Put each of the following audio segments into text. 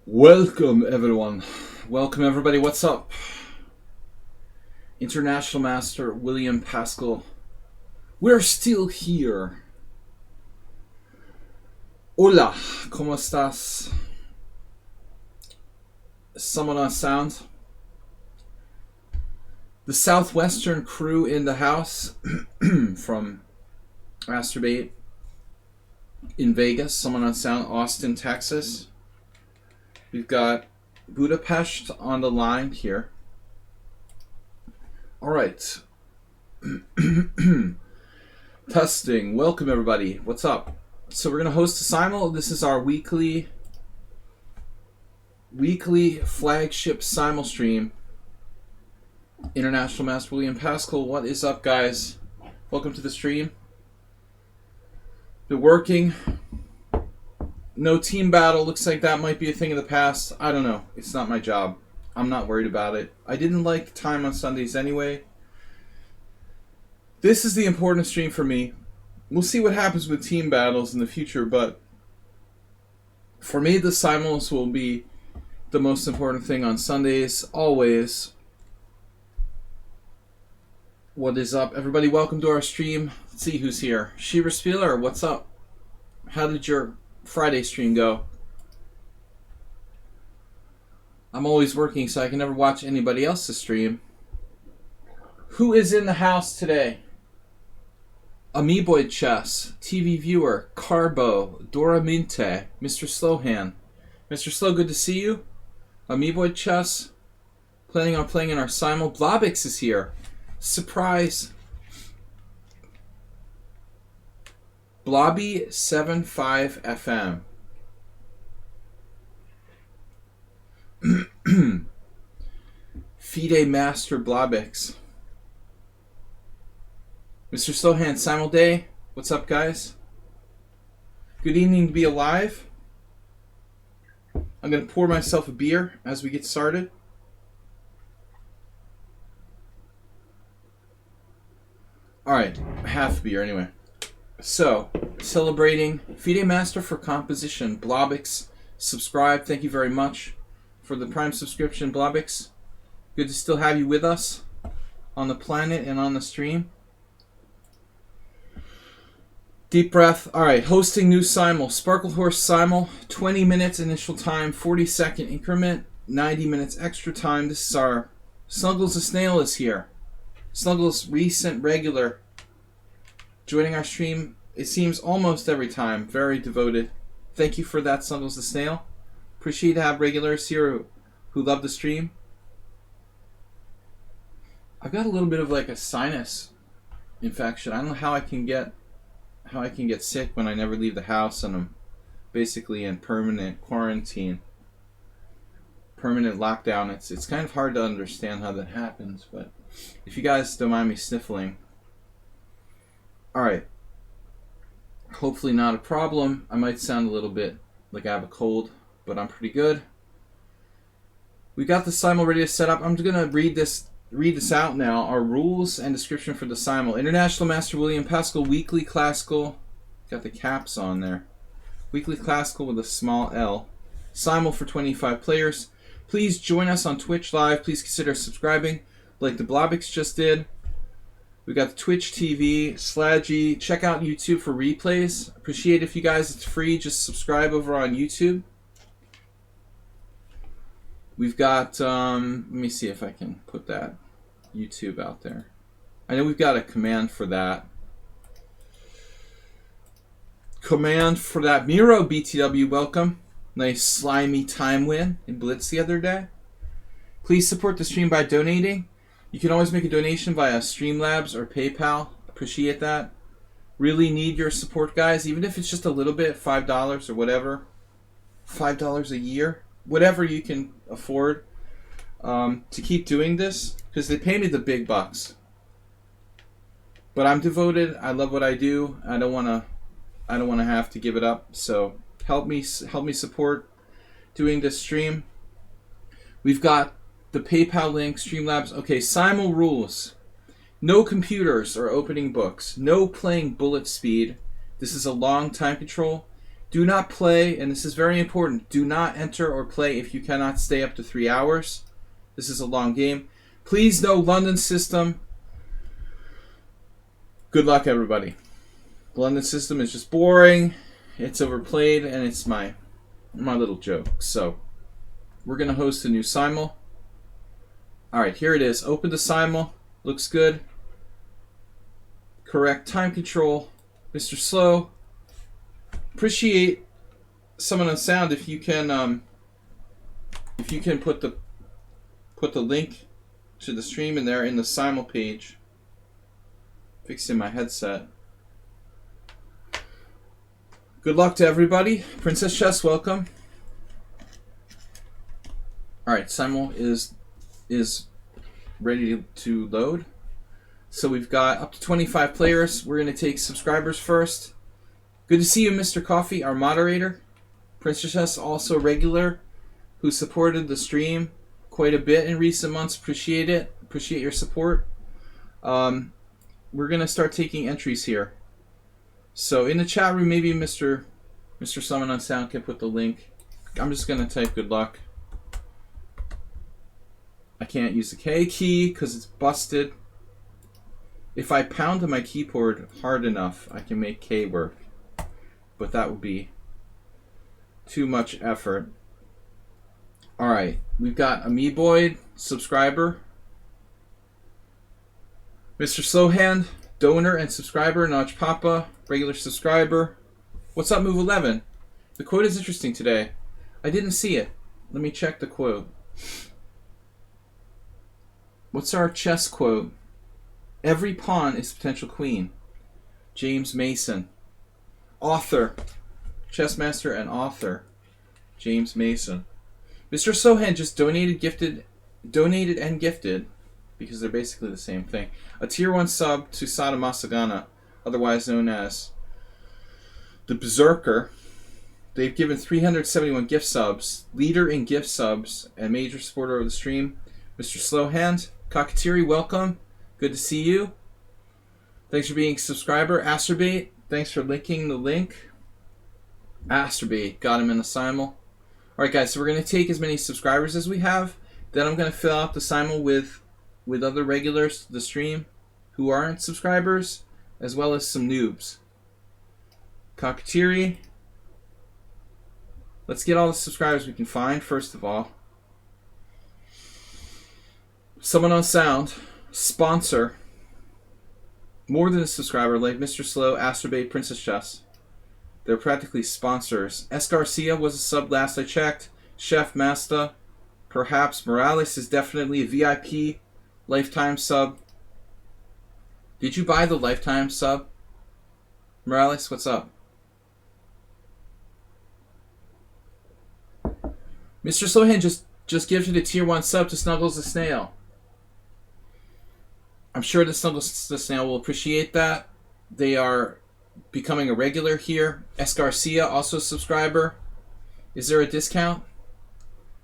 Welcome everyone. Welcome everybody. What's up? International Master William Pascal. We're still here. Hola, ¿cómo estás? Someone on sound? The Southwestern crew in the house from Masturbate in Vegas. Someone on sound, Austin, Texas. We've got Budapest on the line here. All right. Testing. Welcome, everybody. What's up? So we're going to host a Simul. This is our weekly flagship Simul stream. International Master William Pascal. What is up, guys? Welcome to the stream. Been working. No team battle. Looks like that might be a thing of the past. I don't know. It's not my job. I'm not worried about it. I didn't like time on Sundays anyway. This is the important stream for me. We'll see what happens with team battles in the future, but for me, the Simuls will be the most important thing on Sundays, always. What is up? Everybody, welcome to our stream. Let's see who's here. Shiva Spieler, what's up? How did your Friday stream go? I'm always working, so I can never watch anybody else's stream. Who is in the house today? Amoeboid Chess, TV Viewer, Carbo, Dora Minte, Mr. Slowhand. Mr. Slow, good to see you. Amoeboid Chess, planning on playing in our Simul. Blobix is here. Surprise. Blobby75 FM. Fide Master Blobix. Mr. Slowhand, Simul Day. What's up, guys? Good evening to be alive. I'm going to pour myself a beer as we get started. Alright, half beer anyway. So, celebrating Fide Master for composition. Blobix, subscribe. Thank you very much for the Prime subscription, Blobix. Good to still have you with us on the planet and on the stream. Deep breath. Alright, hosting new Simul. Sparkle Horse Simul. 20 minutes initial time, 40-second increment, 90 minutes extra time. This is our Snuggles the Snail is here. Snuggles, recent regular, joining our stream, it seems almost every time. Very devoted. Thank you for that, Snuggles the Snail. Appreciate to have regulars here who love the stream. I've got a little bit of like a sinus infection. I don't know how I can get sick when I never leave the house and I'm basically in permanent quarantine. Permanent lockdown. It's kind of hard to understand how that happens, but if you guys don't mind me sniffling. Alright. Hopefully not a problem. I might sound a little bit like I have a cold, but I'm pretty good. We got the Simul ready to set up. I'm going to read this out now. Our rules and description for the Simul. International Master William Pascal Weekly Classical. Got the caps on there. Weekly Classical with a small L. Simul for 25 players. Please join us on Twitch Live. Please consider subscribing like the Blobix just did. We got the Twitch TV, Sladgie. Check out YouTube for replays. Appreciate it if you guys, it's free. Just subscribe over on YouTube. We've got, let me see if I can put that YouTube out there. I know we've got a command for that. Miro BTW, welcome. Nice slimy time win in Blitz the other day. Please support the stream by donating. You can always make a donation via Streamlabs or PayPal. Appreciate that. Really need your support, guys. Even if it's just a little bit, $5 or whatever. $5 a year. Whatever you can afford to keep doing this. Because they pay me the big bucks. But I'm devoted. I love what I do. I don't want to have to give it up. So help me support doing this stream. We've got the PayPal link, Streamlabs. Okay, Simul rules. No computers or opening books. No playing bullet speed. This is a long time control. Do not play, and this is very important, do not enter or play if you cannot stay up to 3 hours. This is a long game. Please, no London system. Good luck, everybody. The London system is just boring. It's overplayed, and it's my little joke. So, we're going to host a new Simul. Alright, here it is. Open the Simul. Looks good. Correct time control. Mr. Slow. Appreciate someone on sound if you can put the link to the stream in there in the Simul page. Fixing my headset. Good luck to everybody. Princess Chess, welcome. Alright, Simul is ready to load. So we've got up to 25 players. We're going to take subscribers first. Good to see you, Mr. Coffee, our moderator. Princess Chess, also regular, who supported the stream quite a bit in recent months. Appreciate it. Appreciate your support. We're going to start taking entries here. So in the chat room, maybe Mr. Summon on Sound can put the link. I'm just going to type good luck. I can't use the K key because it's busted. If I pound on my keyboard hard enough, I can make K work. But that would be too much effort. Alright, we've got Amoeboid, subscriber. Mr. Slowhand, donor and subscriber. Notch Papa, regular subscriber. What's up, Move 11? The quote is interesting today. I didn't see it. Let me check the quote. What's our chess quote? Every pawn is potential queen. James Mason. Author. Chess master and author. James Mason. Mr. Sohan just donated and gifted, because they're basically the same thing, a tier 1 sub to Sada Masagana, otherwise known as the Berserker. They've given 371 gift subs, leader in gift subs, and major supporter of the stream. Mr. Slowhand, Cockatiri, welcome. Good to see you. Thanks for being a subscriber. Asterbait, thanks for linking the link. Asterbait, got him in the Simul. Alright guys, so we're going to take as many subscribers as we have. Then I'm going to fill out the Simul with other regulars to the stream who aren't subscribers, as well as some noobs. Cockatiri. Let's get all the subscribers we can find, first of all. Someone on sound. Sponsor. More than a subscriber, like Mr. Slow, Asterbait, Princess Chess. They're practically sponsors. S. Garcia was a sub last I checked. Chef Masta. Perhaps Morales is definitely a VIP lifetime sub. Did you buy the lifetime sub? Morales, what's up? Mr. Slohan just gifted a tier 1 sub to Snuggles the Snail. I'm sure the Snuggles the Snail will appreciate that. They are becoming a regular here. S. Garcia, also a subscriber. Is there a discount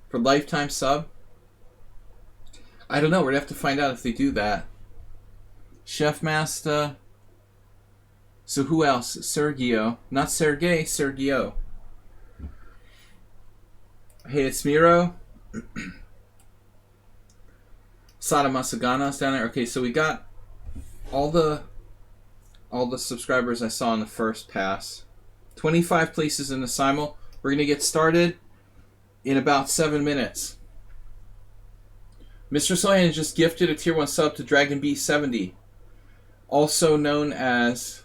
for lifetime sub? I don't know. We're going to have to find out if they do that. Chef Master. So who else? Sergio. Not Sergey, Sergio. Hey, it's Miro. Sada Masagana's down there. Okay, so we got all the subscribers I saw in the first pass. 25 places in the Simul. We're going to get started in about 7 minutes. Mr. Soyan just gifted a tier 1 sub to Dragon B70, also known as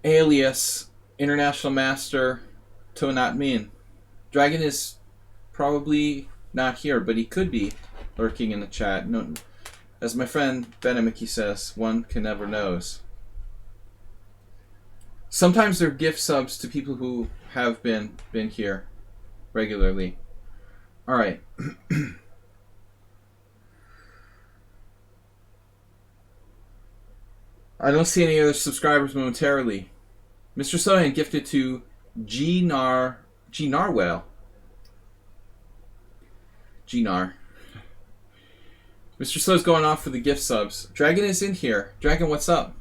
alias International Master Tonat Min. Dragon is probably not here, but he could be lurking in the chat. No, as my friend Benamiki says, one can never knows. Sometimes they're gift subs to people who have been here regularly. Alright. I don't see any other subscribers momentarily. Mr. Soyan gifted to Gnar Gnar. Mr. Slow's going off for the gift subs. Dragon is in here. Dragon, what's up?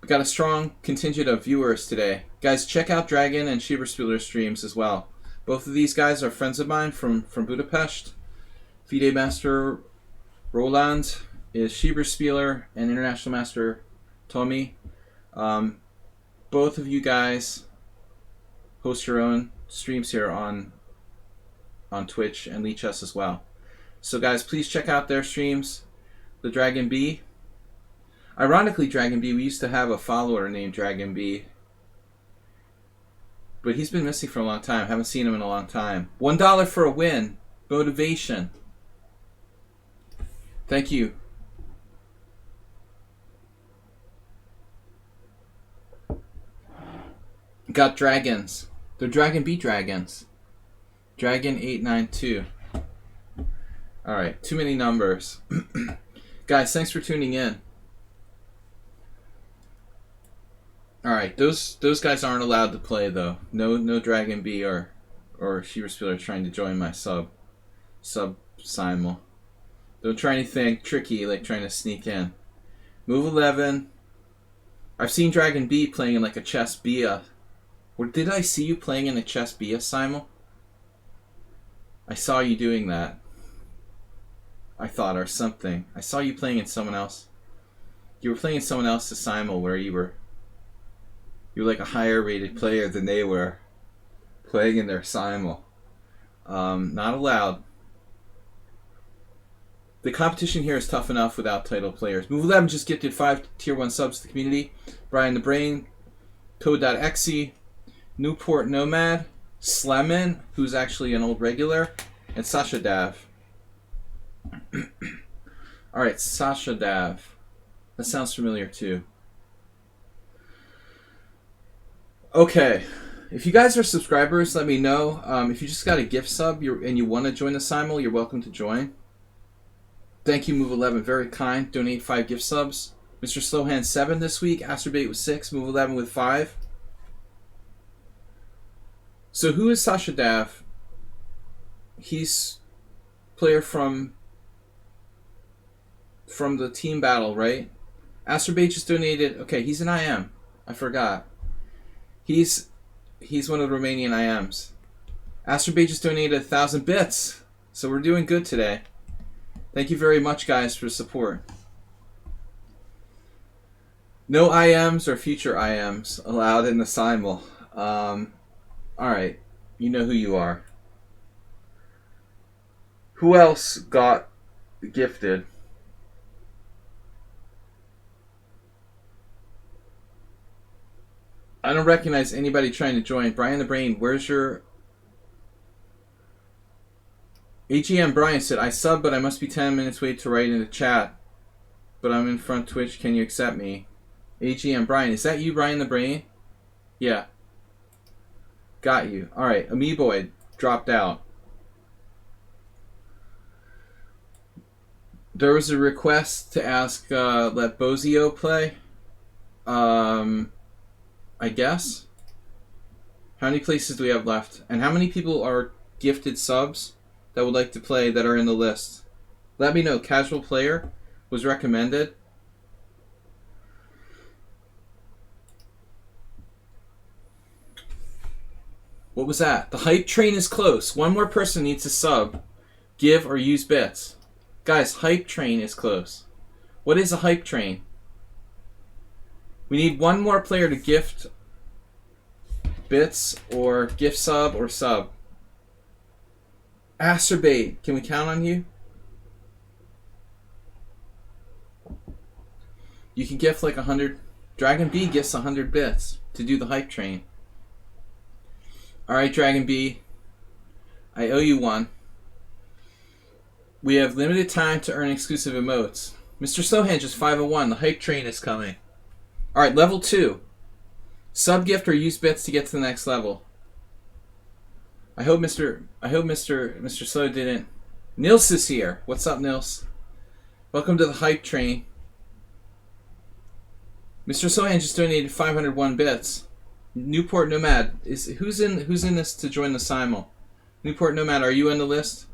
We got a strong contingent of viewers today. Guys, check out Dragon and Schieberspieler streams as well. Both of these guys are friends of mine from Budapest. FIDE Master Roland is Schieberspieler and International Master Tommy. Both of you guys host your own streams here on Twitch and lichess as well. So guys, please check out their streams. The Dragon B. Ironically, Dragon B, we used to have a follower named Dragon B. But he's been missing for a long time. Haven't seen him in a long time. $1 for a win. Motivation. Thank you. Got dragons. They're Dragon B dragons. Dragon 892. Alright, too many numbers. Guys, thanks for tuning in. Alright, those guys aren't allowed to play though. No Dragon B or Schieberspieler trying to join my sub Simul. Don't try anything tricky like trying to sneak in. Move 11. I've seen Dragon B playing in like a chess Bia. Or did I see you playing in a chess Bia, Simul? I saw you doing that. I thought, or something. I saw you playing in someone else. You were playing in someone else's Simul where you were like a higher rated player than they were playing in their Simul. Not allowed. The competition here is tough enough without title players. Move 11 just gifted 5 tier 1 subs to the community. Brian the Brain, Code.exe, Newport Nomad, Slemin, who's actually an old regular, and Sasha Dav. Alright, Sasha Dav. That sounds familiar too. Okay. If you guys are subscribers, let me know. If you just got a gift sub and you want to join the Simul, you're welcome to join. Thank you, Move 11. Very kind. Donate 5 gift subs. Mr. Slowhand 7 this week. Asterbait with 6. Move 11 with 5. So who is Sasha Dav? He's player from the team battle, right? Asterbait just donated. Okay, he's an IM. I forgot. He's one of the Romanian IMs. Asterbait just donated 1,000 bits. So we're doing good today. Thank you very much, guys, for the support. No IMs or future IMs allowed in the Simul. Alright, you know who you are. Who else got gifted? I don't recognize anybody trying to join. Brian the Brain, where's your... AGM Brian said, I sub, but I must be 10 minutes late to write in the chat. But I'm in front Twitch. Can you accept me? AGM Brian, is that you, Brian the Brain? Yeah. Got you. Alright, Amoeboid dropped out. There was a request to ask, let Bozio play. I guess. How many places do we have left? And how many people are gifted subs that would like to play that are in the list? Let me know. Casual player was recommended. What was that? The hype train is close. One more person needs to sub, give, or use bits. Guys, hype train is close. What is a hype train? We need one more player to gift bits or gift sub or sub. Asterbait, can we count on you? You can gift like 100. Dragon B gifts 100 bits to do the hype train. Alright, Dragon B. I owe you one. We have limited time to earn exclusive emotes. Mr. Slowhand just 501. The hype train is coming. Alright, level 2. Sub gift or use bits to get to the next level. I hope Mr. Slow didn't. Nils is here. What's up, Nils? Welcome to the hype train. Mr. Slowhand just donated 501 bits. Newport Nomad is who's in this to join the Simul? Newport Nomad, are you on the list?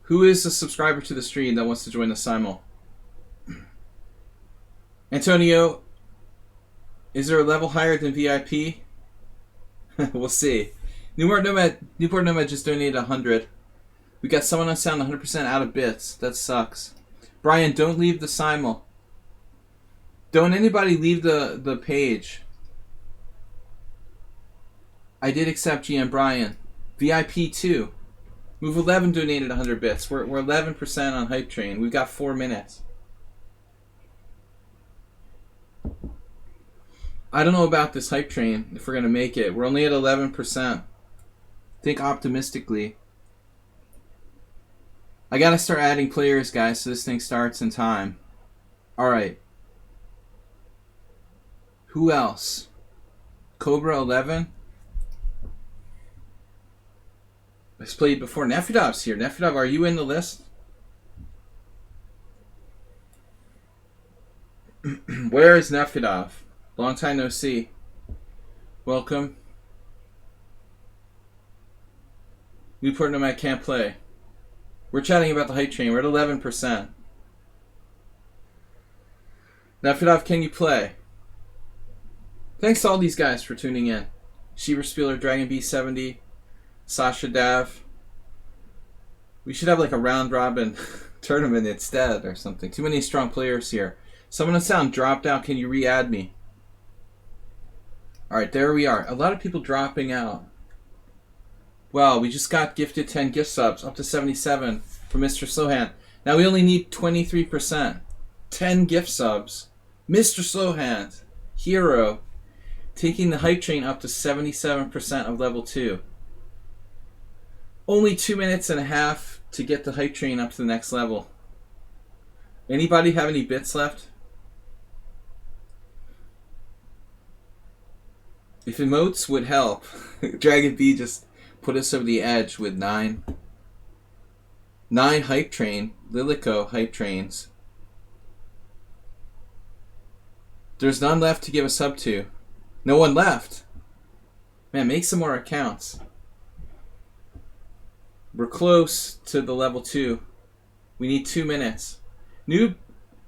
Who is a subscriber to the stream that wants to join the Simul? Antonio, is there a level higher than VIP? We'll see. Newport Nomad just donated 100. We got someone on sound 100% out of bits. That sucks. Brian, don't leave the Simul. Don't anybody leave the page. I did accept GM Brian. VIP 2. Move 11 donated 100 bits. We're 11% on Hype Train. We've got 4 minutes. I don't know about this Hype Train, if we're going to make it. We're only at 11%. Think optimistically. I got to start adding players, guys, so this thing starts in time. Alright. Who else? Cobra 11. It's played before. Nefidov's here. Nefidov, are you in the list? Where is Nefidov? Long time no see. Welcome. Newport Nomad can't play. We're chatting about the Hype Train. We're at 11%. Nefidov, can you play? Thanks to all these guys for tuning in. Schieberspieler, Dragon B70, Sasha Dav. We should have like a round robin tournament instead or something. Too many strong players here. Someone on sound dropped out. Can you re-add me? Alright, there we are. A lot of people dropping out. Wow, we just got gifted 10 gift subs, up to 77 from Mr. Slowhand. Now we only need 23%. 10 gift subs. Mr. Slowhand, hero, taking the Hype Train up to 77% of level 2. Only 2 minutes and a half to get the Hype Train up to the next level. Anybody have any bits left? If emotes would help. Dragon B just put us over the edge with 9 Hype Train, Lilico Hype Trains. There's none left to give a sub to. No one left. Man, make some more accounts. We're close to the level 2. We need 2 minutes. Noob,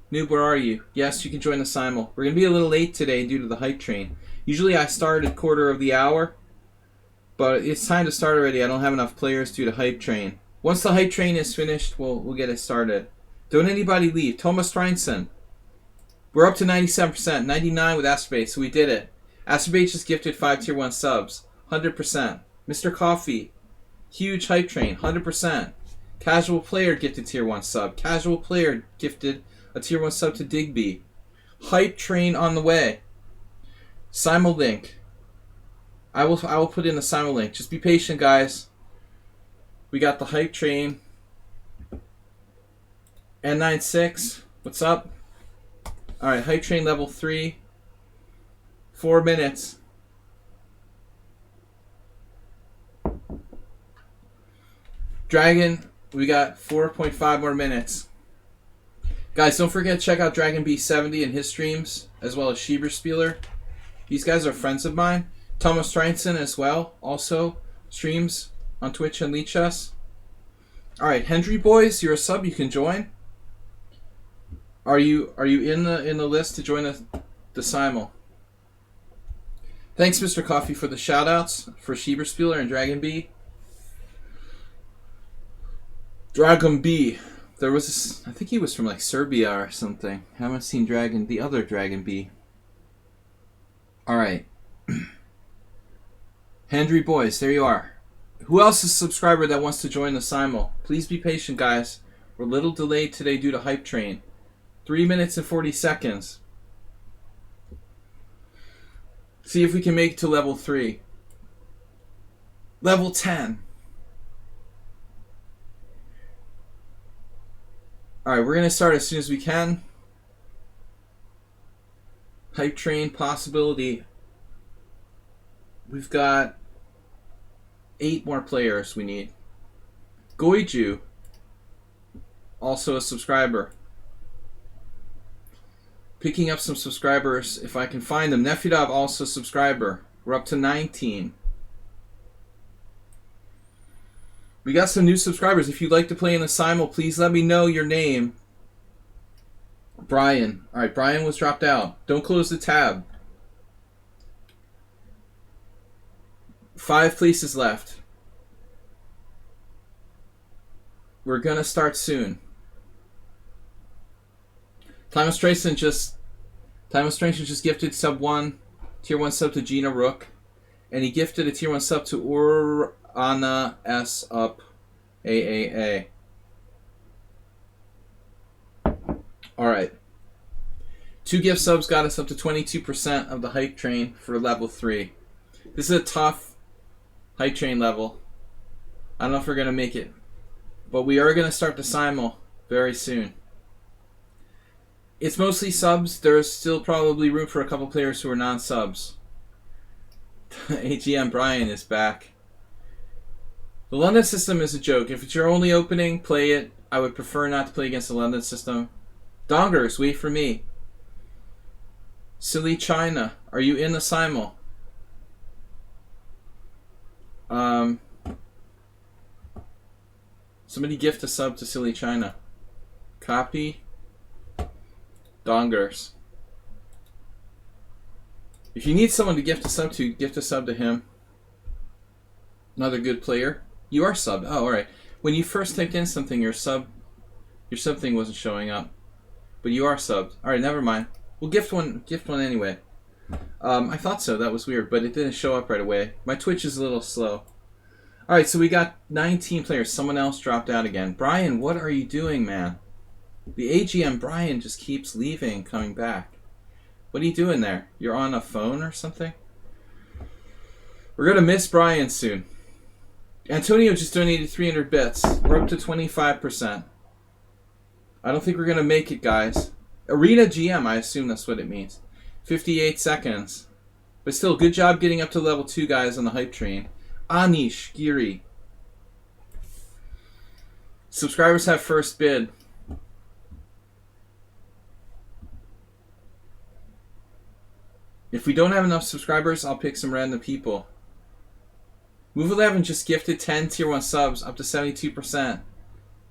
where are you? Yes, you can join the Simul. We're going to be a little late today due to the Hype Train. Usually I start at quarter of the hour, but it's time to start already. I don't have enough players due to Hype Train. Once the Hype Train is finished, we'll get it started. Don't anybody leave. Thomas Streinson. We're up to 97%. 99 with Astrobate, so we did it. Astrobate just gifted 5 tier 1 subs. 100%. Mr. Coffee. Huge Hype Train. 100%. Casual Player gifted tier 1 sub. Casual Player gifted a tier 1 sub to Digby. Hype Train on the way. Simul link. I will put in the Simul link. Just be patient, guys. We got the Hype Train. N96. What's up? Alright, Hype Train level 3. 4 minutes. Dragon, we got 4.5 more minutes. Guys, don't forget to check out Dragon B70 and his streams, as well as Schieberspieler. These guys are friends of mine. Thomas Streinson as well, also streams on Twitch and lichess. Alright, Hendry boys, you're a sub, you can join. Are you in the list to join the Simul? Thanks, Mr. Coffee, for the shoutouts for Schieberspieler and Dragon B. Dragon B. There was this, I think he was from like Serbia or something. Haven't seen the other Dragon B. Alright. Hendry boys, there you are. Who else is a subscriber that wants to join the Simul? Please be patient, guys. We're a little delayed today due to Hype Train. 3 minutes and 40 seconds. See if we can make it to level 3. Level 10. Alright, we're going to start as soon as we can. Hype Train possibility. We've got 8 more players we need. Goiju, also a subscriber. Picking up some subscribers if I can find them. Nefidov, also a subscriber. We're up to 19. We got some new subscribers. If you'd like to play in the Simul, please let me know your name. Brian. All right, Brian was dropped out. Don't close the tab. 5 places left. We're gonna start soon. Time of Strength just gifted sub 1, tier 1 sub to Gina Rook, and he gifted a tier 1 sub to Urana S up AAA. Alright. 2 gift subs got us up to 22% of the hype train for level 3. This is a tough hype train level. I don't know if we're going to make it, but we are going to start the Simul very soon. It's mostly subs. There's still probably room for a couple players who are non-subs. AGM Brian is back. The London system is a joke. If it's your only opening, play it. I would prefer not to play against the London system. Dongers, wait for me. Silly China, are you in the Simul? Somebody gift a sub to Silly China. Copy. Dongers. If you need someone to gift a sub to him. Another good player. You are subbed. Oh, alright. When you first typed in something, your sub thing wasn't showing up. But you are subbed. Alright, never mind. We'll gift one anyway. I thought so, that was weird, but it didn't show up right away. My Twitch is a little slow. Alright, so we got 19 players. Someone else dropped out again. Brian, what are you doing, man? The AGM Brian just keeps leaving, coming back. What are you doing there? You're on a phone or something? We're gonna miss Brian soon. Antonio just donated 300 bits. We're up to 25%. I don't think we're gonna make it, guys. Arena GM, I assume that's what it means. 58 seconds. But still, good job getting up to level 2, guys, on the hype train. Anish, Giri. Subscribers have first bid. If we don't have enough subscribers, I'll pick some random people. Move 11 just gifted 10 tier 1 subs, up to 72%.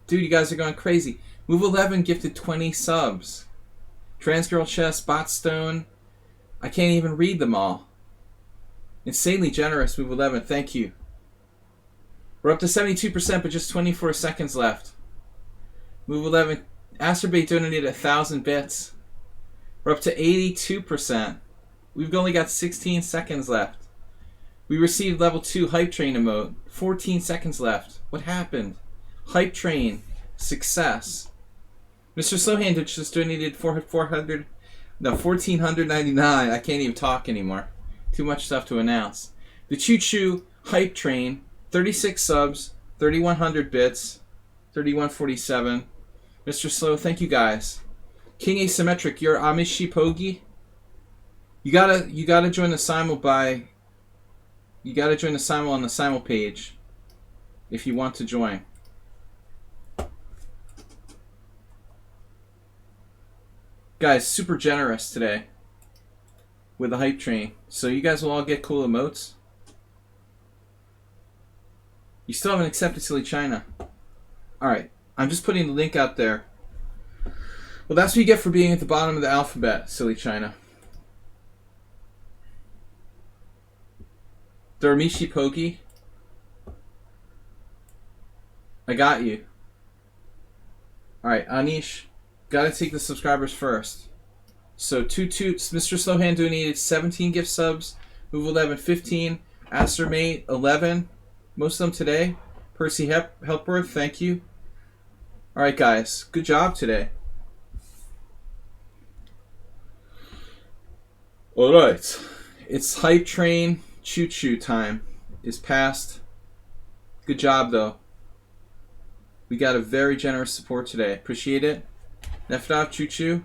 Dude, you guys are going crazy. Move 11 gifted 20 subs. Transgirl Chess, Botstone. I can't even read them all. Insanely generous, Move 11. Thank you. We're up to 72%, but just 24 seconds left. Move 11. Asterbait donated 1,000 bits. We're up to 82%. We've only got 16 seconds left. We received level 2 Hype Train emote. 14 seconds left. What happened? Hype Train. Success. Mr. Slowhand just donated 1,499. I can't even talk anymore. Too much stuff to announce. The Choo Choo Hype Train. 36 subs. 3,100 bits. 3,147. Mr. Slow, thank you guys. King Asymmetric, you're Amishi Pogi? You gotta join the Simul by... You gotta join the Simul on the Simul page. If you want to join. Guys, super generous today. With the hype train. So you guys will all get cool emotes. You still haven't accepted Silly China. Alright. I'm just putting the link out there. Well, that's what you get for being at the bottom of the alphabet, Silly China. Darmishi Pogi. I got you. Alright, Anish. Gotta take the subscribers first. So, Mr. Slowhand donated 17 gift subs. Move 11, 15. Astermate, 11. Most of them today. Percy Helpworth, thank you. Alright, guys. Good job today. Alright. It's Hype Train Choo Choo time. Is past. Good job, though. We got a very generous support today. Appreciate it. Nefdov, Choo Choo.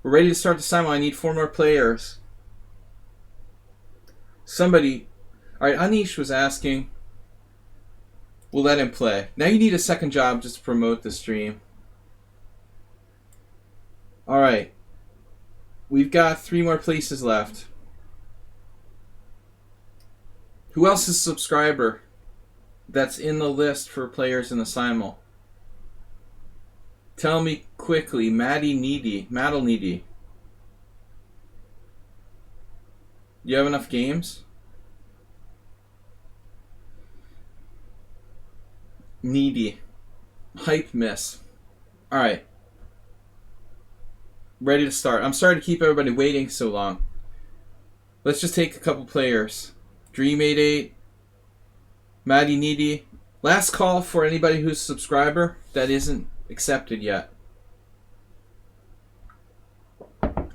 We're ready to start the Simul. I need 4 more players. Somebody... Alright, Anish was asking. We'll let him play. Now you need a second job just to promote the stream. Alright. We've got 3 more places left. Who else is a subscriber that's in the list for players in the Simul? Tell me quick. quickly. Maddle Needy. You have enough games? Needy. Hype miss. Alright. Ready to start. I'm sorry to keep everybody waiting so long. Let's just take a couple players. Dream88. Maddie Needy. Last call for anybody who's a subscriber that isn't accepted yet.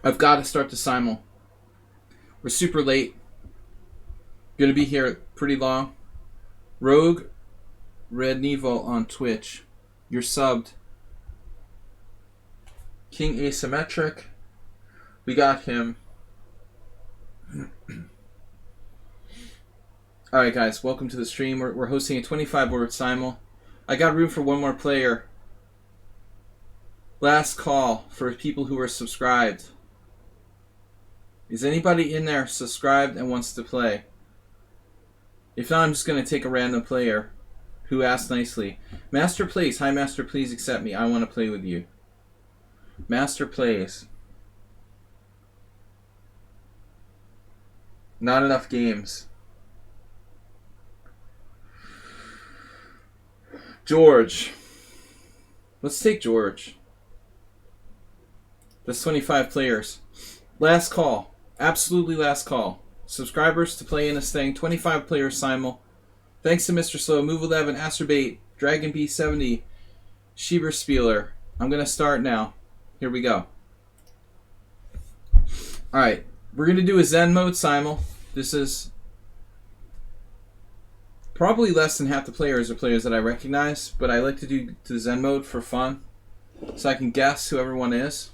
I've got to start the Simul. We're super late. Gonna be here pretty long. Rogue Red Nevo on Twitch. You're subbed. King Asymmetric. We got him. Alright guys, welcome to the stream. We're hosting a 25-word Simul. I got room for one more player. Last call for people who are subscribed. Is anybody in there subscribed and wants to play? If not, I'm just going to take a random player who asked nicely. Master plays. Hi Master, please accept me. I want to play with you. Master plays. Not enough games. George. Let's take George. That's 25 players. Last call. Absolutely last call. Subscribers to play in this thing. 25 players Simul. Thanks to Mr. Slow, Move 11, Acerbate, Dragon B70, Schieberspieler. I'm going to start now. Here we go. Alright. We're going to do a Zen mode Simul. This is probably less than half the players are players that I recognize, but I like to do the Zen mode for fun, so I can guess who everyone is.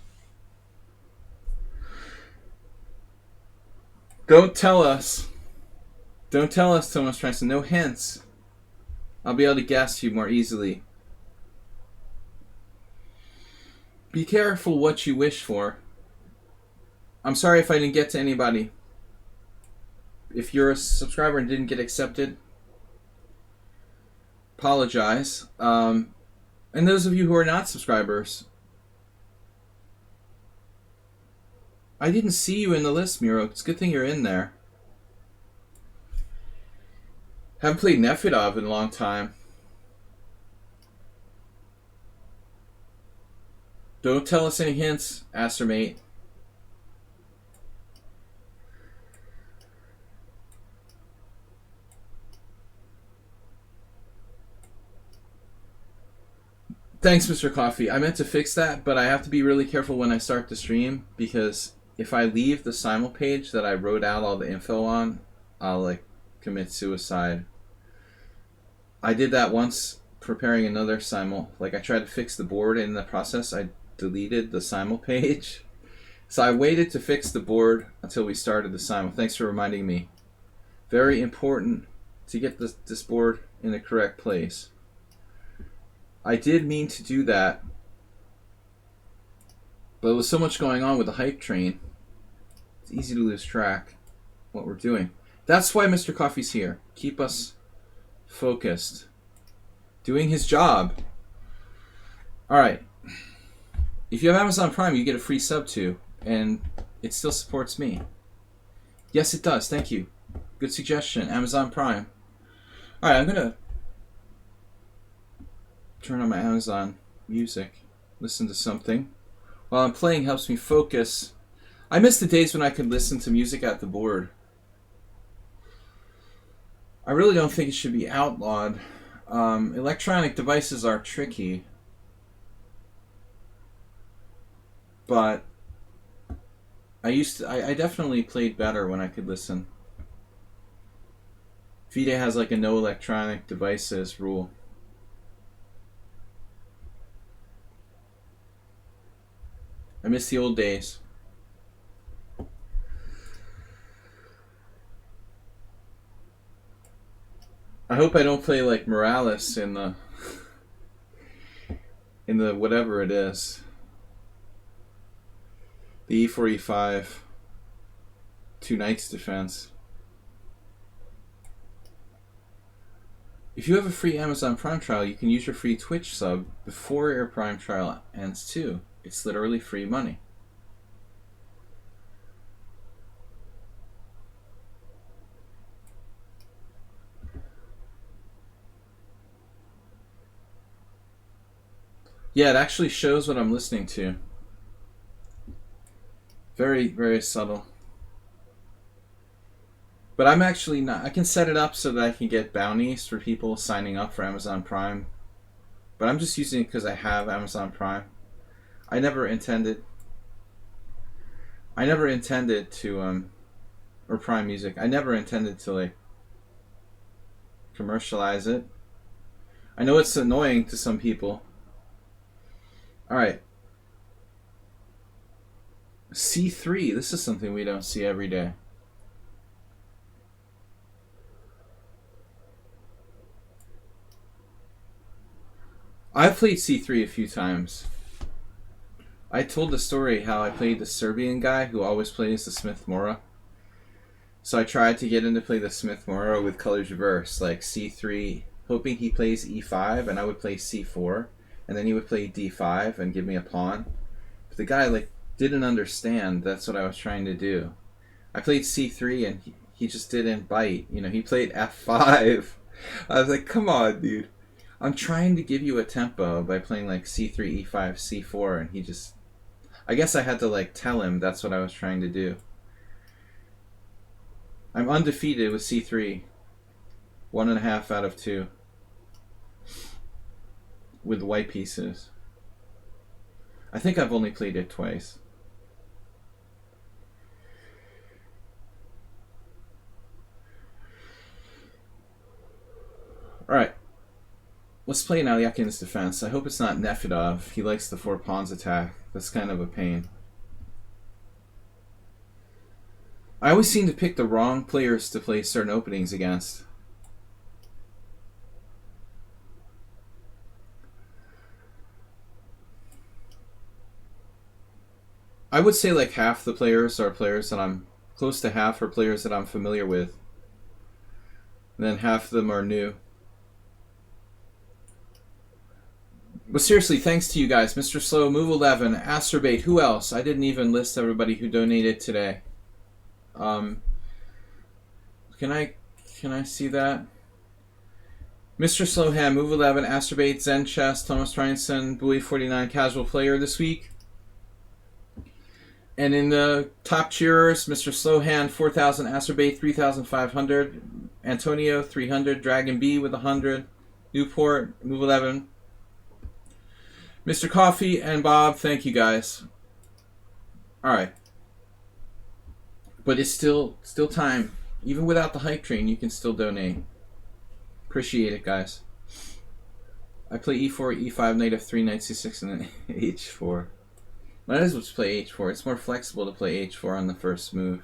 Don't tell us, Thomas Trenson. No hints. I'll be able to guess you more easily. Be careful what you wish for. I'm sorry if I didn't get to anybody. If you're a subscriber and didn't get accepted, apologize. And those of you who are not subscribers, I didn't see you in the list, Miro. It's a good thing you're in there. Haven't played Nefedov in a long time. Don't tell us any hints, Astermate. Thanks, Mr. Coffee. I meant to fix that, but I have to be really careful when I start the stream, because if I leave the Simul page that I wrote out all the info on, I'll commit suicide. I did that once preparing another Simul. I tried to fix the board, and in the process I deleted the Simul page. So I waited to fix the board until we started the Simul. Thanks for reminding me. Very important to get this board in the correct place. I did mean to do that, but with so much going on with the hype train, it's easy to lose track what we're doing. That's why Mr. Coffee's here. Keep us focused. Doing his job. Alright. If you have Amazon Prime, you get a free sub too, and it still supports me. Yes, it does. Thank you. Good suggestion. Amazon Prime. Alright, I'm going to turn on my Amazon Music. Listen to something. While I'm playing helps me focus. I miss the days when I could listen to music at the board. I really don't think it should be outlawed. Electronic devices are tricky. But I definitely played better when I could listen. FIDE has a no electronic devices rule. I miss the old days. I hope I don't play Morales in the whatever it is. The E4, E5, 2 knights defense. If you have a free Amazon Prime trial, you can use your free Twitch sub before your Prime trial ends too. It's literally free money. Yeah, it actually shows what I'm listening to. Very, very subtle. But I'm actually not. I can set it up so that I can get bounties for people signing up for Amazon Prime. But I'm just using it because I have Amazon Prime. I never intended to or Prime Music. I never intended to like commercialize it. I know it's annoying to some people. All right. C3. This is something we don't see every day. I've played C3 a few times. I told the story how I played the Serbian guy who always plays the Smith Mora. So I tried to get him to play the Smith Mora with colors reversed, like C3, hoping he plays E5 and I would play C4, and then he would play D5 and give me a pawn. But the guy like didn't understand that's what I was trying to do. I played C3 and he just didn't bite. You know, he played F5. I was like, come on, dude. I'm trying to give you a tempo by playing like C3, E5, C4, and he just... I guess I had to like tell him that's what I was trying to do. I'm undefeated with C3. 1.5 out of 2. With white pieces. I think I've only played it twice. Alright. Let's play Alyakin's defense. I hope it's not Nefedov. He likes the 4 pawns attack. That's kind of a pain. I always seem to pick the wrong players to play certain openings against. I would say like half the players are players that I'm... Close to half are players that I'm familiar with. And then half of them are new. But seriously, thanks to you guys. Mr. Slow, Move 11, Asterbait, who else? I didn't even list everybody who donated today. Can I see that? Mr. Slowham, Move 11, Asterbait, Zen Chess, Thomas Reinson, Bowie 49, Casual Player this week. And in the top cheerers, Mr. Slowhand, 4,000, Asterbait, 3,500, Antonio, 300, Dragon B with 100, Newport, Move 11. Mr. Coffee and Bob, thank you guys. Alright. But it's still time. Even without the hype train, you can still donate. Appreciate it, guys. I play E4, E5, knight F3, knight C6, and then H4. Might as well just play H4. It's more flexible to play H4 on the first move.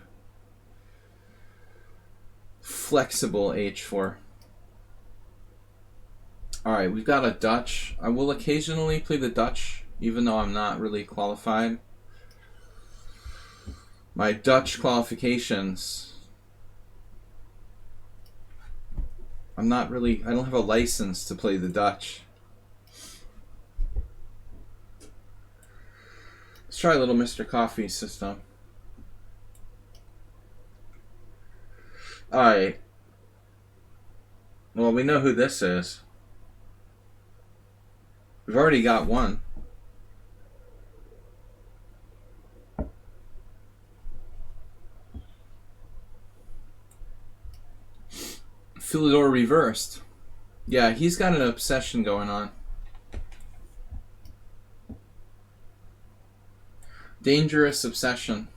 Flexible H4. Alright, we've got a Dutch. I will occasionally play the Dutch, even though I'm not really qualified. My Dutch qualifications... I don't have a license to play the Dutch. Let's try a little Mr. Coffee system. Alright. Well, we know who this is. We've already got one. Philidor reversed. Yeah, he's got an obsession going on. Dangerous obsession.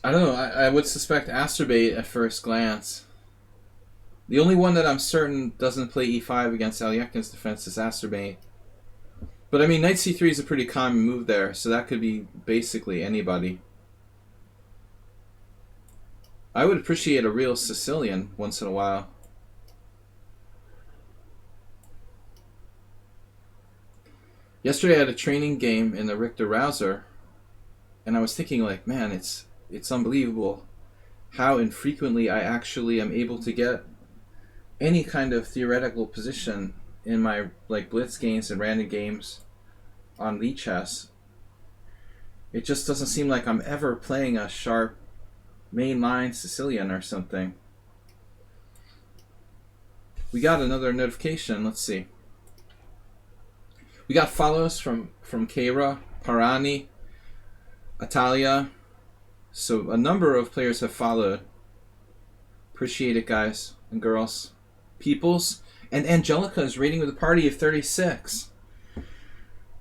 I don't know, I would suspect Asterbait at first glance. The only one that I'm certain doesn't play E5 against Alyakin's defense is Asterbait. But I mean, knight C3 is a pretty common move there, so that could be basically anybody. I would appreciate a real Sicilian once in a while. Yesterday I had a training game in the Richter Rouser, and I was thinking like, man, it's unbelievable how infrequently I actually am able to get any kind of theoretical position in my like blitz games and random games on lichess. It just doesn't seem like I'm ever playing a sharp mainline Sicilian or something. We got another notification. Let's see. We got follows from Keira, Parani, Italia. So a number of players have followed. Appreciate it, guys and girls. Peoples. And Angelica is rating with a party of 36.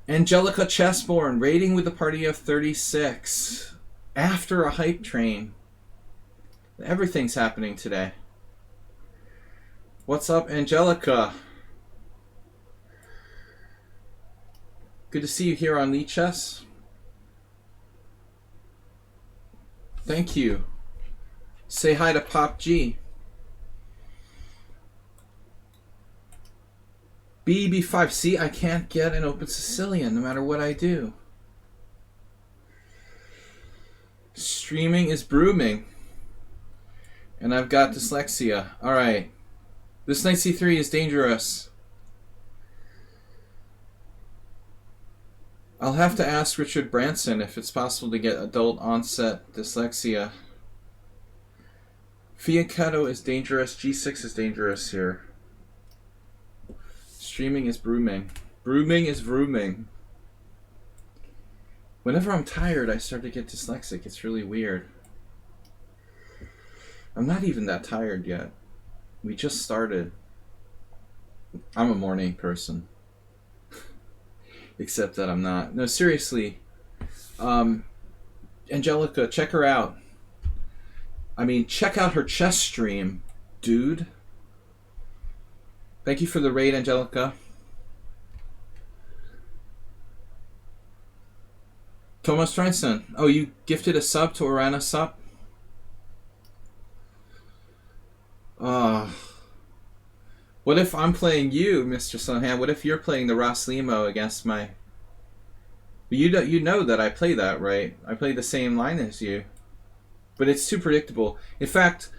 Angelica Chessborn rating with a party of 36. After a hype train. Everything's happening today. What's up, Angelica? Good to see you here on lichess. Thank you. Say hi to Pop G. BB5. See, I can't get an open Sicilian no matter what I do. Streaming is brooming. And I've got dyslexia. Alright. This knight c3 is dangerous. I'll have to ask Richard Branson if it's possible to get adult onset dyslexia. Fianchetto is dangerous. G6 is dangerous here. Streaming is brooming. Brooming is vrooming. Whenever I'm tired, I start to get dyslexic. It's really weird. I'm not even that tired yet. We just started. I'm a morning person. Except that I'm not. No, seriously. Angelica, check her out. I mean, check out her chess stream, dude. Thank you for the raid, Angelica. Thomas Treinson. Oh, you gifted a sub to Orana Sup? What if I'm playing you, Mr. Sunham? What if you're playing the Ross Limo against my... You know that I play that, right? I play the same line as you. But it's too predictable. In fact,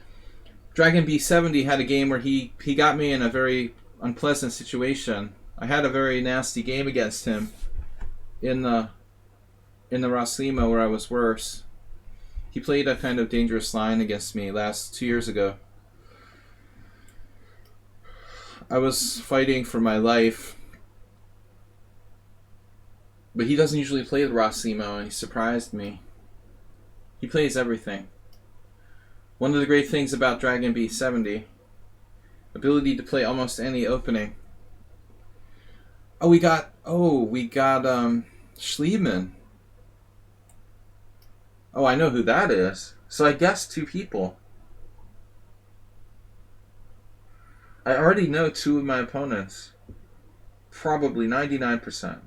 Dragon B70 had a game where he got me in a very unpleasant situation. I had a very nasty game against him in the Ross Limo where I was worse. He played a kind of dangerous line against me 2 years ago. I was fighting for my life. But he doesn't usually play the Ross Limo, and he surprised me. He plays everything. One of the great things about Dragon B70, ability to play almost any opening. Oh, we got Schliemann. Oh, I know who that is. So I guessed 2 people. I already know 2 of my opponents. Probably 99%.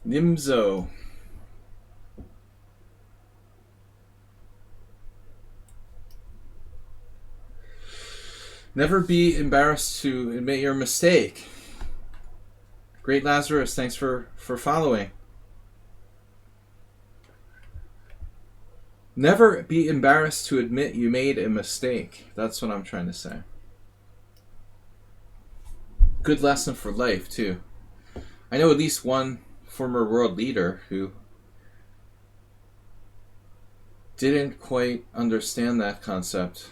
Nimzo. Never be embarrassed to admit your mistake. Great Lazarus, thanks for following. Never be embarrassed to admit you made a mistake. That's what I'm trying to say. Good lesson for life, too. I know at least one former world leader who didn't quite understand that concept.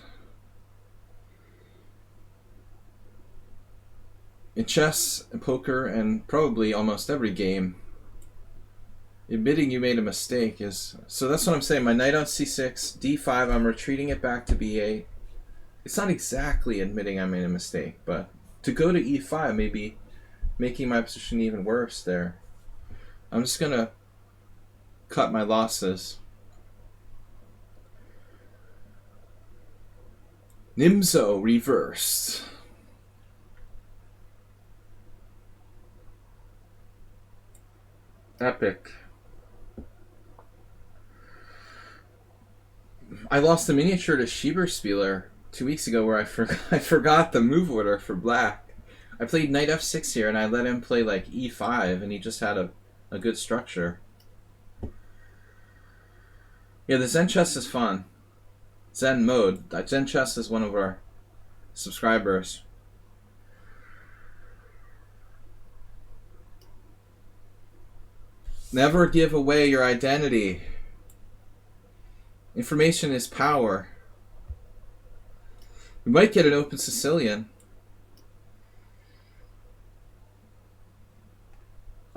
In chess and poker and probably almost every game, admitting you made a mistake is... So that's what I'm saying. My knight on c6, d5, I'm retreating it back to b8. It's not exactly admitting I made a mistake, but to go to e5 may be making my position even worse there. I'm just going to cut my losses. Nimzo reversed. Epic. I lost a miniature to Schieberspieler 2 weeks ago where I forgot the move order for black. I played knight f6 here and I let him play like e5 and he just had a good structure. Yeah, the Zen chess is fun. Zen mode. Zen chess is one of our subscribers. Never give away your identity. Information is power. We might get an open Sicilian.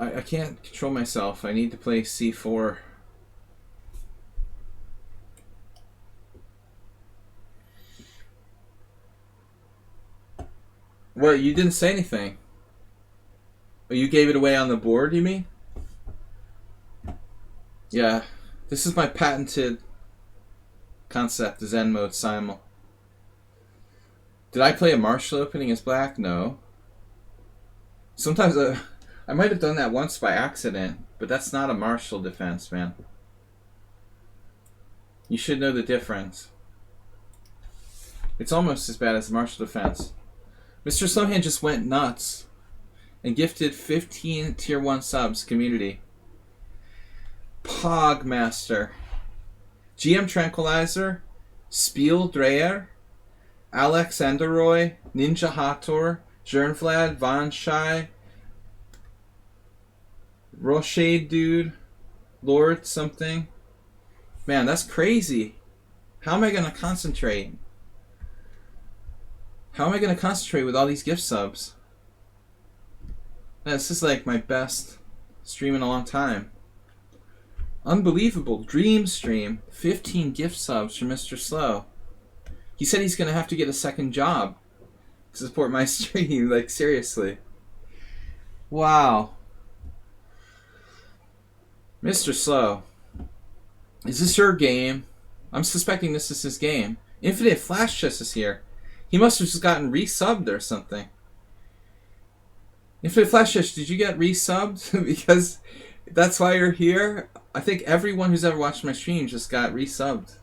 I can't control myself. I need to play c4. Well, you didn't say anything. Oh, you gave it away on the board, you mean? Yeah. This is my patented concept, the Zen mode Simul. Did I play a Marshall opening as black? No. Sometimes I might have done that once by accident, but that's not a Marshall defense, man. You should know the difference. It's almost as bad as the Marshall defense. Mr. Slowhand just went nuts and gifted 15 tier 1 subs community. Pogmaster, GM Tranquilizer, Spiel Dreyer, Alexanderoy, Ninja Hator, Jernvlad, Von Shai, Rochade Dude, Lord something. Man, that's crazy. How am I going to concentrate? How am I going to concentrate with all these gift subs? Man, this is like my best stream in a long time. Unbelievable. Dream stream. 15 gift subs from Mr. Slow. He said he's going to have to get a second job to support my stream. Like, seriously. Wow. Mr. Slow. Is this your game? I'm suspecting this is his game. Infinite Flash Chess is here. He must have just gotten resubbed or something. Infinite Flash Chess, did you get resubbed? Because that's why you're here. I think everyone who's ever watched my stream just got resubbed.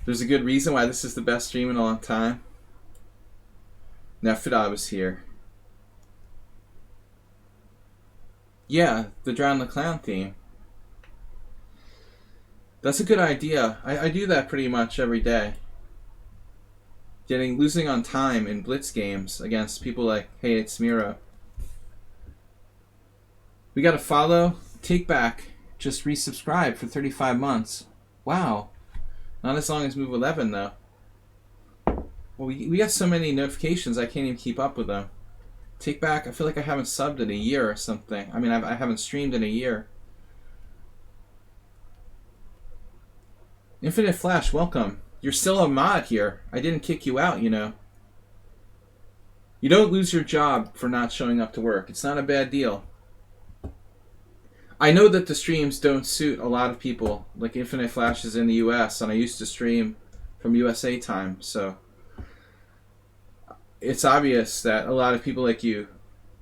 There's a good reason why this is the best stream in a long time. Nefidab is here. Yeah, the Drown the Clown theme. That's a good idea. I do that pretty much every day. Losing on time in blitz games against people like Hey It's Miro. We got to follow. Take back. Just resubscribe for 35 months. Wow. Not as long as Move 11 though. Well, we got so many notifications I can't even keep up with them. Take back. I feel like I haven't subbed in a year or something. I mean, I haven't streamed in a year. Infinite Flash, welcome. You're still a mod here. I didn't kick you out, you know. You don't lose your job for not showing up to work. It's not a bad deal. I know that the streams don't suit a lot of people. Like Infinite Flash is in the US, and I used to stream from USA time, so it's obvious that a lot of people like you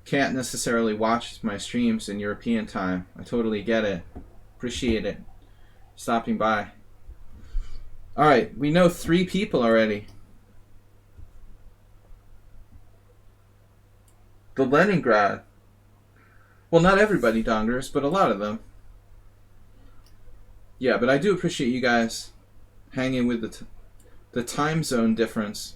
can't necessarily watch my streams in European time. I totally get it. Appreciate it. Stopping by. Alright, we know 3 people already. The Leningrad. Well, not everybody, Dongers, but a lot of them. Yeah, but I do appreciate you guys hanging with the time zone difference.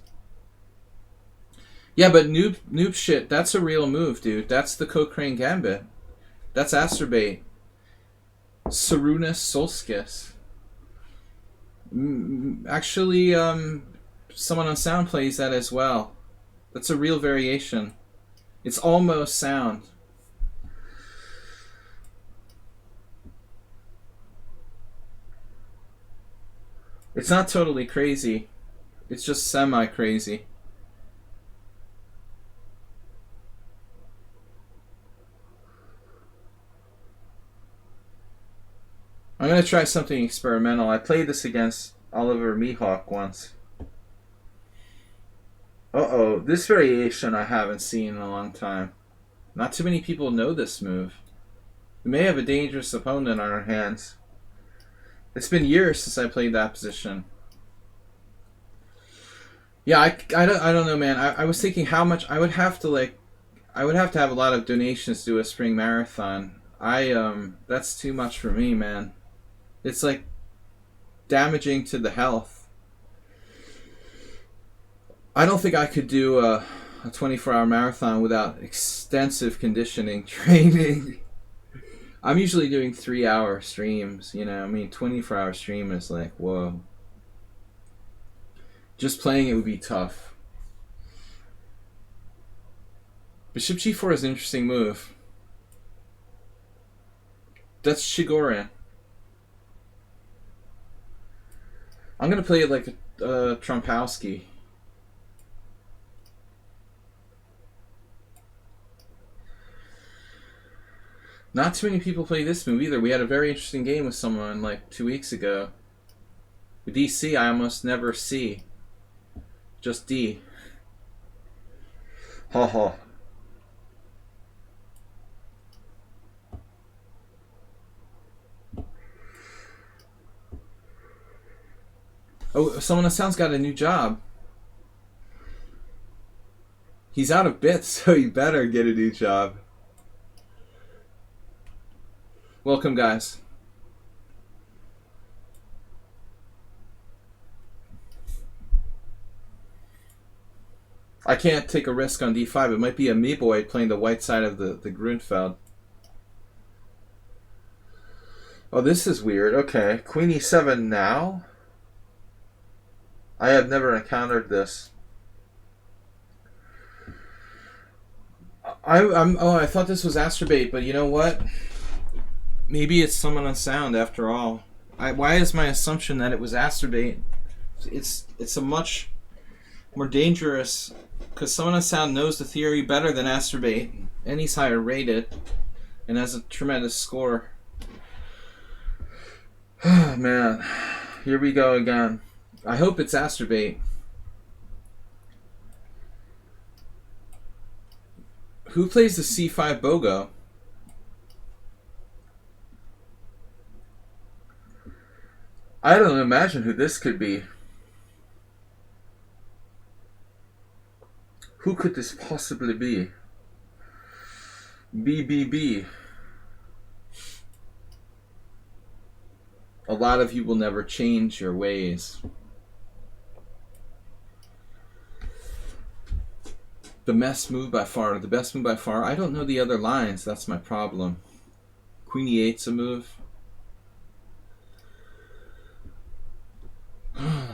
Yeah, but noob shit, that's a real move, dude. That's the Cochrane Gambit. That's Asterbait. Sarunas Solskis. Actually, someone on sound plays that as well. That's a real variation. It's almost sound. It's not totally crazy. It's just semi-crazy. I'm going to try something experimental. I played this against Oliver Mihawk once. Uh-oh, this variation I haven't seen in a long time. Not too many people know this move. We may have a dangerous opponent on our hands. It's been years since I played that position. Yeah, I don't know, man. I was thinking how much I would have to like. I would have to have a lot of donations to do a spring marathon. That's too much for me, man. It's like damaging to the health. I don't think I could do a 24-hour marathon without extensive conditioning training. I'm usually doing 3-hour streams, you know. I mean, 24-hour stream is like, whoa. Just playing it would be tough. Bishop g4 is an interesting move. That's Shigoran. I'm going to play it like a Trumpowski. Not too many people play this move either. We had a very interesting game with someone like 2 weeks ago. With DC, I almost never see. Just D. Ha ha. Oh, someone that sounds got a new job. He's out of bits, so he better get a new job. Welcome, guys. I can't take a risk on d5. It might be a me-boy playing the white side of the Grunfeld. Oh, this is weird. Okay, Queen e7 now? I have never encountered this. I thought this was Astrobait, but you know what? Maybe it's someone on sound after all. Why is my assumption that it was Astrobait? It's a much more dangerous, because someone on sound knows the theory better than Astrobait, and he's higher rated and has a tremendous score. Man, here we go again. I hope it's Astrobait. Who plays the c5 Bogo? I don't imagine who this could be. Who could this possibly be? BBB. A lot of you will never change your ways. The best move by far. The best move by far. I don't know the other lines. That's my problem. Queen e8's a move.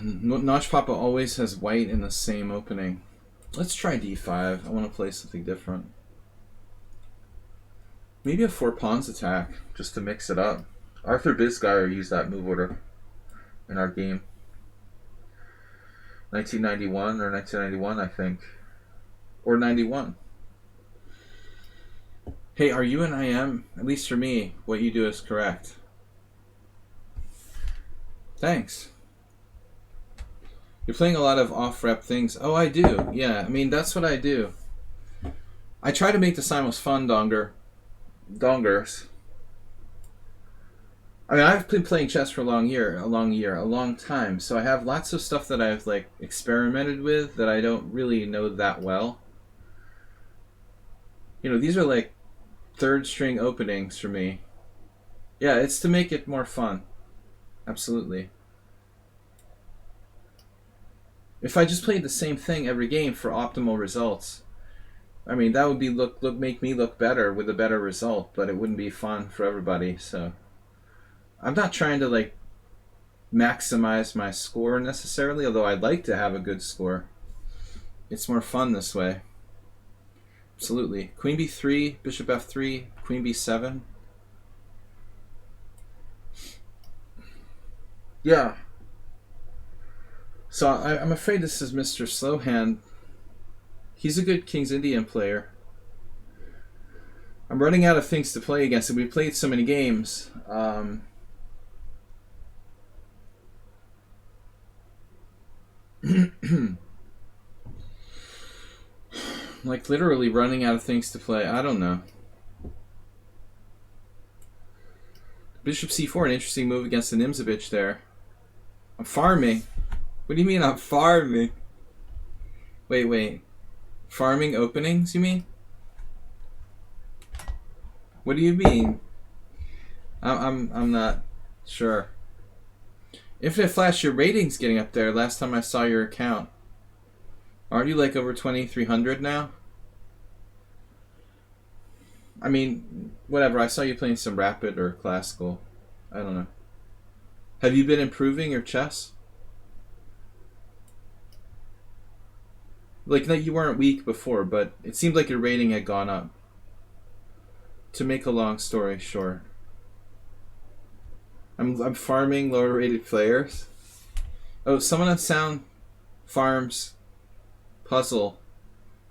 Notch Papa always has white in the same opening. Let's try d5. I want to play something different. Maybe a 4 pawns attack, just to mix it up. Arthur Bisgeier used that move order in our game. 1991 or 1991, I think. Or 91. Hey, are you an IM? At least for me, what you do is correct. Thanks. You're playing a lot of off-rep things. Oh, I do. Yeah, I mean, that's what I do. I try to make the Simul's fun, dongers. I mean, I've been playing chess for a long time, so I have lots of stuff that I've, like, experimented with that I don't really know that well. You know, these are, like, third-string openings for me. Yeah, it's to make it more fun. Absolutely. If I just played the same thing every game for optimal results, I mean, that would be make me look better with a better result, but it wouldn't be fun for everybody. So I'm not trying to like maximize my score necessarily, although I'd like to have a good score. It's more fun this way. Absolutely. Queen b3, bishop f3, queen b7. Yeah. So I'm afraid this is Mr. Slowhand. He's a good King's Indian player. I'm running out of things to play against him. We played so many games. Like literally running out of things to play. I don't know. Bishop c4, an interesting move against the Nimzovich there. I'm farming. What do you mean I'm farming? Wait. Farming openings, you mean? What do you mean? I'm not sure. Infinite Flash, your rating's getting up there. Last time I saw your account. Aren't you like over 2,300 now? I mean, whatever. I saw you playing some Rapid or Classical. I don't know. Have you been improving your chess? Like, you weren't weak before, but it seemed like your rating had gone up. To make a long story short, I'm farming lower rated players. Oh, someone on Sound farms puzzle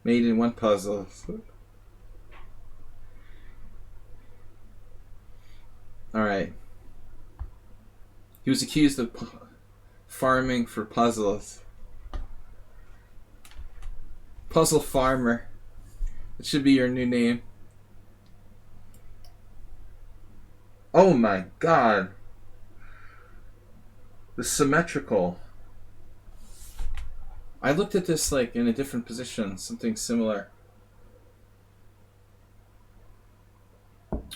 made in one puzzle. Alright. He was accused of farming for puzzles. Puzzle Farmer. It should be your new name. Oh my god. The symmetrical. I looked at this like in a different position, something similar.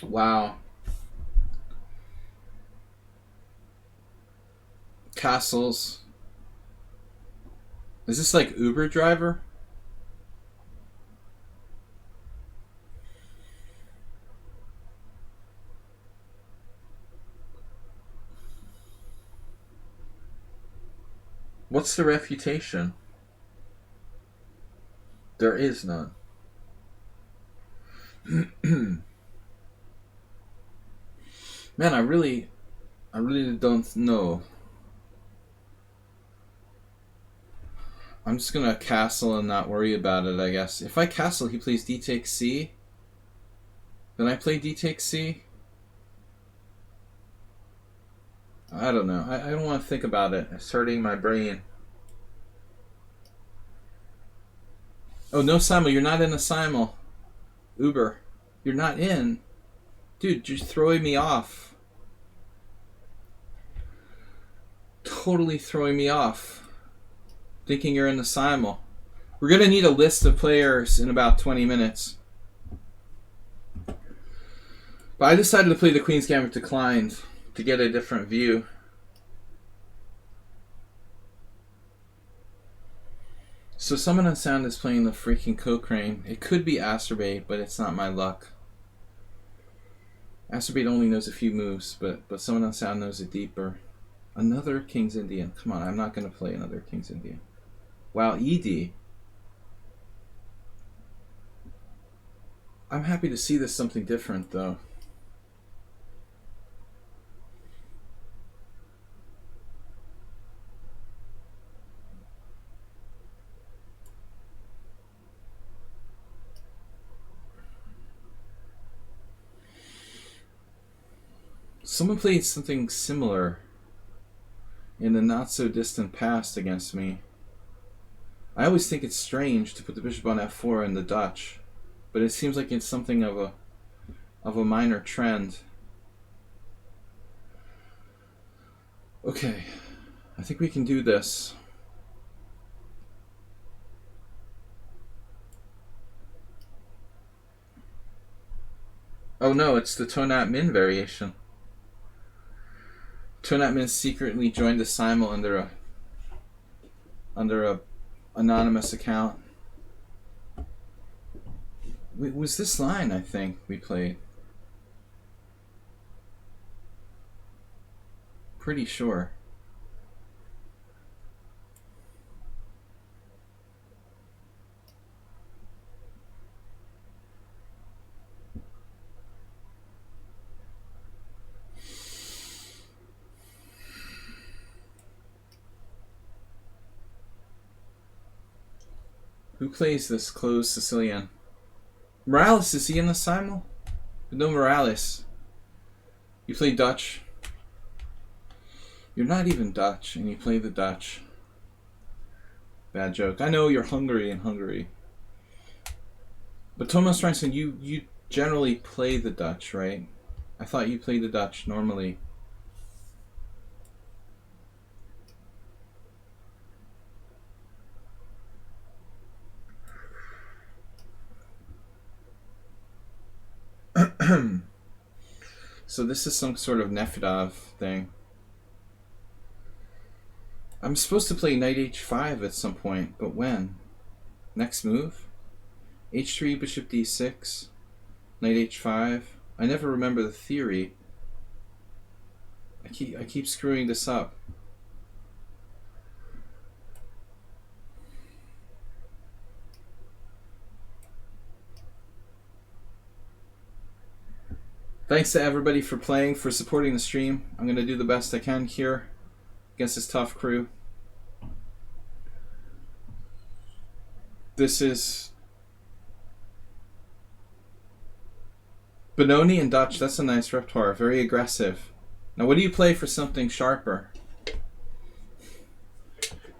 Wow. Castles. Is this like Uber driver? What's the refutation? There is none. Man, I really don't know. I'm just gonna castle and not worry about it, I guess. If I castle, he plays d takes c. Then I play d takes c. I don't know. I don't want to think about it. It's hurting my brain. Oh, no Simul. You're not in a Simul. Uber. You're not in. Dude, you're throwing me off. Totally throwing me off. Thinking you're in the Simul. We're going to need a list of players in about 20 minutes. But I decided to play the Queen's Gambit Declined to get a different view. So someone on Sound is playing the freaking Cochrane. It could be Acerbate, but it's not my luck. Acerbate only knows a few moves, but someone on Sound knows it deeper. Another King's Indian. Come on, I'm not going to play another King's Indian. Wow, ED. I'm happy to see this something different, though. Someone played something similar in the not-so-distant past against me. I always think it's strange to put the bishop on f4 in the Dutch, but it seems like it's something of a minor trend. Okay, I think we can do this. Oh no, it's the Tonat Min variation. Tonat Min secretly joined the Simul under a anonymous account. It was this line, I think, we played. Pretty sure. Who plays this closed Sicilian? Morales, is he in the Simul? No Morales. You play Dutch? You're not even Dutch, and you play the Dutch. Bad joke. I know you're Hungary in Hungary. But Thomas Reinson, you generally play the Dutch, right? I thought you played the Dutch normally. So this is some sort of Nefedov thing. I'm supposed to play knight h5 at some point, but when? Next move? h3, bishop d6, knight h5. I never remember the theory. I keep screwing this up. Thanks to everybody for playing, for supporting the stream. I'm going to do the best I can here against this tough crew. This is Benoni and Dutch. That's a nice repertoire. Very aggressive. Now, what do you play for something sharper?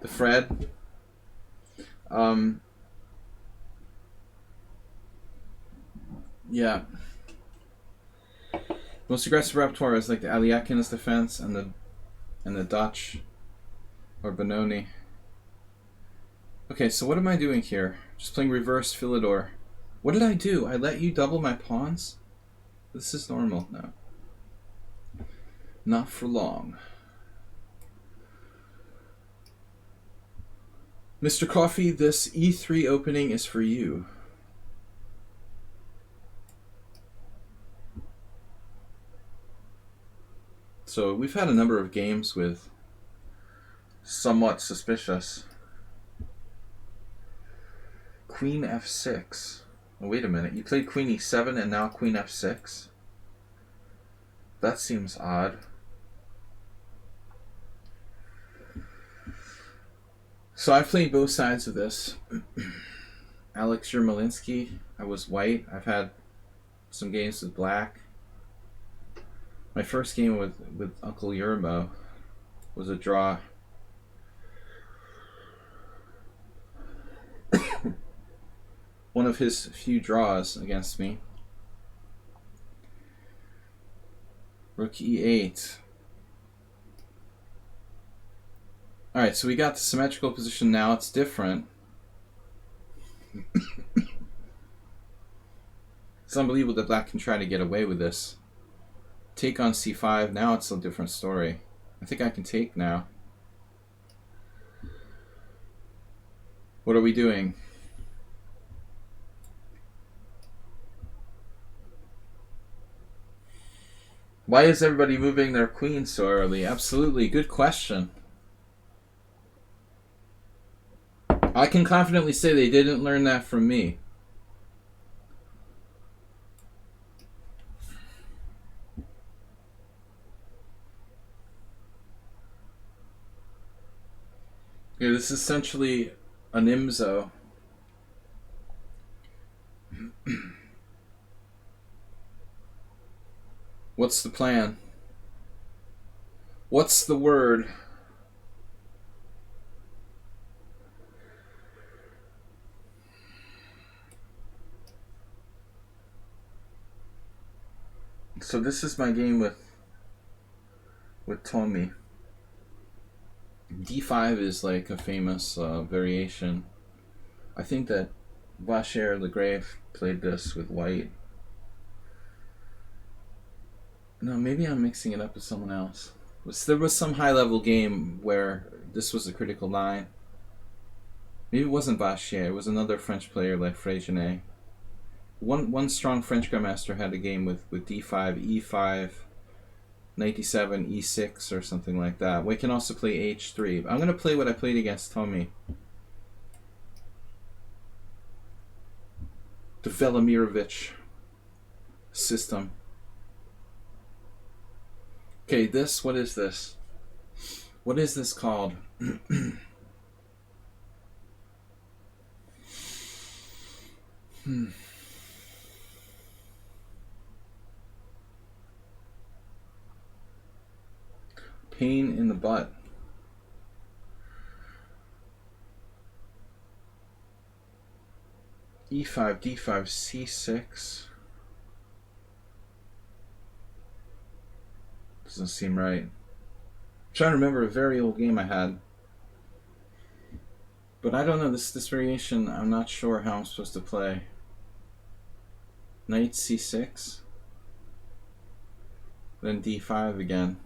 The Fred. Yeah. Most aggressive repertoire is like the Aliakin's defense and the Dutch or Benoni. Okay, so what am I doing here? Just playing reverse Philidor. What did I do? I let you double my pawns? This is normal now. Not for long. Mr. Coffee, this E3 opening is for you. So we've had a number of games with somewhat suspicious. Queen f6. Oh, wait a minute. You played queen e7 and now queen f6? That seems odd. So I've played both sides of this. Alex Yermolinsky, I was white. I've had some games with black. My first game with Uncle Yermo was a draw. One of his few draws against me. Rook e8. Alright, so we got the symmetrical position now. It's different. It's unbelievable that black can try to get away with this. Take on c5. Now it's a different story. I think I can take now. What are we doing? Why is everybody moving their queen so early? Absolutely. Good question. I can confidently say they didn't learn that from me. Yeah, this is essentially an IMSO. What's the plan? What's the word? So this is my game with Tommy. D5 is like a famous variation. I think that Vacher Legrave played this with white. No, maybe I'm mixing it up with someone else. There was some high-level game where this was a critical line. Maybe it wasn't Vacher. It was another French player like Freygenet. One strong French grandmaster had a game with d5, e5, knight d7, e6, or something like that. We can also play h3. I'm going to play what I played against Tommy. The Velimirovich system. Okay, what is this? What is this called? Pain in the butt. E5, D5, C6. Doesn't seem right. I'm trying to remember a very old game I had. But I don't know, this variation, I'm not sure how I'm supposed to play. Knight C6. Then d5 again.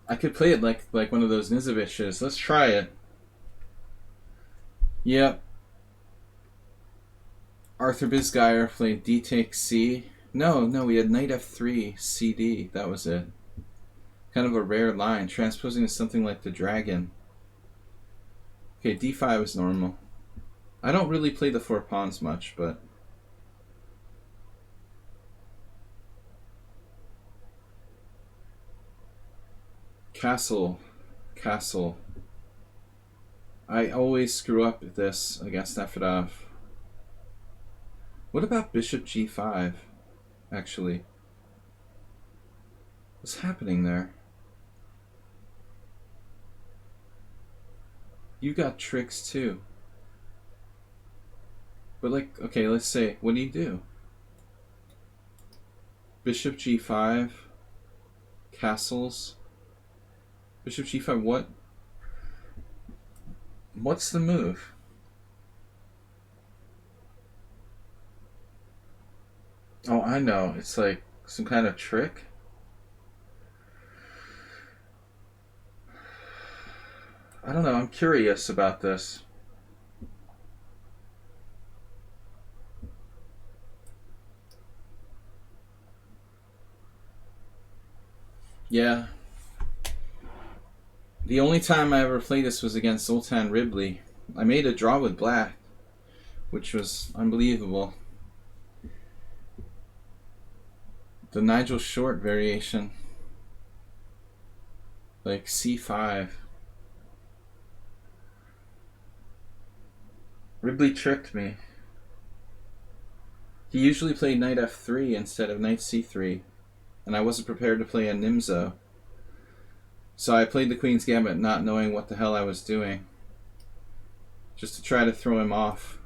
I could play it like one of those Nizoviches. Let's try it. Yep. Arthur Bisgeier played d takes c. No, we had knight f3, cd. That was it. Kind of a rare line. Transposing to something like the dragon. Okay, d5 is normal. I don't really play the 4 pawns much, but... Castle. I always screw up this against Nefedov. What about bishop g5, actually? What's happening there? You got tricks too. But like, okay, let's say, what do you do? Bishop g5, castles. Bishop g5, what? What's the move? Oh, I know. It's like some kind of trick. I don't know. I'm curious about this. Yeah. The only time I ever played this was against Zoltan Ribley. I made a draw with black, which was unbelievable. The Nigel Short variation. Like c5. Ribley tricked me. He usually played knight f3 instead of knight c3, and I wasn't prepared to play a Nimzo. So I played the Queen's Gambit not knowing what the hell I was doing, just to try to throw him off.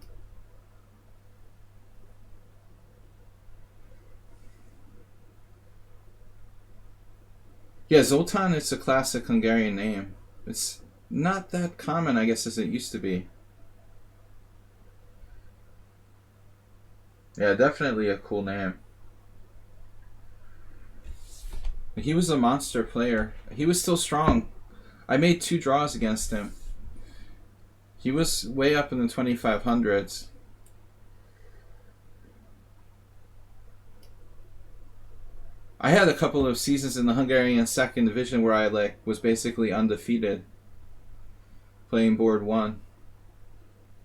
Yeah, Zoltan is a classic Hungarian name. It's not that common, I guess, as it used to be. Yeah, definitely a cool name. He was a monster player. He was still strong. I made 2 draws against him. He was way up in the 2500s. I had a couple of seasons in the Hungarian second division where I was basically undefeated playing board 1.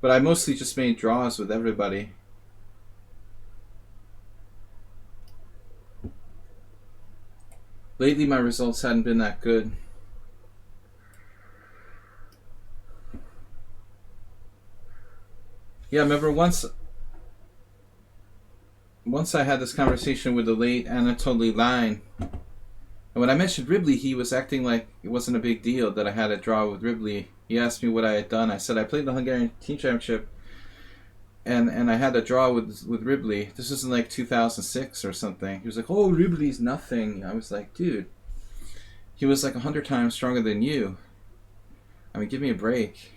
But I mostly just made draws with everybody. Lately my results hadn't been that good. Yeah, I remember once I had this conversation with the late Anatoly Line, and when I mentioned Ribley, he was acting like it wasn't a big deal that I had a draw with Ribley. He asked me what I had done. I said I played the Hungarian Team Championship, and I had a draw with Ribley. This was in like 2006 or something. He was like, "Oh, Ribley's nothing." I was like, "Dude, he was like 100 times stronger than you. I mean, give me a break."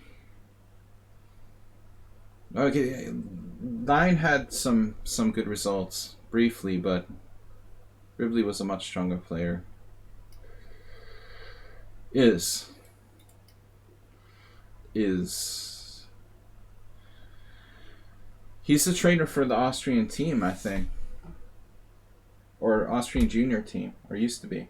Okay, Line had some good results briefly, but Ribley was a much stronger player. Is he's the trainer for the Austrian team, I think, or Austrian junior team, or used to be.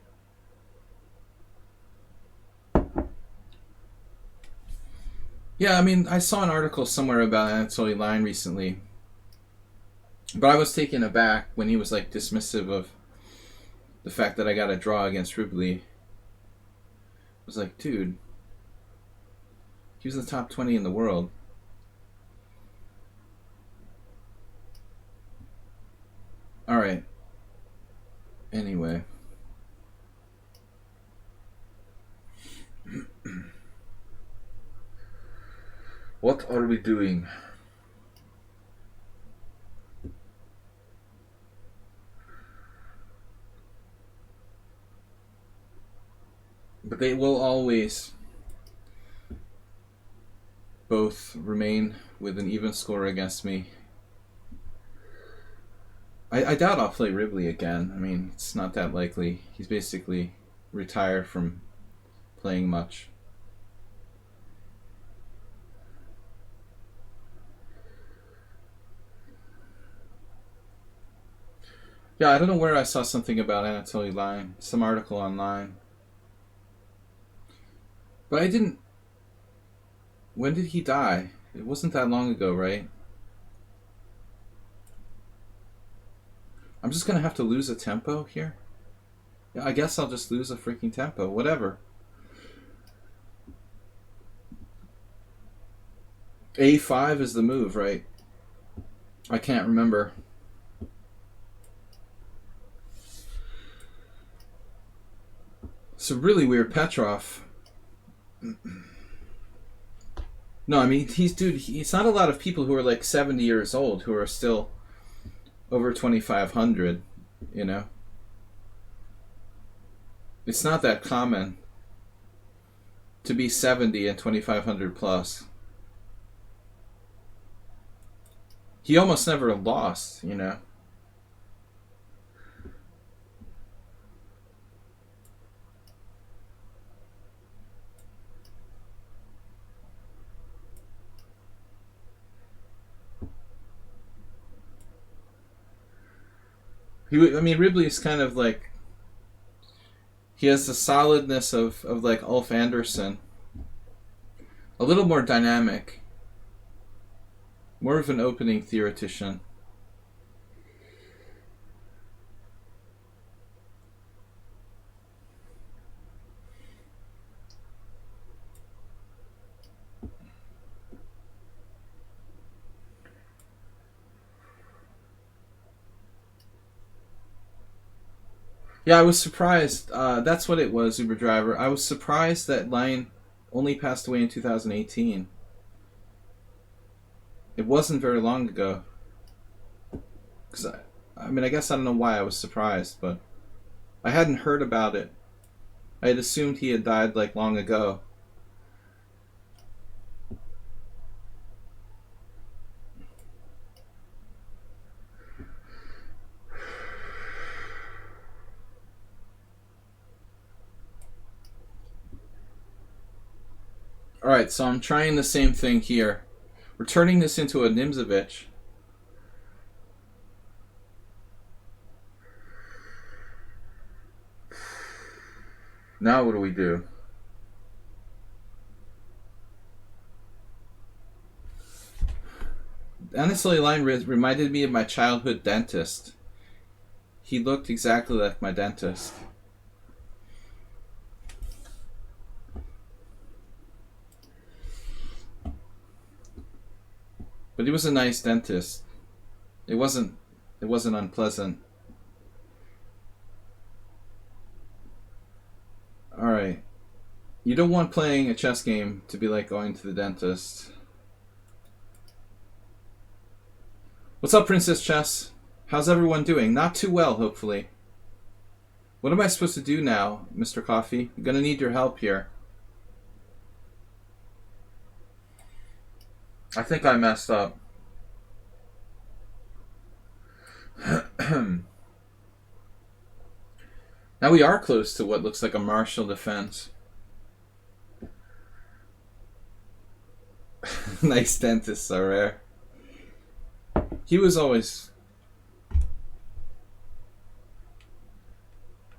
Yeah, I mean, I saw an article somewhere about Anatoly Line recently, but I was taken aback when he was like dismissive of the fact that I got a draw against Ribley. I was like, dude, he was in the top 20 in the world. All right. Anyway. What are we doing? But they will always both remain with an even score against me. I doubt I'll play Ribley again. I mean, it's not that likely. He's basically retired from playing much. Yeah, I don't know where I saw something about Anatoly Line. Some article online. But I didn't... When did he die? It wasn't that long ago, right? I'm just going to have to lose a tempo here? Yeah, I guess I'll just lose a freaking tempo. Whatever. A5 is the move, right? I can't remember. It's a really weird Petrov. No, I mean, it's not a lot of people who are like 70 years old who are still over 2,500, you know? It's not that common to be 70 and 2,500 plus. He almost never lost, you know? Ribley is kind of like, he has the solidness of like Ulf Anderson. A little more dynamic. More of an opening theoretician. Yeah, I was surprised. That's what it was, Uber Driver. I was surprised that Line only passed away in 2018. It wasn't very long ago. Cause I guess I don't know why I was surprised, but I hadn't heard about it. I had assumed he had died like long ago. Alright, so I'm trying the same thing here. We're turning this into a Nimzovich. Now what do we do? Anatoly Line reminded me of my childhood dentist. He looked exactly like my dentist. But he was a nice dentist. It wasn't unpleasant. Alright. You don't want playing a chess game to be like going to the dentist. What's up, Princess Chess? How's everyone doing? Not too well, hopefully. What am I supposed to do now, Mr. Coffee? I'm gonna need your help here. I think I messed up. Now we are close to what looks like a martial defense. Nice dentists are rare. He was always...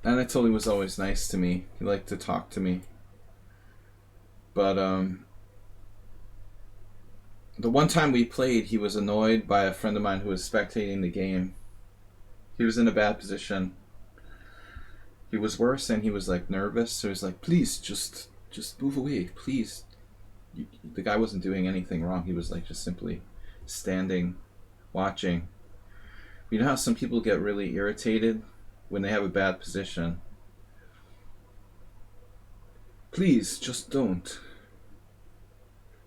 Anatoly was always nice to me. He liked to talk to me. But, the one time we played, he was annoyed by a friend of mine who was spectating the game. He was in a bad position. He was worse and he was like nervous, so he was like, please, just move away, please. The guy wasn't doing anything wrong. He was like just simply standing, watching. You know how some people get really irritated when they have a bad position? Please, just don't.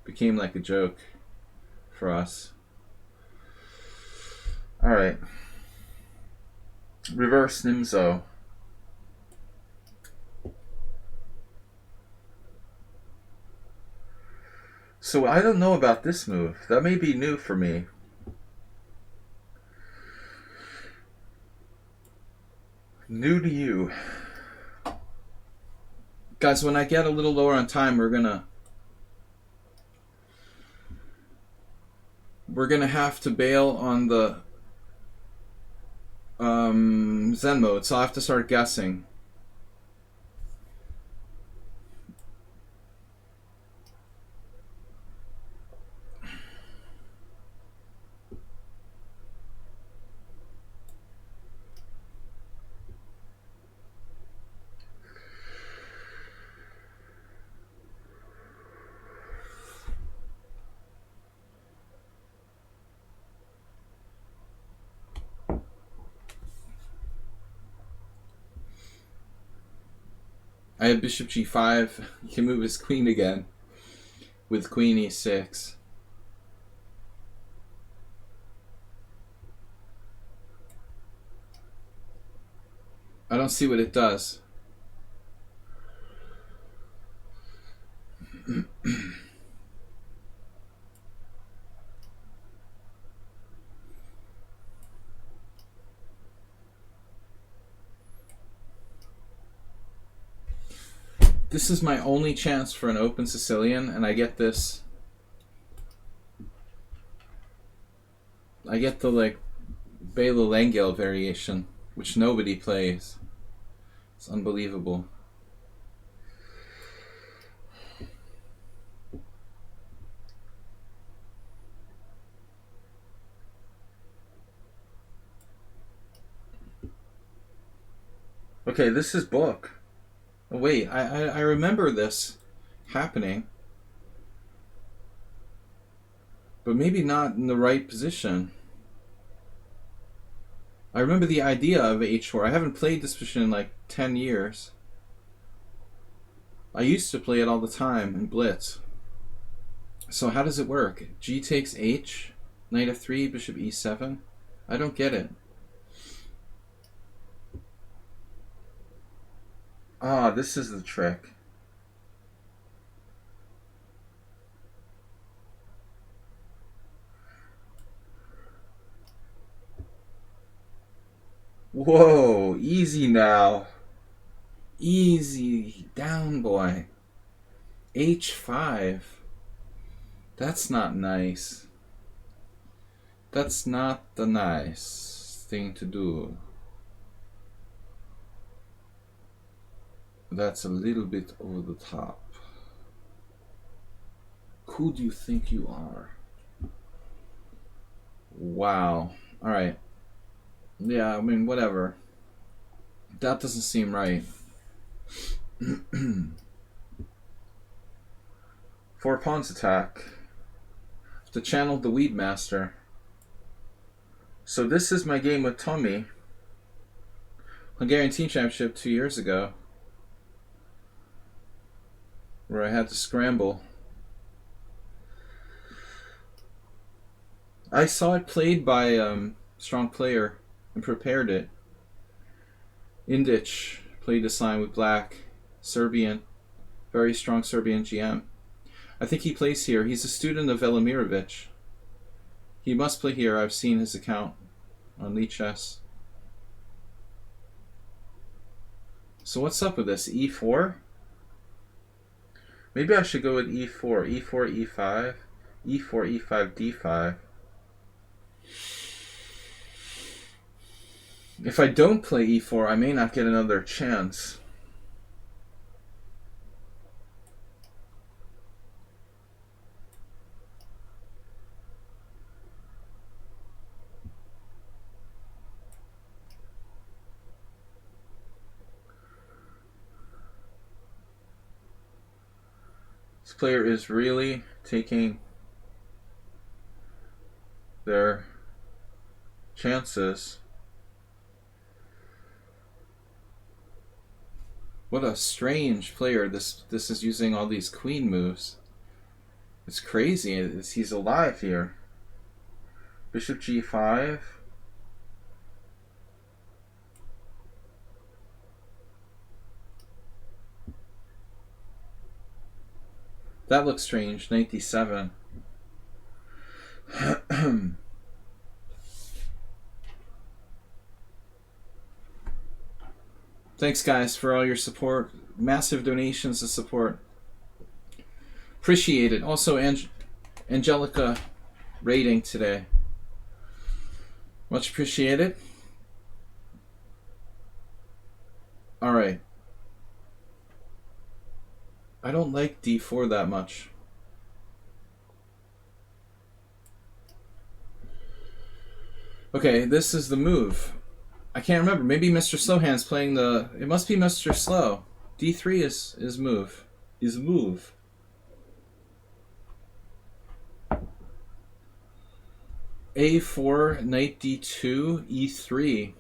Became like a joke for us. Alright. Reverse Nimzo. So I don't know about this move. That may be new for me. New to you. Guys, when I get a little lower on time, we're gonna have to bail on the Zen mode, so I'll have to start guessing. I have bishop g5. He can move his queen again with queen e6. I don't see what it does. This is my only chance for an open Sicilian, and I get this. I get the like Bela Langel variation, which nobody plays. It's unbelievable. Okay, this is book. Oh, wait, I remember this happening. But maybe not in the right position. I remember the idea of h4. I haven't played this position in like 10 years. I used to play it all the time in Blitz. So how does it work? G takes h, knight f3, bishop e7? I don't get it. Ah, this is the trick. Whoa, easy now. Easy down, boy. h5. That's not nice. That's not the nice thing to do. That's a little bit over the top. Who do you think you are? Wow. Alright. Yeah, I mean, whatever. That doesn't seem right. 4 pawns attack. To channel the Weed Master. So this is my game with Tommy. Hungarian Team Championship 2 years ago. Where I had to scramble. I saw it played by strong player and prepared it. Indic played this line with black. Serbian. Very strong Serbian GM. I think he plays here. He's a student of Velimirovich. He must play here. I've seen his account on lichess. So what's up with this? E4? Maybe I should go with E4. E4, E5. E4, E5, D5. If I don't play E4, I may not get another chance. This player is really taking their chances. What a strange player. This is using all these queen moves. It's crazy. He's alive here. Bishop g5. That looks strange. Knight d7. Thanks, guys, for all your support. Massive donations to support. Appreciate it. Also, Angelica rating today. Much appreciated. All right. I don't like d4 that much. Okay, this is the move. I can't remember. Maybe Mr. Slowhand's playing the... It must be Mr. Slow. d3 is move. Is move. a4, knight d2, e3.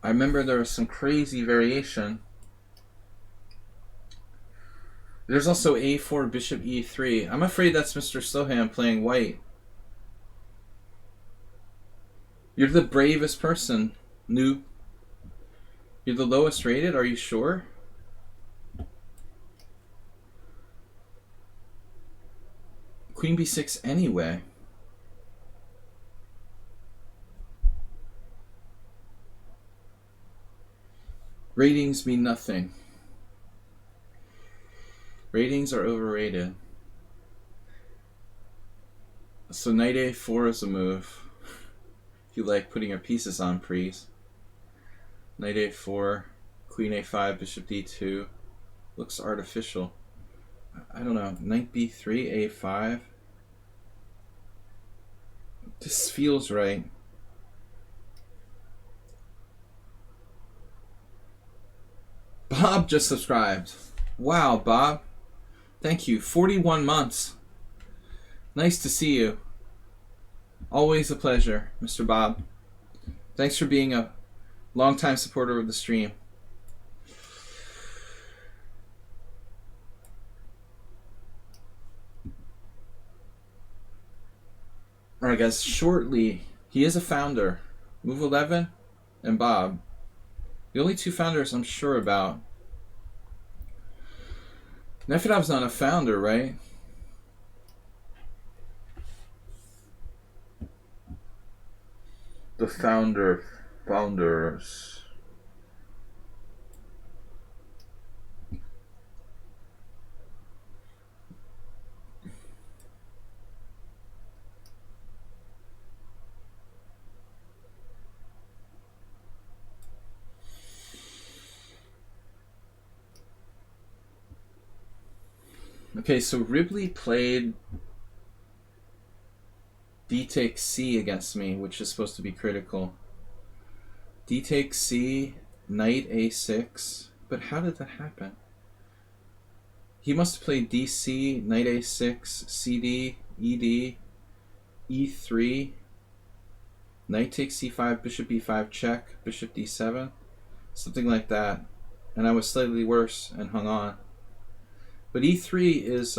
I remember there was some crazy variation. There's also a4, bishop e3. I'm afraid that's Mr. Slowhand playing white. You're the bravest person, noob. You're the lowest rated? Are you sure? Queen b6 anyway. Ratings mean nothing. Ratings are overrated. So knight a4 is a move. If you like putting your pieces on prees. Knight a4, queen a5, bishop d2. Looks artificial. I don't know. Knight b3, a5. This feels right. Bob just subscribed. Wow, Bob. Thank you. 41 months. Nice to see you. Always a pleasure, Mr. Bob. Thanks for being a longtime supporter of the stream. Alright, guys. Shortly, he is a founder. Move 11 and Bob. The only two founders I'm sure about. Nefedov's not a founder, right? The founders. Okay, so Ripley played d takes c against me, which is supposed to be critical. D takes c, knight a6. But how did that happen? He must have played dc, knight a6, cd, ed, e3, knight takes c5, bishop e5 check, bishop d7. Something like that. And I was slightly worse and hung on. But e3 is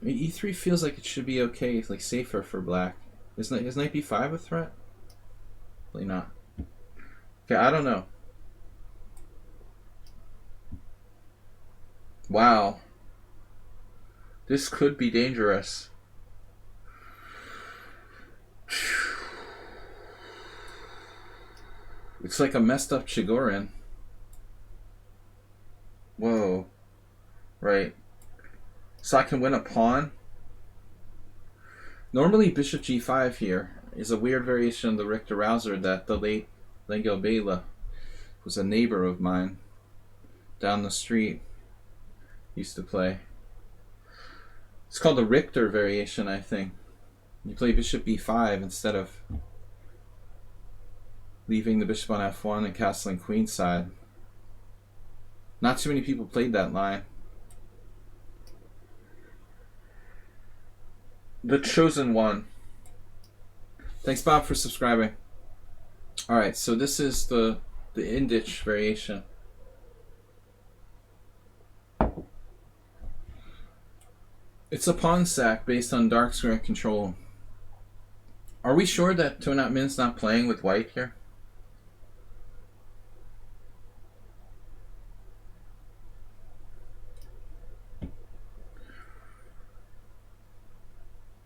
e3 feels like it should be okay, like safer for black. Is knight b5 a threat? Probably not. Okay, I don't know. Wow. This could be dangerous. It's like a messed up Chigorin. Whoa. Right. So I can win a pawn? Normally bishop g5 here is a weird variation of the Richter Rouser that the late Lengel Bela, who's a neighbor of mine down the street, used to play. It's called the Richter variation, I think. You play bishop b5 instead of leaving the bishop on f1 and castling queenside. Not too many people played that line. The chosen one. Thanks, Bob, for subscribing. Alright, so this is the Indich variation. It's a pawn sack based on dark square control. Are we sure that Tonat Min's not playing with white here?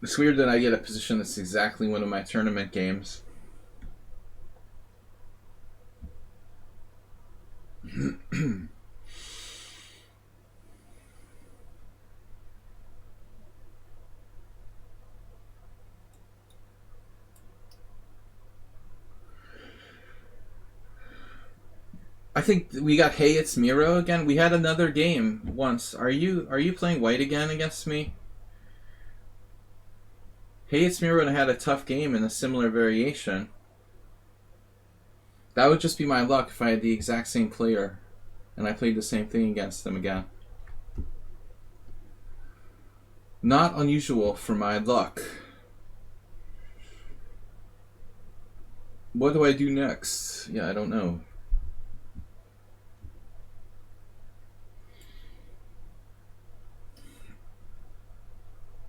It's weird that I get a position that's exactly one of my tournament games. I think we got Hey It's Miro again. We had another game once. Are you playing white again against me? Hey It's Miro and I had a tough game in a similar variation. That would just be my luck if I had the exact same player and I played the same thing against them again. Not unusual for my luck. What do I do next? Yeah, I don't know.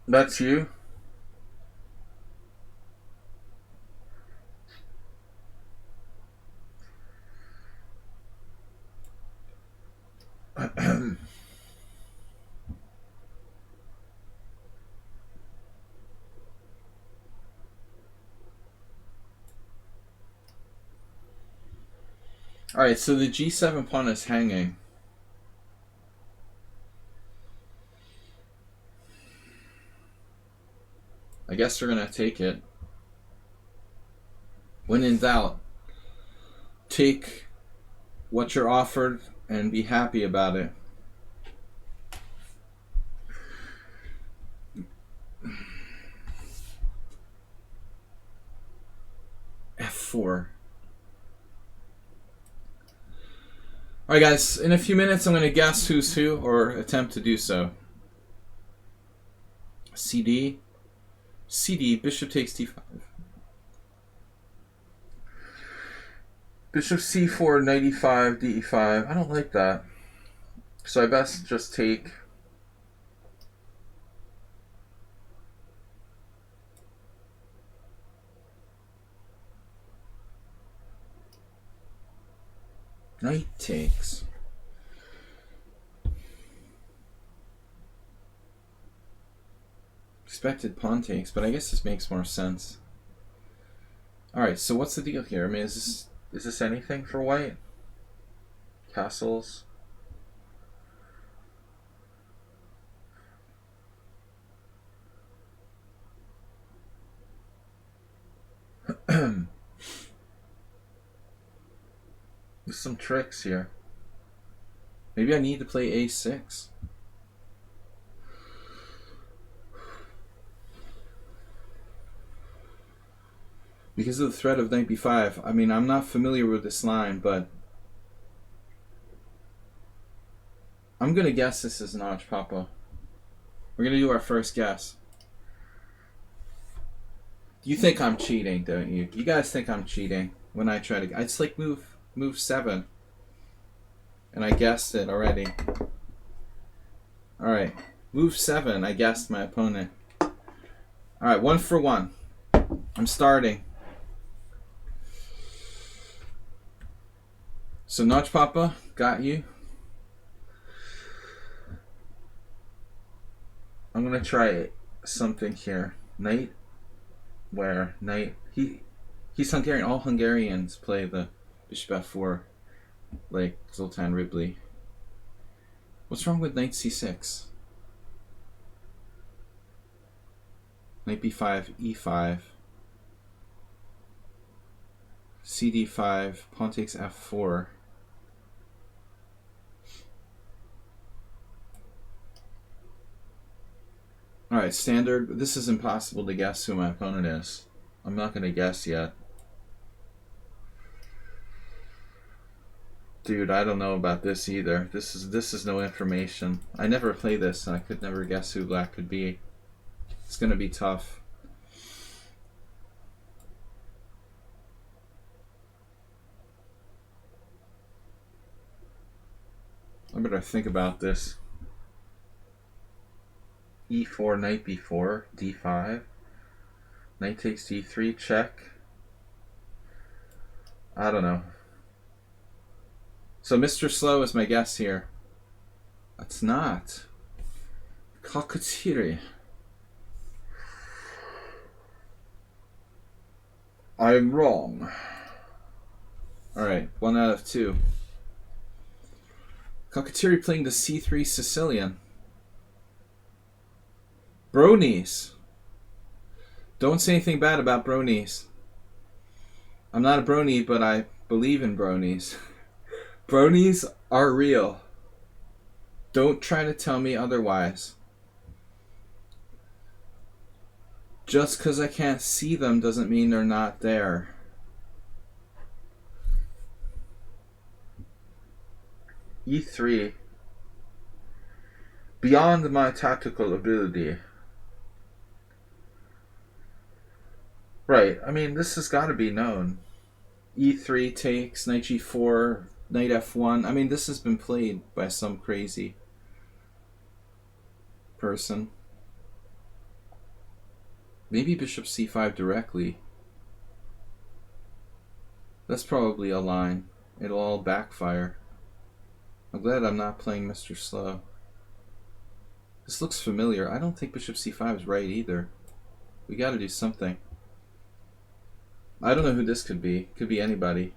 That's you? Alright, so the G7 pawn is hanging. I guess they're going to take it. When in doubt, take what you're offered and be happy about it. F4. Alright guys, in a few minutes I'm going to guess who's who, or attempt to do so. CD. CD, bishop takes d5. Bishop c4, knight e5, d5. I don't like that. So I best just take... Knight takes. Expected pawn takes, but I guess this makes more sense. Alright, so what's the deal here? I mean, is this anything for white? Castles. There's some tricks here. Maybe I need to play a6. Because of the threat of knight b5. I mean, I'm not familiar with this line, but I'm going to guess this is Notch Papa. We're going to do our first guess. You think I'm cheating, don't you? You guys think I'm cheating when I try to... I just like move 7. And I guessed it already. Alright. Move 7. I guessed my opponent. Alright, 1 for 1. I'm starting. So Notch Papa, got you. I'm going to try something here. Knight. Where? Knight. He's Hungarian. All Hungarians play the bishop f4. Like Zoltan Ribley. What's wrong with knight c6? Knight b5, e5. cd5, pawn takes f4. Alright, standard. This is impossible to guess who my opponent is. I'm not going to guess yet. Dude, I don't know about this either. This is no information. I never play this, and I could never guess who black could be. It's going to be tough. I better think about this. e4, knight b4, d5. Knight takes d3, check. I don't know. So Mr. Slow is my guess here. That's not. Kakatiri. I'm wrong. Alright, 1 out of 2. Cockatiri playing the c3 Sicilian. Bronies. Don't say anything bad about bronies. I'm not a brony, but I believe in bronies. Bronies are real. Don't try to tell me otherwise. Just because I can't see them doesn't mean they're not there. E3. Beyond my tactical ability. Right, I mean, this has got to be known. E3 takes, knight g4, knight f1. I mean, this has been played by some crazy person. Maybe bishop c5 directly. That's probably a line. It'll all backfire. I'm glad I'm not playing Mr. Slow. This looks familiar. I don't think bishop c5 is right either. We gotta do something. I don't know who this could be. Could be anybody.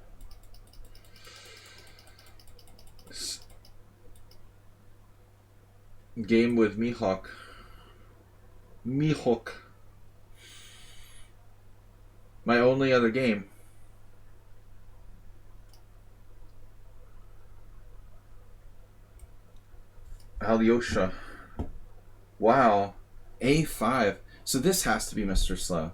Game with Mihawk. Mihawk. My only other game. Alyosha. Wow. A5. So this has to be Mr. Slow.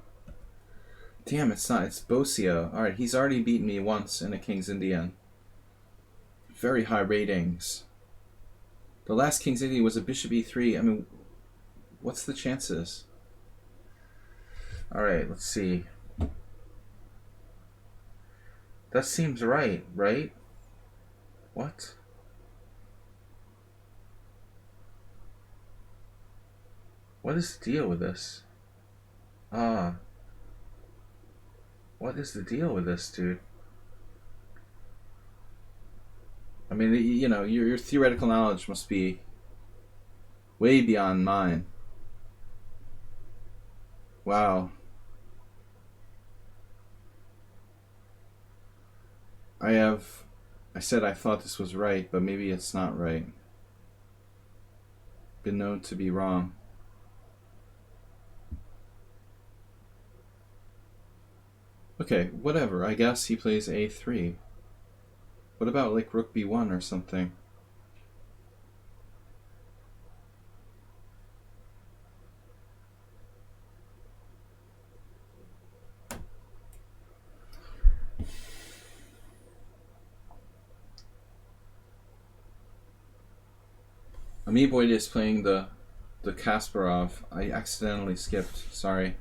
Damn, it's not. It's Bosio. Alright, he's already beaten me once in a King's Indian. Very high ratings. The last King's Indian was a bishop e3. I mean, what's the chances? Alright, let's see. That seems right, right? What? What is the deal with this? What is the deal with this, dude? I mean, you know, your theoretical knowledge must be way beyond mine. Wow. I said I thought this was right, but maybe it's not right. Been known to be wrong. Okay, whatever. I guess he plays a3. What about like rook b1 or something? Amiiboid is playing the Kasparov. I accidentally skipped. Sorry.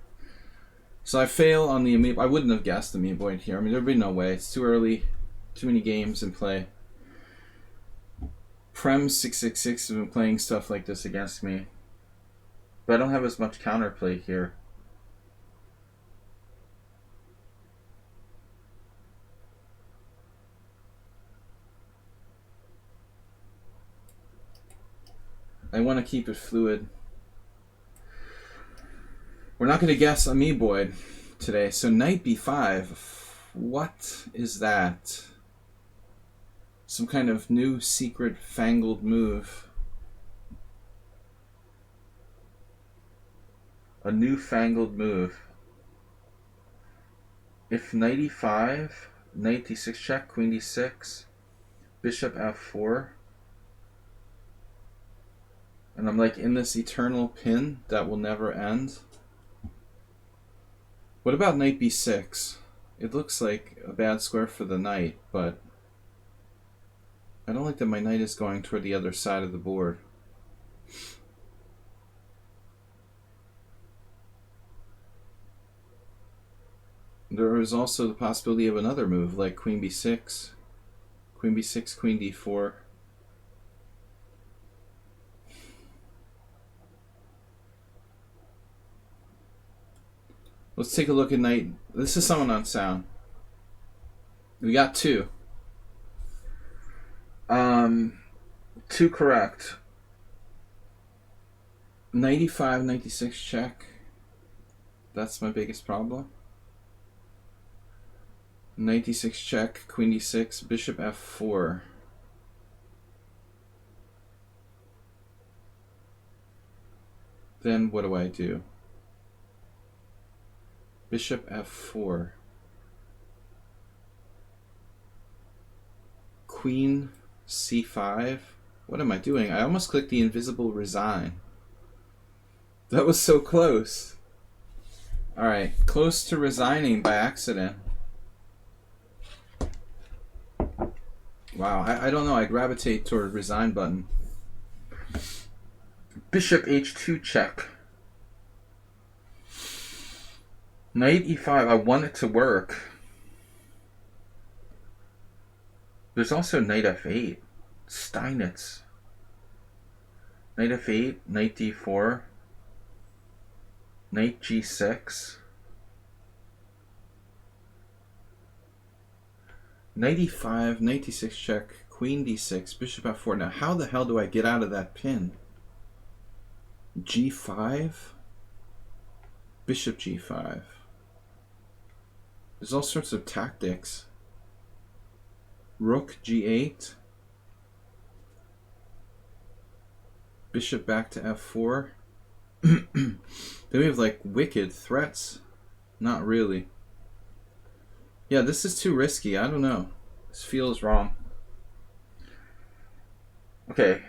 So I fail on the Amiiboid. I wouldn't have guessed the Amiiboid here. I mean, there'd be no way. It's too early. Too many games in play. Prem666 has been playing stuff like this against me. But I don't have as much counterplay here. I want to keep it fluid. We're not going to guess Amiiboid today. So knight b5. What is that? Some kind of new secret fangled move. A newfangled move. If knight e5, knight d6 check, queen d6, bishop f4. And I'm like in this eternal pin that will never end. What about knight b6? It looks like a bad square for the knight, but I don't like that my knight is going toward the other side of the board. There is also the possibility of another move, like queen b6, queen b6, queen d4. Let's take a look at knight. This is someone on sound. We got two. Two correct. Knight e5, knight d6 check. That's my biggest problem. Knight d6 check, queen d6, bishop f4. Then what do I do? Bishop f4. Queen c5. What am I doing? I almost clicked the invisible resign. That was so close. Alright, close to resigning by accident. Wow, I don't know. I gravitate toward resign button. Bishop h2 check. Knight e5. I want it to work. There's also knight f8. Steinitz. Knight f8, knight d4, knight g6, knight e5, knight d6 check, queen d6, bishop f4. Now how the hell do I get out of that pin? g5, bishop g5. There's all sorts of tactics. Rook g8, bishop back to f4. Then we have like wicked threats. Not really. Yeah, this is too risky. I don't know. This feels wrong. Okay,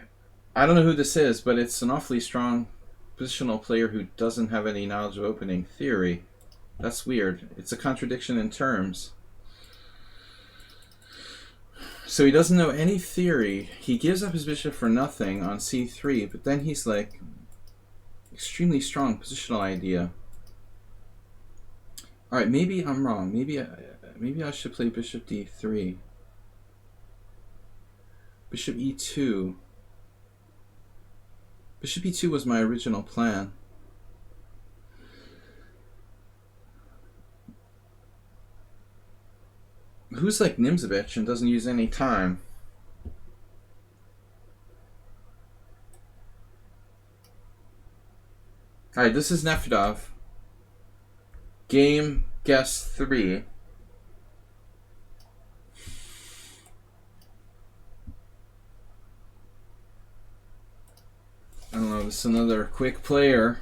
I don't know who this is, but it's an awfully strong positional player who doesn't have any knowledge of opening theory. That's weird. It's a contradiction in terms. So he doesn't know any theory. He gives up his bishop for nothing on c3, but then he's like, extremely strong positional idea. All right, maybe I'm wrong. Maybe I should play bishop d3. Bishop e2. Bishop e2 was my original plan. Who's like Nimzovich and doesn't use any time? Alright, this is Nefedov. Game guess 3. I don't know, this is another quick player.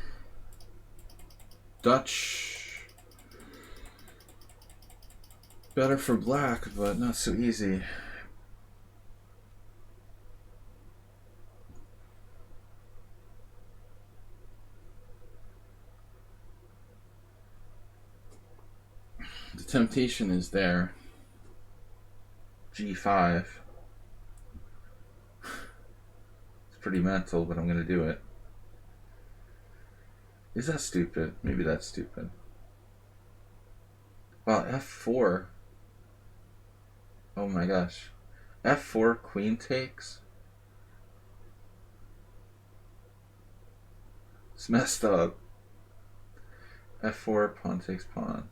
Dutch. Better for black, but not so easy. The temptation is there. G5. It's pretty mental, but I'm going to do it. Is that stupid? Maybe that's stupid. Wow, f4. Oh my gosh. f4 queen takes? It's messed up. f4 pawn takes pawn.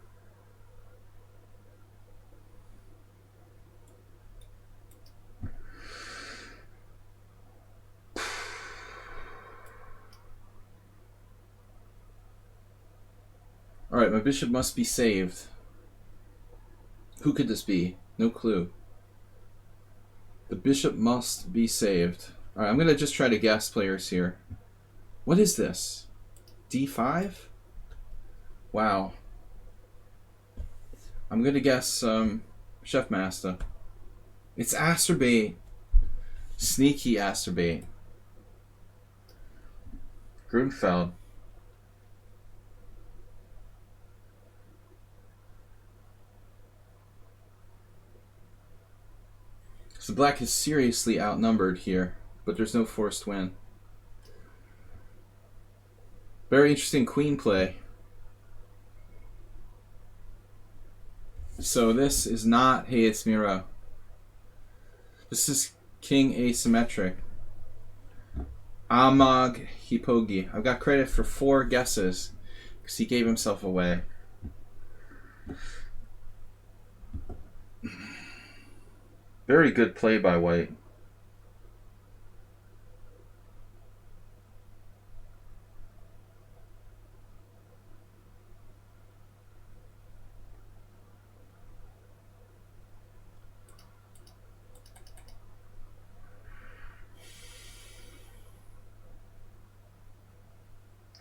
Alright, my bishop must be saved. Who could this be? No clue. The bishop must be saved. Alright, I'm going to just try to guess players here. What is this? D5? Wow. I'm going to guess Chef Master. It's Asterbait. Sneaky Asterbait. Grunfeld. So black is seriously outnumbered here, but there's no forced win. Very interesting queen play. So this is not Hey It's Miro. This is king asymmetric. Amag Hipogi. I've got credit for 4 guesses because he gave himself away. Very good play by white.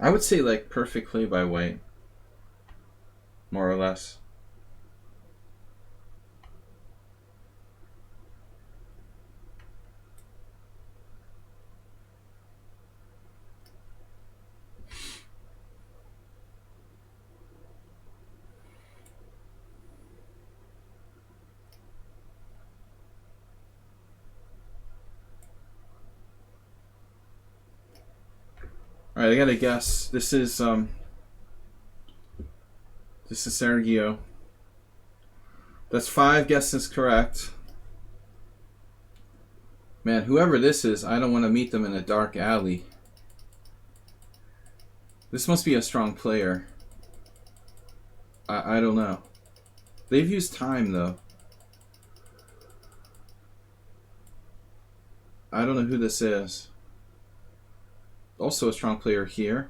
I would say like perfect play by white, more or less. All right, I gotta guess. This is Sergio. That's 5 guesses correct. Man, whoever this is, I don't want to meet them in a dark alley. This must be a strong player. I don't know. They've used time, though. I don't know who this is. Also a strong player here.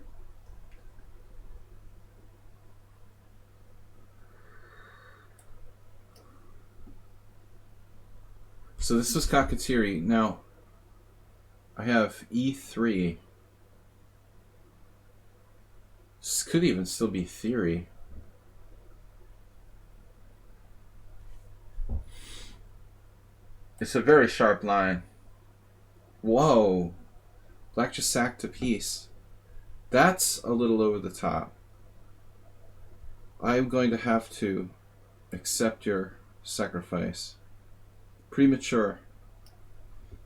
So this was Kakatiri. Now, I have E3. This could even still be theory. It's a very sharp line. Whoa. Black just sacked a piece. That's a little over the top. I'm going to have to accept your sacrifice. Premature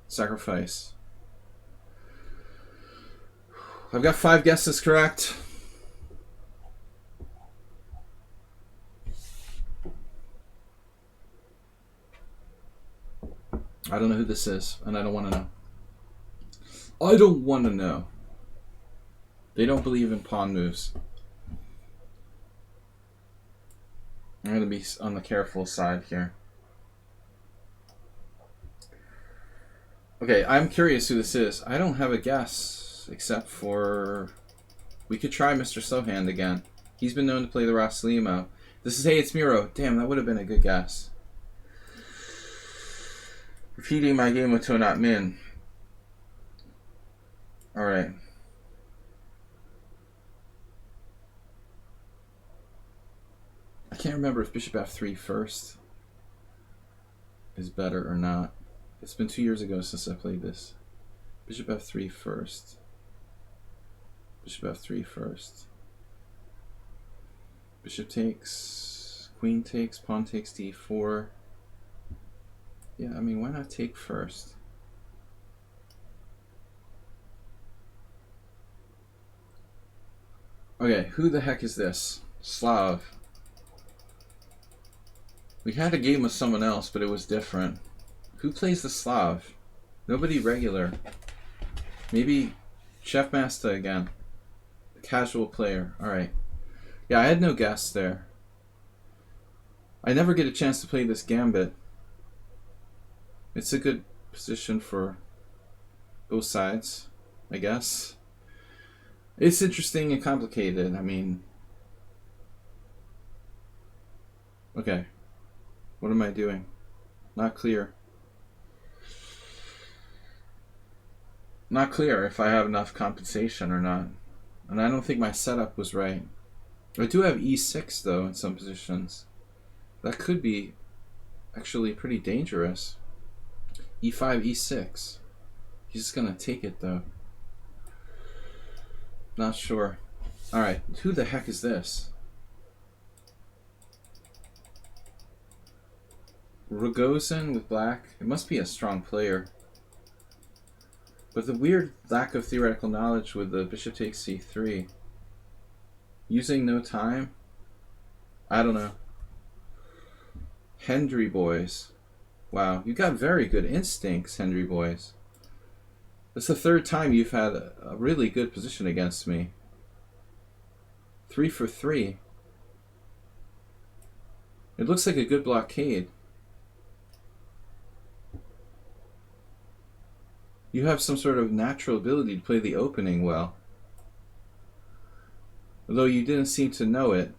sacrifice. I've got 5 guesses correct. I don't know who this is, and I don't want to know. I don't want to know. They don't believe in pawn moves. I'm going to be on the careful side here. Okay, I'm curious who this is. I don't have a guess, except for... We could try Mr. Slowhand again. He's been known to play the Roslimo. This is Hey, it's Miro. Damn, that would have been a good guess. Repeating my game with To Not Min. Alright. I can't remember if Bishop F3 first is better or not. It's been 2 years ago since I played this. Bishop F3 first. Bishop F3 first. Bishop takes, Queen takes, Pawn takes D4. Yeah, I mean, why not take first? Okay, who the heck is this? Slav. We had a game with someone else, but it was different. Who plays the Slav? Nobody regular. Maybe Chef Master again. A casual player. Alright. Yeah, I had no guess there. I never get a chance to play this gambit. It's a good position for both sides, I guess. It's interesting and complicated. I mean... Okay. What am I doing? Not clear. Not clear if I have enough compensation or not. And I don't think my setup was right. I do have E6 though in some positions. That could be actually pretty dangerous. E5, E6. He's just gonna take it though. Not sure. Alright, who the heck is this? Rogozin with black. It must be a strong player. But the weird lack of theoretical knowledge with the bishop takes c3. Using no time? I don't know. Hendry boys. Wow, you got very good instincts, Hendry boys. That's the 3rd time you've had a really good position against me. 3 for 3. It looks like a good blockade. You have some sort of natural ability to play the opening well. Although you didn't seem to know it.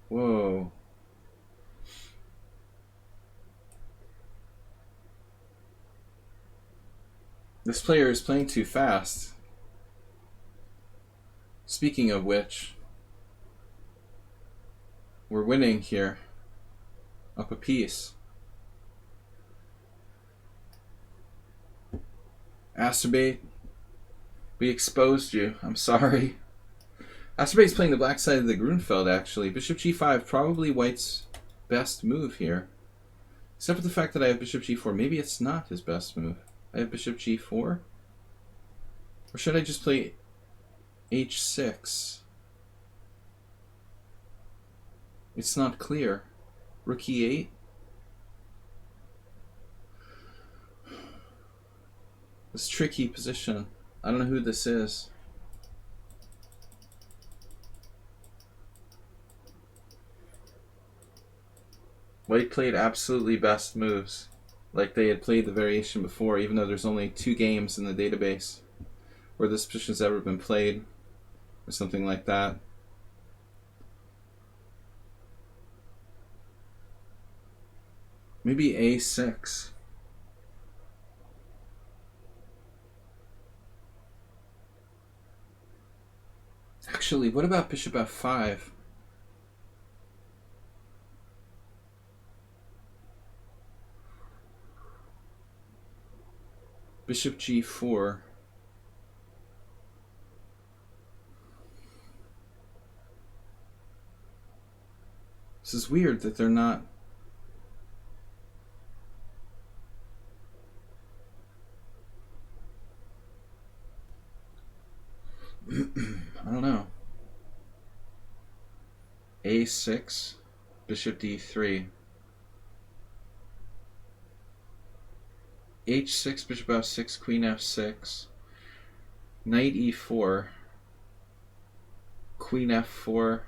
Whoa. This player is playing too fast. Speaking of which, we're winning here. Up a piece. Asterbate, we exposed you. I'm sorry. Asterbate's playing the black side of the Grunfeld, actually. Bishop g5, probably white's best move here. Except for the fact that I have bishop g4. Maybe it's not his best move. I have bishop g4? Or should I just play h6? It's not clear. Rook e8? This tricky position. I don't know who this is. White played absolutely best moves, like they had played the variation before, even though there's only 2 games in the database where this position's ever been played, or something like that. Maybe a6. Actually, what about bishop f5? Bishop g4. This is weird that they're not... I don't know. a6, bishop d3. h6, bishop f6, queen f6, knight e4, queen f4,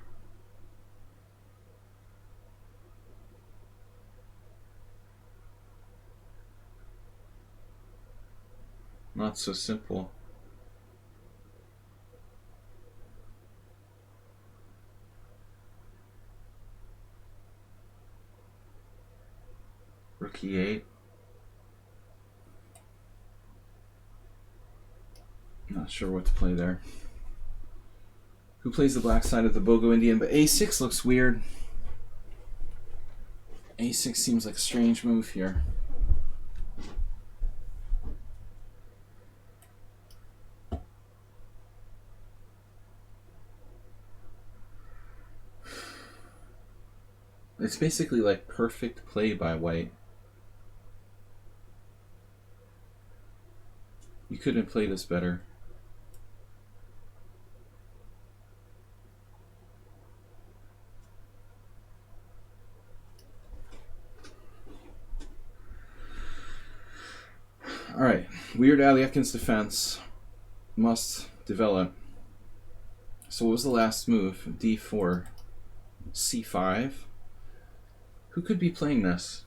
not so simple. Rook e8. Not sure what to play there. Who plays the black side of the Bogo Indian? But a6 looks weird. a6 seems like a strange move here. It's basically like perfect play by white. You couldn't play this better. Alright, Weird Al Yankov's defense must develop. So what was the last move? d4, c5. Who could be playing this?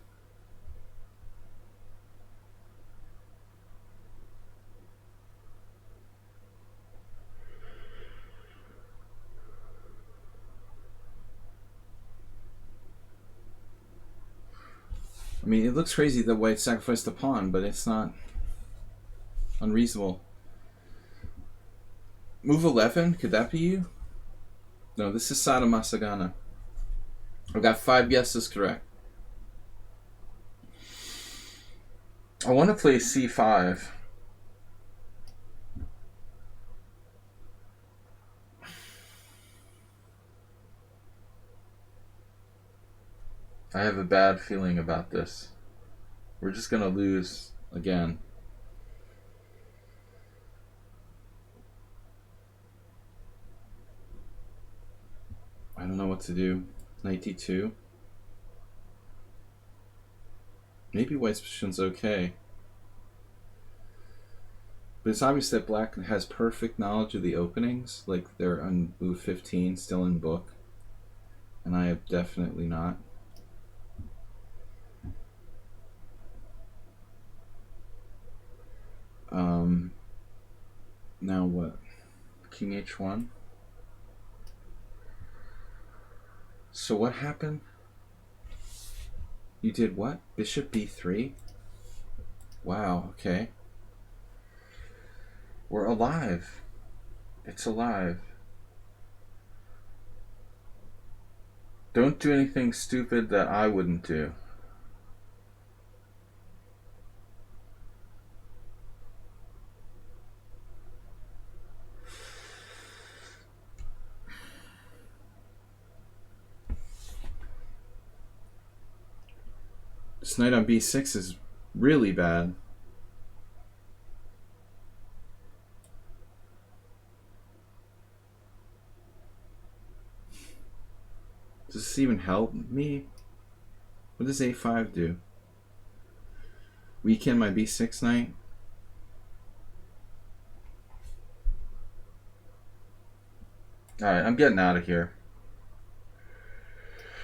I mean, it looks crazy that white sacrificed a pawn, but it's not unreasonable. Move 11, could that be you? No, this is Sada Masagana. I've got 5 guesses correct. I want to play c5. I have a bad feeling about this. We're just going to lose again. I don't know what to do. Knight d2. Maybe white's position's okay. But it's obvious that black has perfect knowledge of the openings, like they're on move 15, still in book. And I have definitely not. Now what? King h1. So what happened? You did what? Bishop b3? Wow, okay. We're alive. It's alive. Don't do anything stupid that I wouldn't do. This knight on b6 is really bad. Does this even help me? What does a5 do? Weaken my b6 knight? Alright, I'm getting out of here.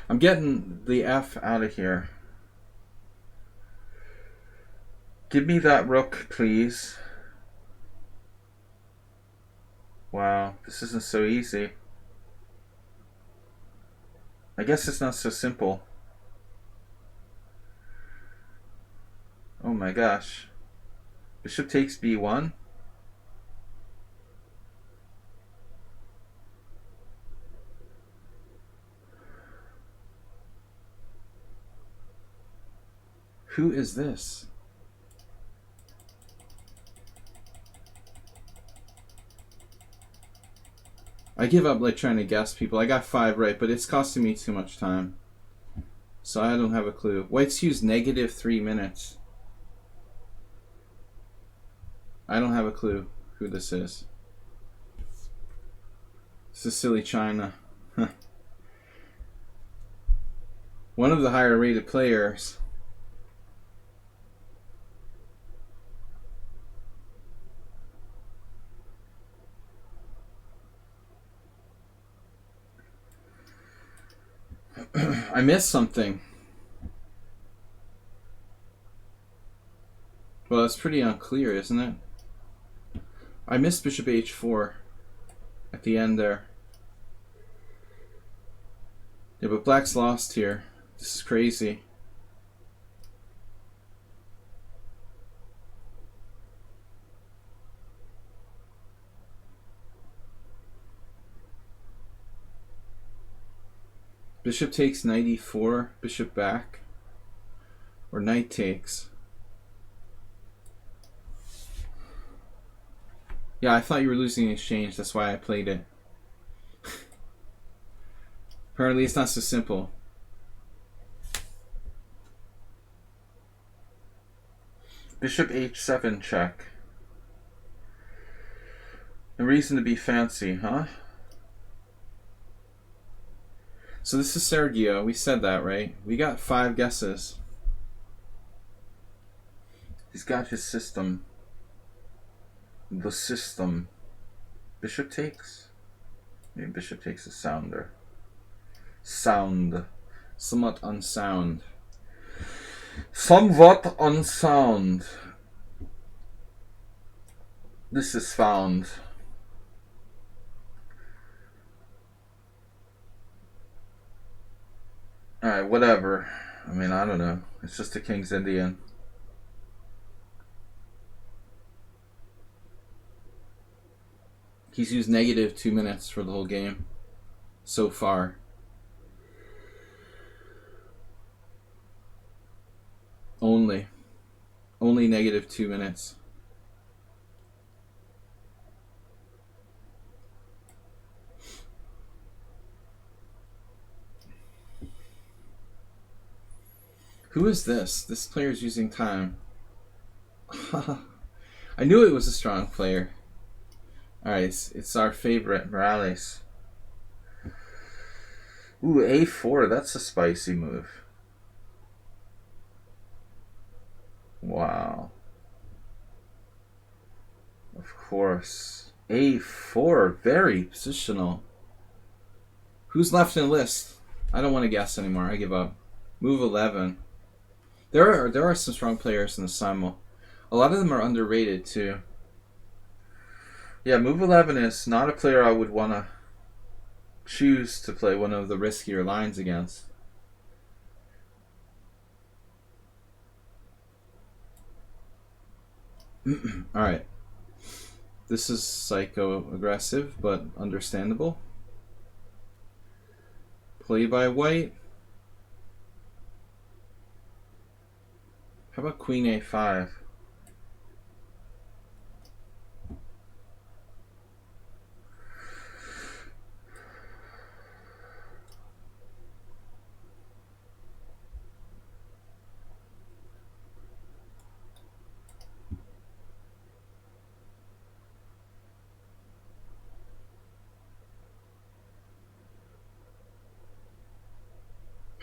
I'm getting the F out of here. Give me that rook, please. Wow, this isn't so easy. I guess it's not so simple. Oh my gosh. Bishop takes b1. Who is this? I give up like trying to guess people. I got 5 right, but it's costing me too much time. So I don't have a clue. White's used -3 minutes. I don't have a clue who this is. This is silly China. One of the higher rated players. I missed something. Well, it's pretty unclear, isn't it? I missed bishop h4 at the end there. Yeah, but black's lost here. This is crazy. Bishop takes knight e4, bishop back, or knight takes. Yeah, I thought you were losing the exchange, that's why I played it. Apparently it's not so simple. Bishop h7 check. No reason to be fancy, huh? So this is Sergio. We said that, right? We got 5 guesses. He's got his system. The system. Bishop takes? Maybe bishop takes a sounder. Sound. Somewhat unsound. Somewhat unsound. This is found. Alright, whatever. I mean, I don't know. It's just a King's Indian. He's used -2 minutes for the whole game so far. Only -2 minutes. Who is this? This player's using time. I knew it was a strong player. Alright, it's our favorite, Morales. Ooh, a4, that's a spicy move. Wow. Of course. a4, very positional. Who's left in the list? I don't want to guess anymore. I give up. Move 11. There are some strong players in the Simul. A lot of them are underrated too. Yeah, move 11 is not a player I would want to choose to play one of the riskier lines against. Alright. This is psycho-aggressive, but understandable. Play by white. How about queen a5?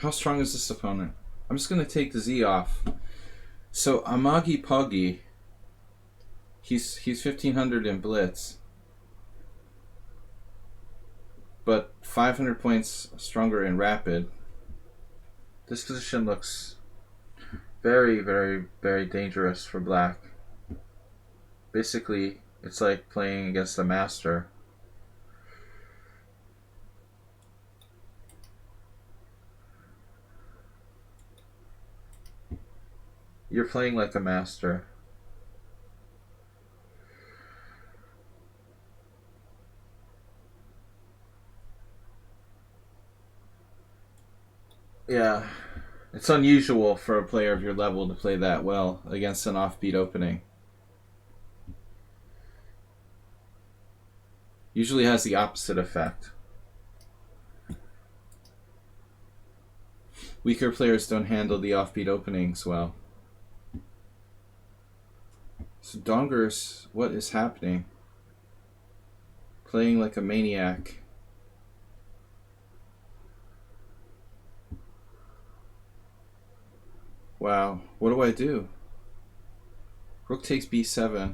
How strong is this opponent? I'm just going to take the Z off. So Amagi Poggy, he's 1500 in Blitz, but 500 points stronger in Rapid. This position looks very, very, very dangerous for black. Basically, it's like playing against a master. You're playing like a master. Yeah, it's unusual for a player of your level to play that well against an offbeat opening. Usually has the opposite effect. Weaker players don't handle the offbeat openings well. So Dongers, what is happening? Playing like a maniac. Wow, what do I do? Rook takes b7.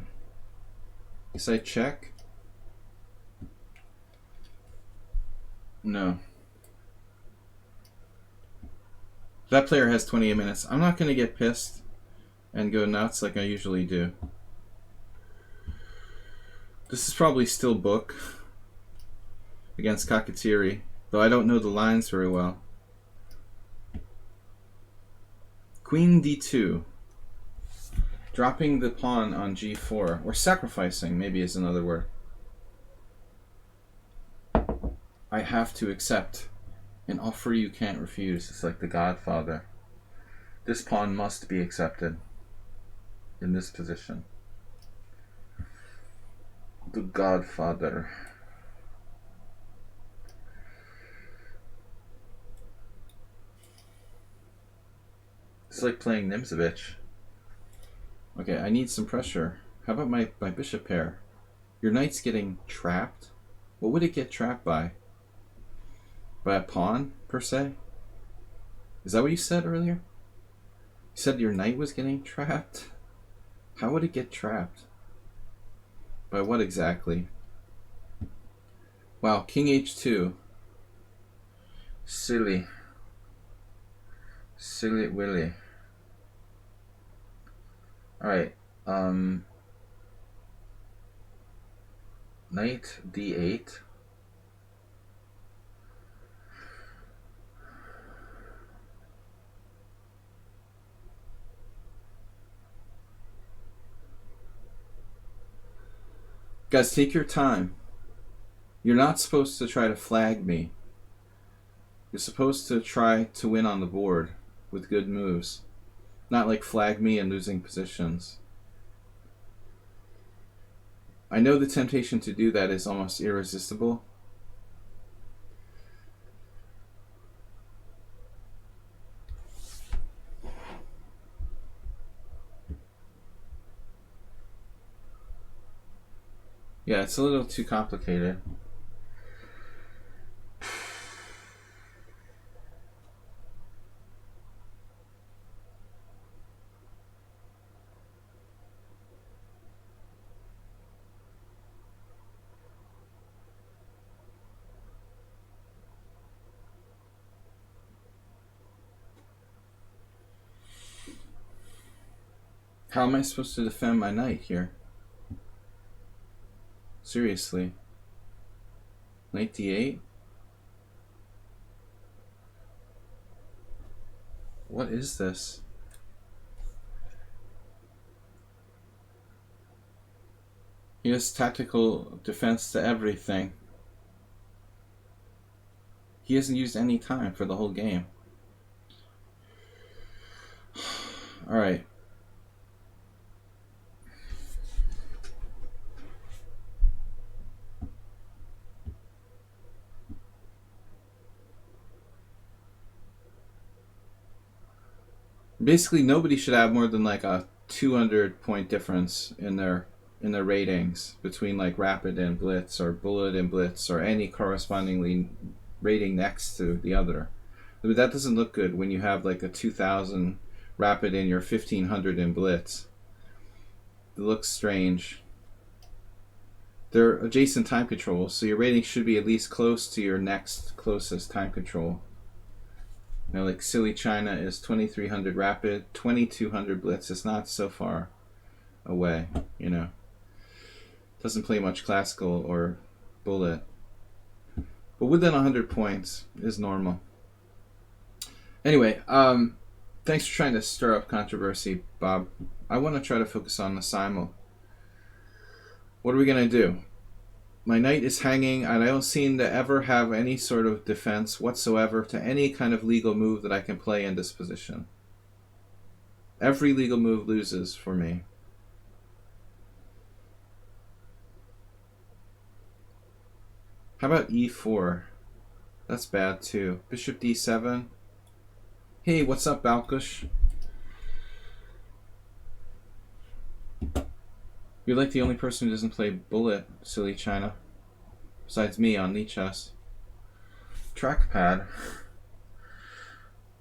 Guess I check? No. That player has 28 minutes. I'm not going to get pissed and go nuts like I usually do. This is probably still book against Kakatiri, though I don't know the lines very well. Queen d2. Dropping the pawn on g4, or sacrificing, maybe is another word. I have to accept. An offer you can't refuse. It's like The Godfather. This pawn must be accepted in this position. The Godfather. It's like playing Nimzovich. Okay, I need some pressure. How about my bishop pair? Your knight's getting trapped? What would it get trapped by? By a pawn, per se? Is that what you said earlier? You said your knight was getting trapped? How would it get trapped? By what exactly? Wow, king h2. Silly. Silly Willy. Alright, knight d8. Guys, take your time. You're not supposed to try to flag me. You're supposed to try to win on the board with good moves. Not like flag me and losing positions. I know the temptation to do that is almost irresistible. Yeah, it's a little too complicated. How am I supposed to defend my knight here? Seriously. Knight d8? What is this? He has tactical defense to everything. He hasn't used any time for the whole game. Alright. Basically, nobody should have more than like a 200-point difference in their ratings between like rapid and blitz or bullet and blitz or any correspondingly rating next to the other. But that doesn't look good when you have like a 2000 rapid and your 1500 in blitz. It looks strange. They're adjacent time controls, so your rating should be at least close to your next closest time control. You know, like Silly China is 2300 rapid, 2200 blitz. It's not so far away, you know. Doesn't play much classical or bullet. But within 100 points is normal. Anyway, thanks for trying to stir up controversy, Bob. I want to try to focus on the Simul. What are we going to do? My knight is hanging, and I don't seem to ever have any sort of defense whatsoever to any kind of legal move that I can play in this position. Every legal move loses for me. How about e4? That's bad too. Bishop d7. Hey, what's up, Balkush? You're like the only person who doesn't play bullet, Silly China. Besides me on lichess. Trackpad.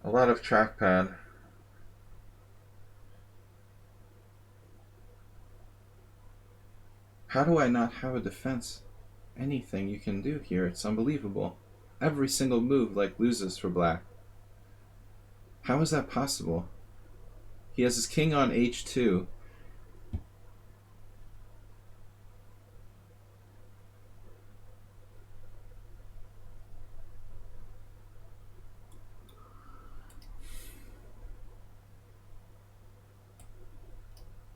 A lot of trackpad. How do I not have a defense? Anything you can do here, it's unbelievable. Every single move like loses for black. How is that possible? He has his king on h2.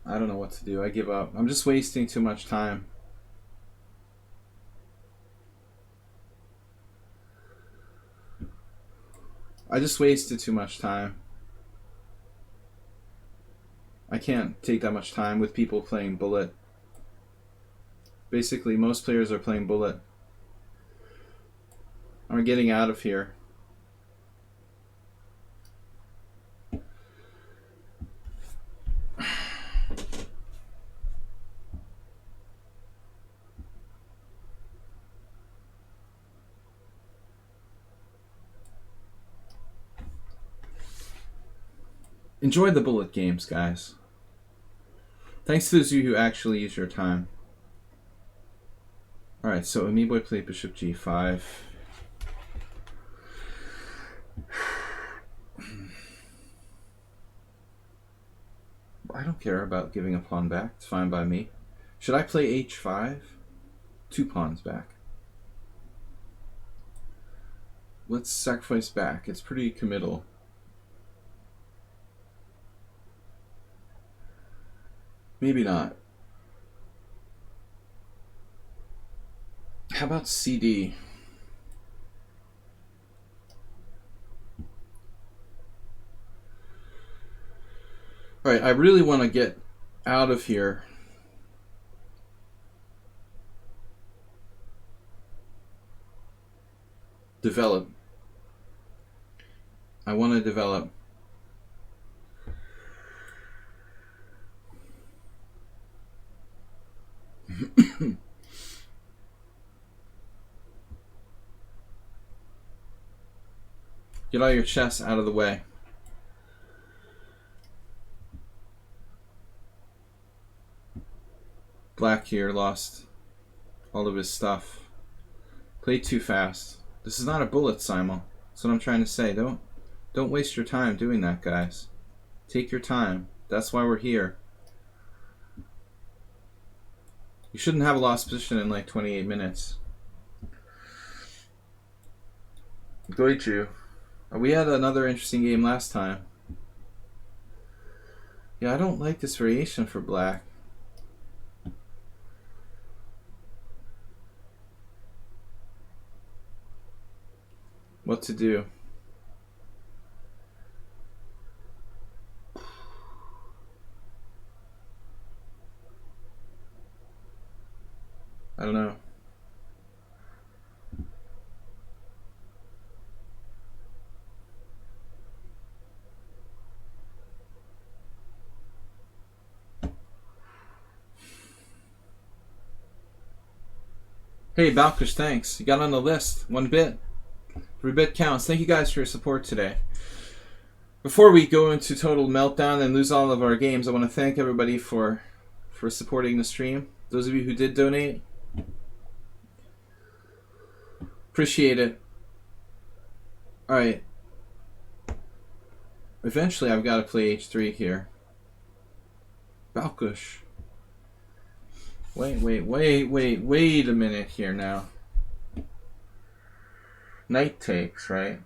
I don't know what to do. I give up. I'm just wasting too much time. I just wasted too much time. I can't take that much time with people playing bullet. Basically, most players are playing bullet. I'm getting out of here. Enjoy the bullet games, guys. Thanks to those of you who actually use your time. Alright, so Amiiboy played bishop g5. I don't care about giving a pawn back. It's fine by me. Should I play h5? 2 pawns back. Let's sacrifice back. It's pretty committal. Maybe not. How about CD? Alright, I really want to get out of here. Develop. I want to develop. Get all your chess out of the way. Black here lost all of his stuff. Played too fast. This is not a bullet, Simul. That's what I'm trying to say. Don't waste your time doing that, guys. Take your time. That's why we're here. You shouldn't have a lost position in like 28 minutes. Goichu. We had another interesting game last time. Yeah, I don't like this variation for black. What to do? I don't know. Hey, Balkush, thanks. You got on the list. 1 bit. Every bit counts. Thank you guys for your support today. Before we go into total meltdown and lose all of our games, I want to thank everybody for supporting the stream. Those of you who did donate, appreciate it. Alright. Eventually, I've got to play H3 here. Balkush. Wait a minute here now. Knight takes, right?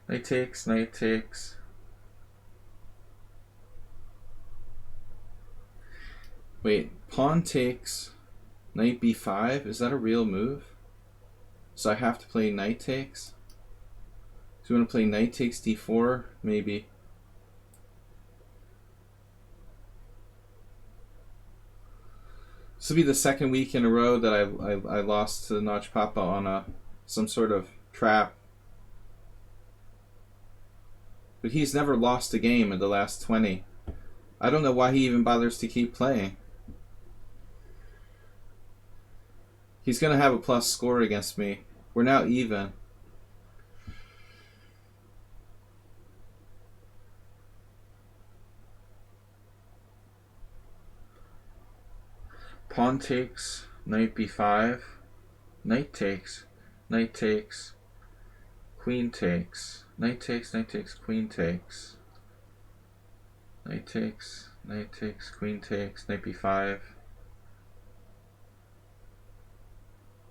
Knight takes, knight takes. Wait, pawn takes, knight b5? Is that a real move? So I have to play knight takes? So you want to play knight takes d4? Maybe. This will be the second week in a row that I lost to Notch Papa on some sort of trap. But he's never lost a game in the last 20. I don't know why he even bothers to keep playing. He's going to have a plus score against me. We're now even. Pawn takes, knight b5, knight takes, knight takes, queen takes, knight takes, knight takes, queen takes, knight takes, knight takes, queen takes, knight b5,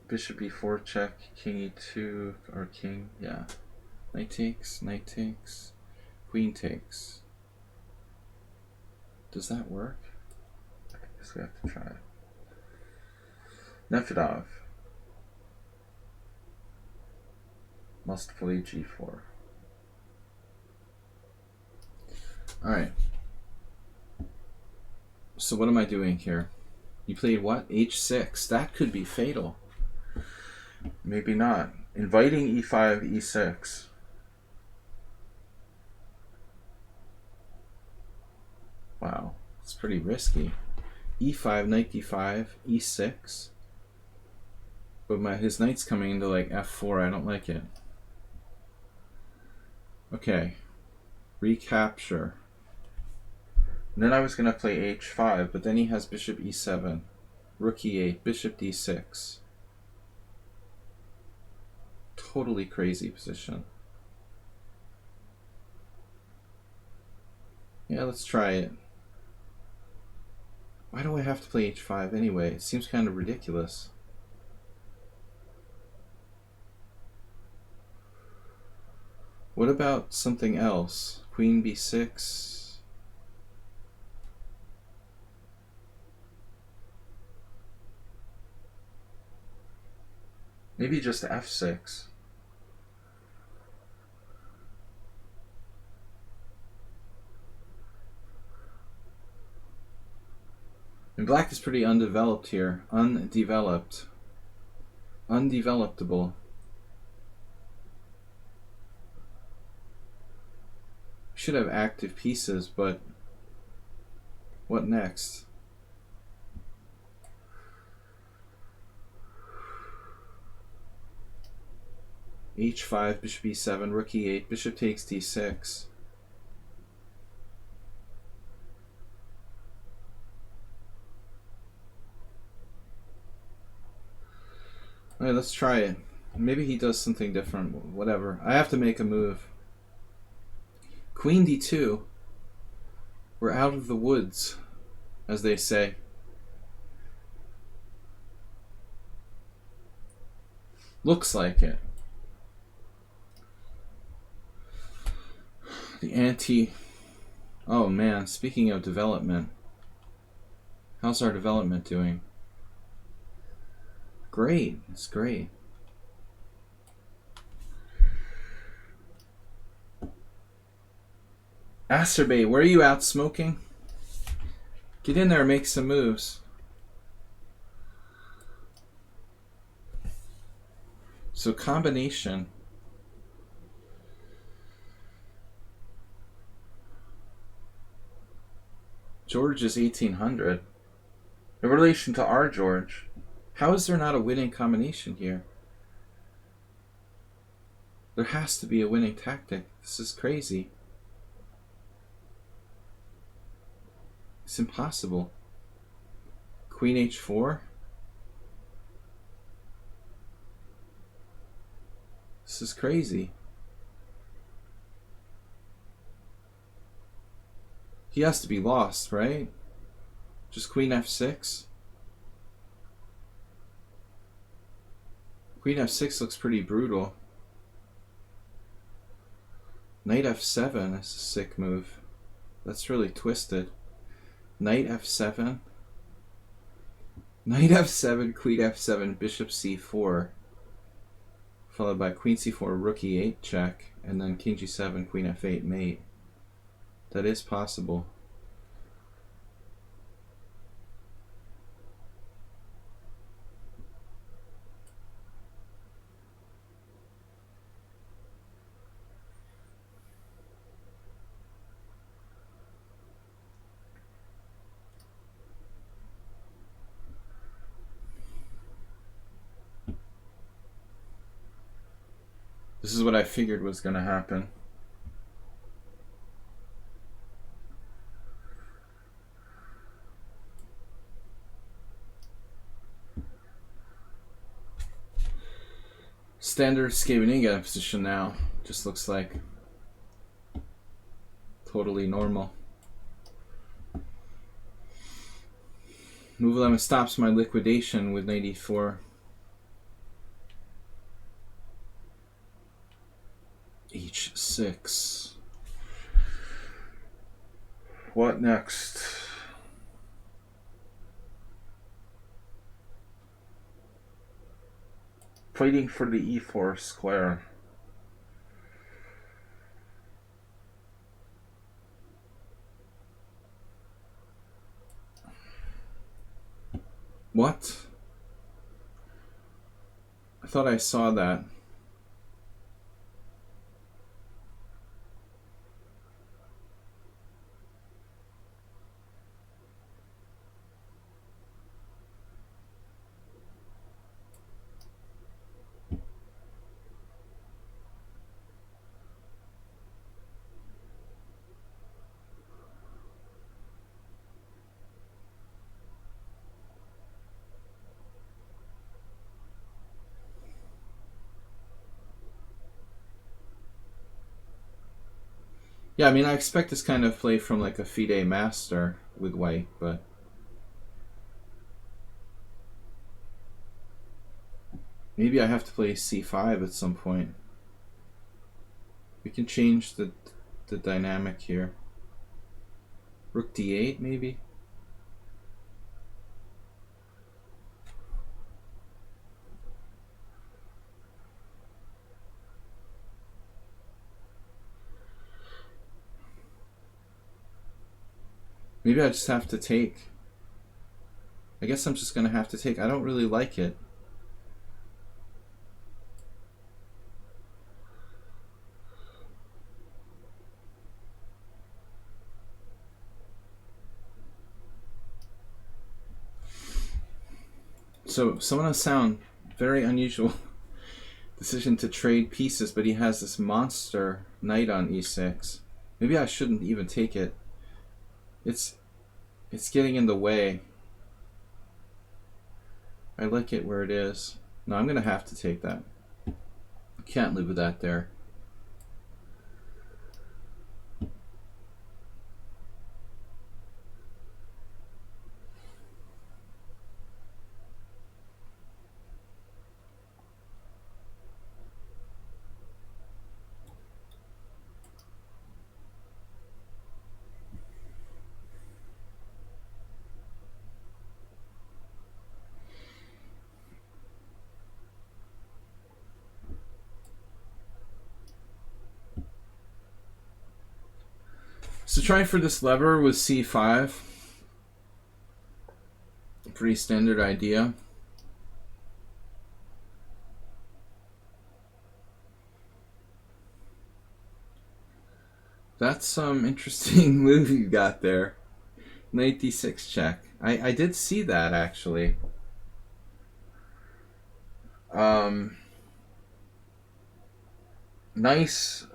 bishop e4 check, king e2, or king, yeah, knight takes, queen takes. Does that work? I guess we have to try it. Nefedov must play g4. Alright. So what am I doing here? You played what? h6. That could be fatal. Maybe not. Inviting e5, e6. Wow. It's pretty risky. e5, knight d5, e6. But his knight's coming into like f4. I don't like it. Okay. Recapture. And then I was going to play h5, but then he has bishop e7, rook e8, bishop d6. Totally crazy position. Yeah, let's try it. Why do I have to play h5 anyway? It seems kind of ridiculous. What about something else? Queen b6. Maybe just f6. And black is pretty undeveloped here. Undeveloped. Undevelopable. Should have active pieces, but what next? h5, bishop e7, rook e8, bishop takes d6. Alright, let's try it. Maybe he does something different. Whatever. I have to make a move. Queen d2. We're out of the woods, as they say. Looks like it. The anti... Oh man, speaking of development. How's our development doing? Great. It's great. Acerbate, where are you out smoking? Get in there and make some moves. So combination. George is 1800. In relation to our George, how is there not a winning combination here? There has to be a winning tactic. This is crazy. It's impossible. Queen h4. This is crazy. He has to be lost, right? Just queen f6. Queen f6 looks pretty brutal. Knight f7 is a sick move. That's really twisted. Knight f7. Knight f7, queen f7, bishop c4. Followed by queen c4, rook e8 check, and then king g7, queen f8 mate. That is possible. This is what I figured was going to happen. Standard Skaveniga position now. Just looks like totally normal. Move 11 stops my liquidation with knight e4. h6. What next? Fighting for the e4 square. What? I thought I saw that. Yeah, I mean, I expect this kind of play from like a FIDE master with white, but maybe I have to play c5 at some point. We can change the dynamic here. Rook d8, maybe? Maybe I just have to take. I guess I'm just going to have to take. I don't really like it. So someone has sound very unusual decision to trade pieces, but he has this monster knight on e6. Maybe I shouldn't even take it. It's getting in the way. I like it where it is. No, I'm gonna have to take that. Can't live with that there. So trying for this lever with c5. Pretty standard idea. That's some interesting move you got there. Knight d6 check. I did see that actually. Nice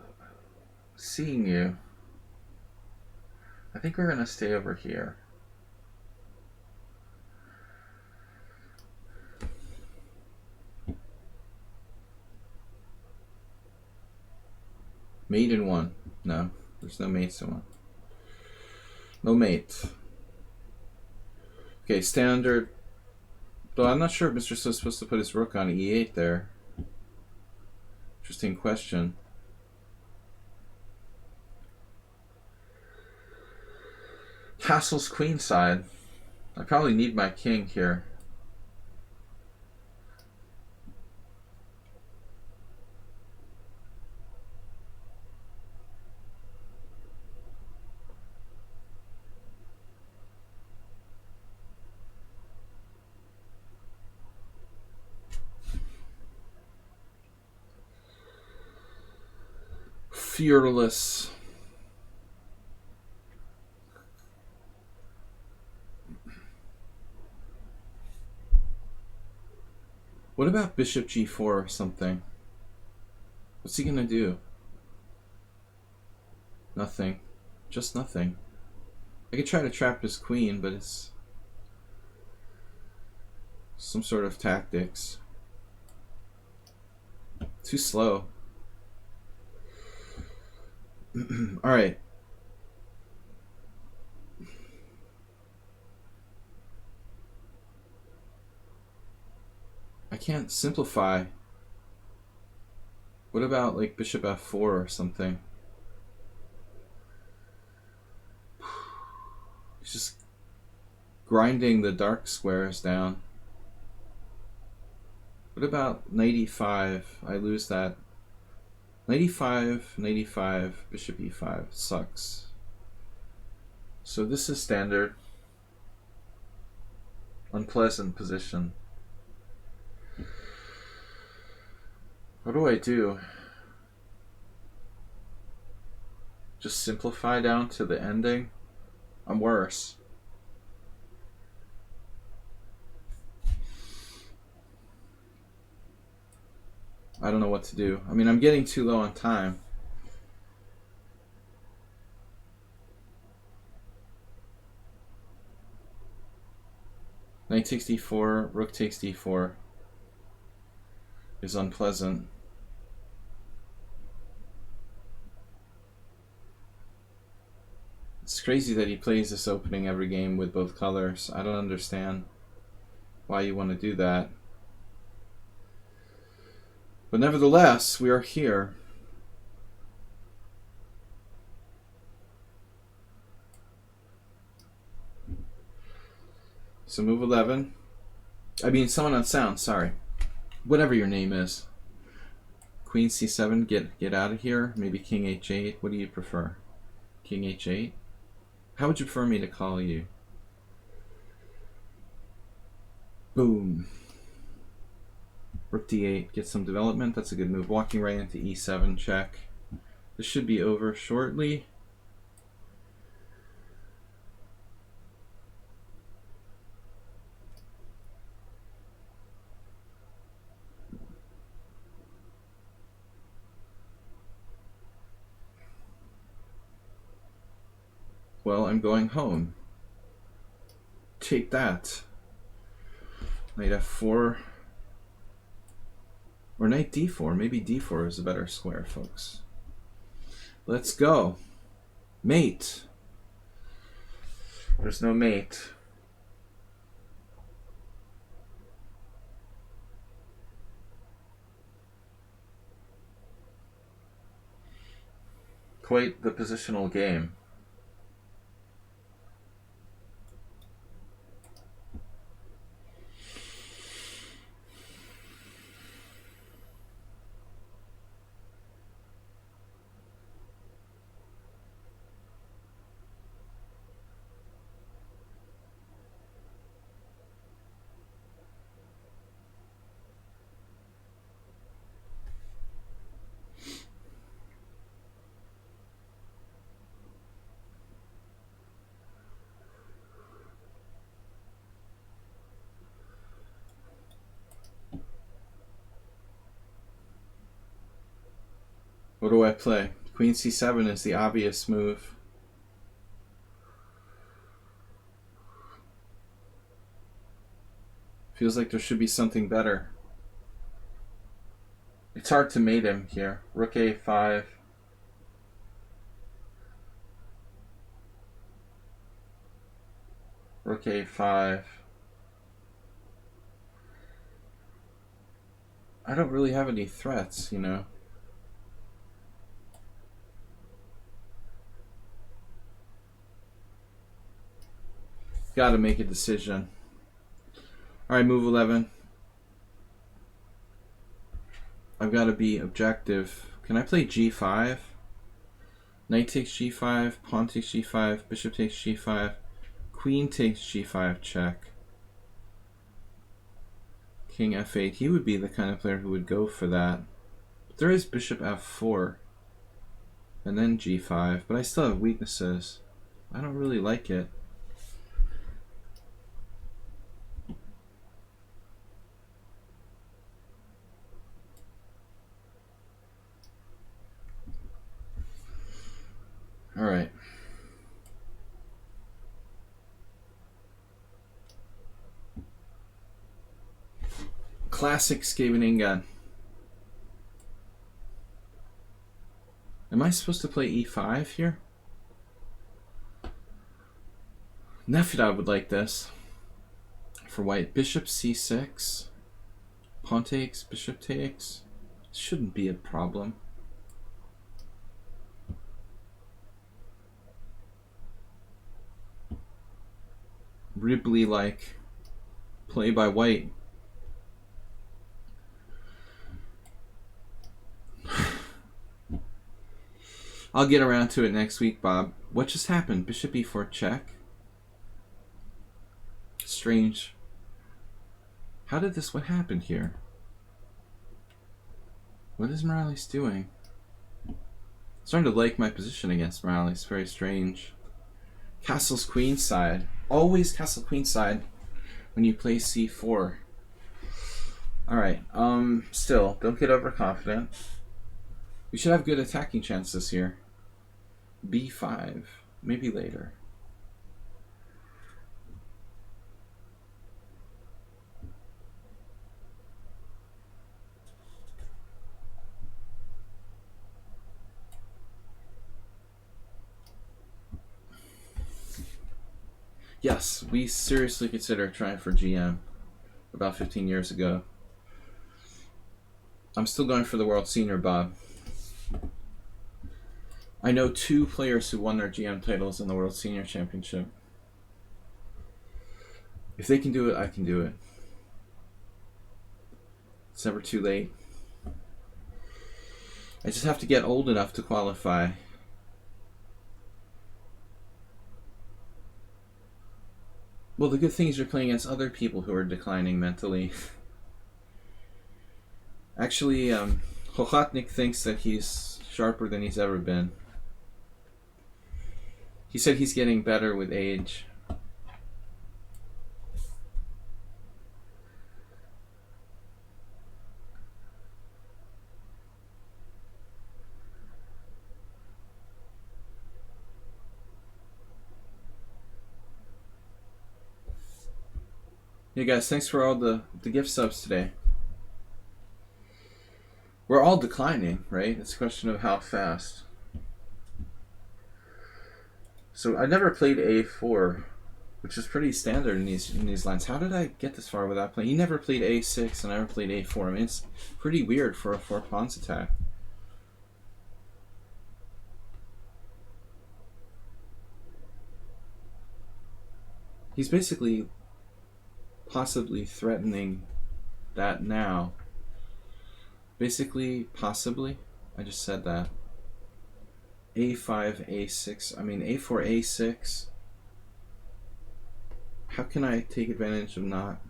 seeing you. I think we're gonna stay over here. Mate in one. No, there's no mates in one. No mate. Okay, standard. Though I'm not sure if Mr. So's supposed to put his rook on e8 there. Interesting question. Castle's queenside. I probably need my king here. Fearless. What about bishop g4 or something? What's he gonna do? Nothing. Just nothing. I could try to trap his queen, but it's some sort of tactics. Too slow. Alright. I can't simplify. What about like bishop f4 or something? He's just grinding the dark squares down. What about knight e5? I lose that. Knight e5, knight e5, bishop e5. Sucks. So this is standard. Unpleasant position. What do I do? Just simplify down to the ending? I'm worse. I don't know what to do. I mean, I'm getting too low on time. Knight takes d4, rook takes d4 is unpleasant. It's crazy that he plays this opening every game with both colors. I don't understand why you want to do that. But nevertheless, we are here. So move 11. I mean, someone on sound, sorry. Whatever your name is. Queen c7, get out of here. Maybe king h8. What do you prefer? King h8? How would you prefer me to call you? Boom. Rook d8, get some development. That's a good move. Walking right into e7 check. This should be over shortly. Well, I'm going home. Take that. Knight f4. Or knight d4. Maybe d4 is a better square, folks. Let's go. Mate. There's no mate. Quite the positional game. What do I play? Queen c7 is the obvious move. Feels like there should be something better. It's hard to mate him here. Rook a5. Rook a5. I don't really have any threats, you know. Gotta make a decision. Alright, move 11. I've got to be objective. Can I play g5? Knight takes g5, pawn takes g5, bishop takes g5, queen takes g5, check. King f8. He would be the kind of player who would go for that. But there is bishop f4. And then g5. But I still have weaknesses. I don't really like it. Alright. Classic Scheveningen. Am I supposed to play e5 here? Nefida would like this. For white, bishop c6. Pawn takes, bishop takes. Shouldn't be a problem. Ribley-like play by white. I'll get around to it next week, Bob. What just happened? Bishop e4 check? Strange. What happened here? What is Morales doing? I'm starting to like my position against Morales. Very strange. Castle's queenside. Always castle queenside when you play c4. Alright, still, don't get overconfident. We should have good attacking chances here. b5, maybe later. Yes, we seriously considered trying for GM about 15 years ago. I'm still going for the World Senior, Bob. I know 2 players who won their GM titles in the World Senior Championship. If they can do it, I can do it. It's never too late. I just have to get old enough to qualify. Well, the good thing is you're playing against other people who are declining mentally. Actually, Hochotnik thinks that he's sharper than he's ever been. He said he's getting better with age. Hey guys, thanks for all the gift subs today. We're all declining, right? It's a question of how fast. So I never played a4, which is pretty standard in these lines. How did I get this far without playing? He never played a6 and I never played a4. I mean, it's pretty weird for a 4 pawns attack. He's basically possibly threatening that now. Basically, possibly. I just said that. a5, a6. I mean, a4, a6. How can I take advantage of not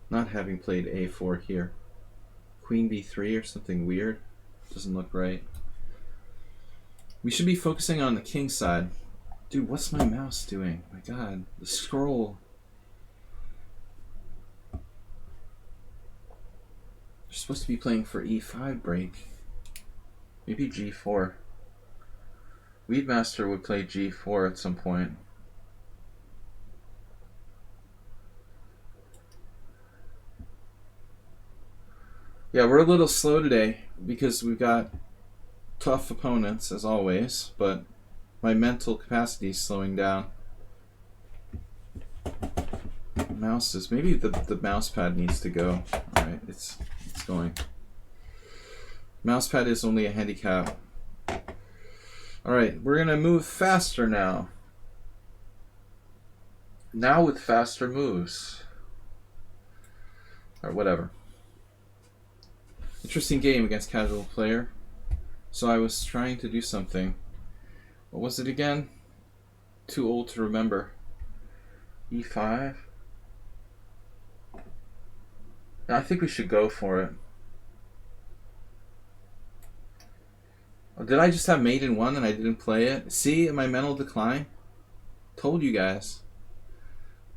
having played a4 here? Queen b3 or something weird? Doesn't look right. We should be focusing on the king side. Dude, what's my mouse doing? My god, the scroll. You're supposed to be playing for e5 break. Maybe g4. Weedmaster would play g4 at some point. Yeah, we're a little slow today because we've got tough opponents as always, but my mental capacity is slowing down. Mouse is maybe the mouse pad needs to go. All right, it's going. Mouse pad is only a handicap. All right, we're gonna move faster now. Now with faster moves. Or whatever. Interesting game against casual player. So I was trying to do something. What was it again? Too old to remember. E5? I think we should go for it. Oh, did I just have mate in one and I didn't play it? See, my mental decline? Told you guys.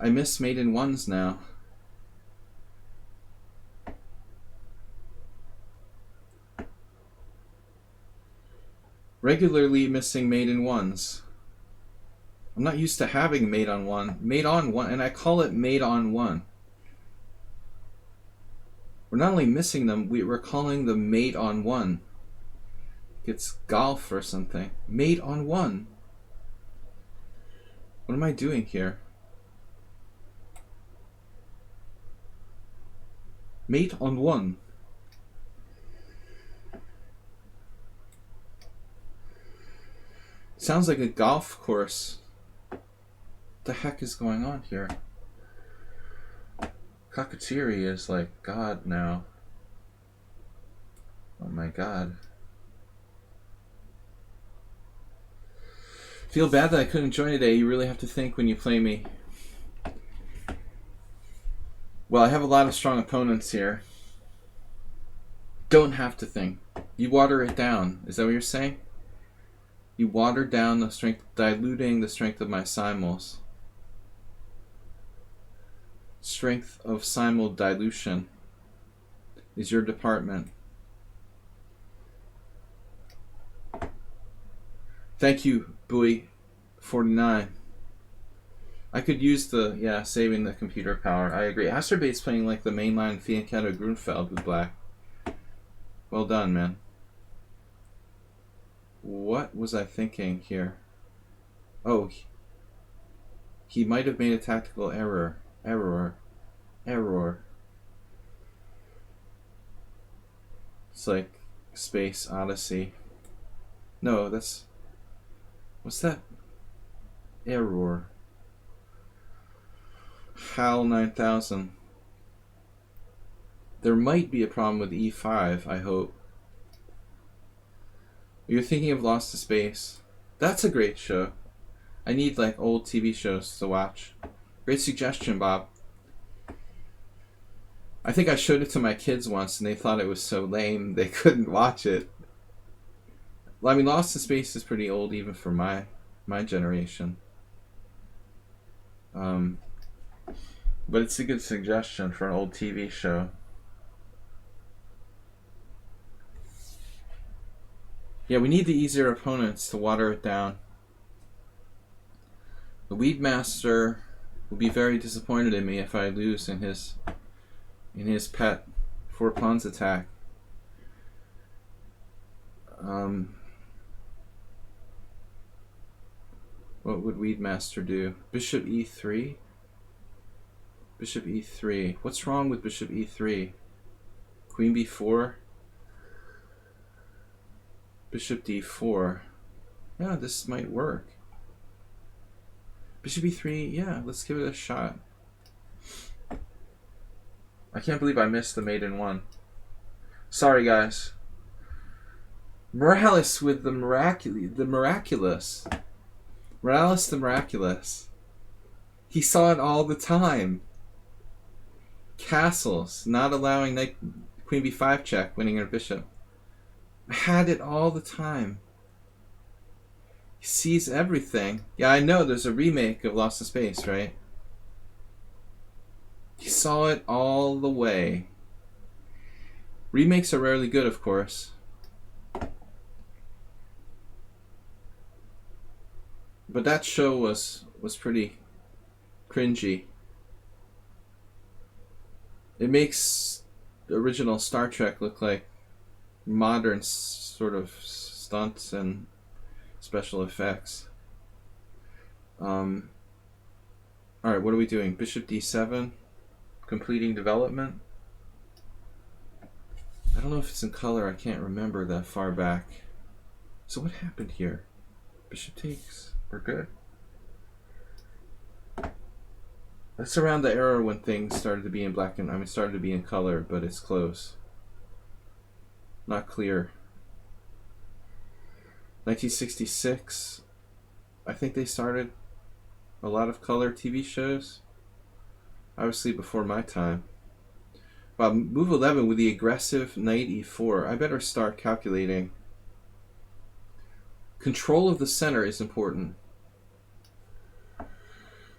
I miss mate in ones now. Regularly missing mate in ones. I'm not used to having mate on one. Mate on one, and I call it mate on one. We're not only missing them, we're calling them mate on one. It's golf or something. Mate on one. What am I doing here? Mate on one. Sounds like a golf course. What the heck is going on here? Kakatiri is like God now. Oh my God. Feel bad that I couldn't join today. You really have to think when you play me. Well, I have a lot of strong opponents here. Don't have to think. You water it down. Is that what you're saying? You water down the strength, diluting the strength of my simuls. Strength of simul dilution is your department. Thank you, Bowie49. I could use the, saving the computer power. I agree. Asterbait's playing like the mainline Fianchetto Grunfeld with black. Well done, man. What was I thinking here? Oh, he might have made a tactical error. Error. It's like Space Odyssey. No, that's... What's that? Error. HAL 9000. There might be a problem with E5, I hope. You're thinking of Lost to Space. That's a great show. I need like old TV shows to watch. Great suggestion, Bob. I think I showed it to my kids once and they thought it was so lame they couldn't watch it. Well, I mean, Lost in Space is pretty old even for my generation. But it's a good suggestion for an old TV show. Yeah, we need the easier opponents to water it down. The Weedmaster will be very disappointed in me if I lose in his pet 4 pawns attack. What would Weedmaster do? Bishop E3? Bishop E3. What's wrong with Bishop E3? Queen B4? Bishop D4. Yeah, this might work. Bishop E3, yeah, let's give it a shot. I can't believe I missed the maiden one. Sorry, guys. Morales with the miraculous. Morales the miraculous. He saw it all the time. Castles, not allowing knight, queen b5 check, winning her bishop. I had it all the time. He sees everything. Yeah, I know there's a remake of Lost in Space, right? He saw it all the way. Remakes are rarely good, of course. But that show was pretty cringy. It makes the original Star Trek look like modern sort of stunts and special effects. Alright, what are we doing? Bishop d7, completing development. I don't know if it's in color, I can't remember that far back. So what happened here? Bishop takes, we're good. That's around the era when things started to be in black and, started to be in color, but it's close. Not clear. 1966, I think they started a lot of color TV shows. Obviously before my time. Wow, move 11 with the aggressive knight e4. I better start calculating. Control of the center is important.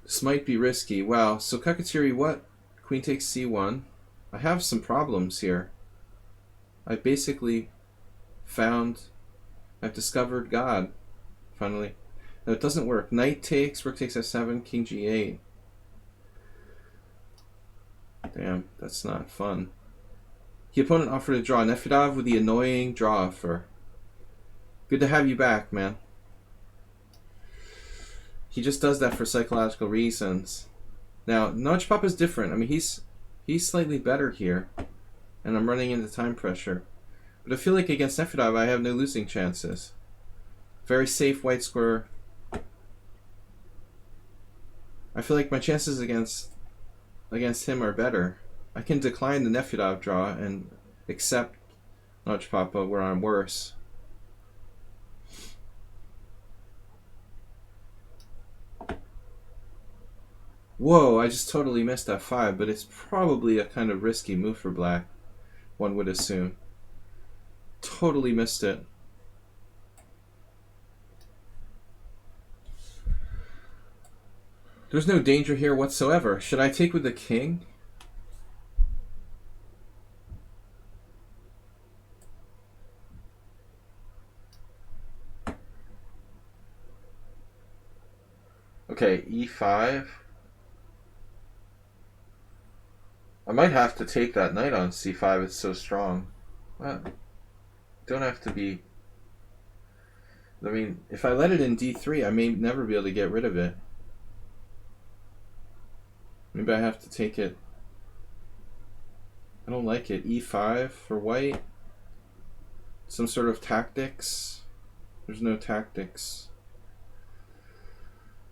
This might be risky. Wow, so Kakatiri, what? Queen takes c1. I have some problems here. I basically I've discovered God, finally. No, it doesn't work. Knight takes, rook takes f7, king g8. Damn, that's not fun. The opponent offered a draw. Nefedov with the annoying draw offer. Good to have you back, man. He just does that for psychological reasons. Now, Nudge Papa's different. I mean, he's slightly better here, and I'm running into time pressure. But I feel like against Nefedov, I have no losing chances. Very safe white square. I feel like my chances against him are better. I can decline the Nefedov draw and accept Nudge Papa where I'm worse. Whoa, I just totally missed f5, but it's probably a kind of risky move for black, one would assume. Totally missed it. There's no danger here whatsoever. Should I take with the king? Okay, e5. I might have to take that knight on c5, it's so strong. Well, don't have to be... I mean, if I let it in d3, I may never be able to get rid of it. Maybe I have to take it. I don't like it. e5 for white. Some sort of tactics. There's no tactics.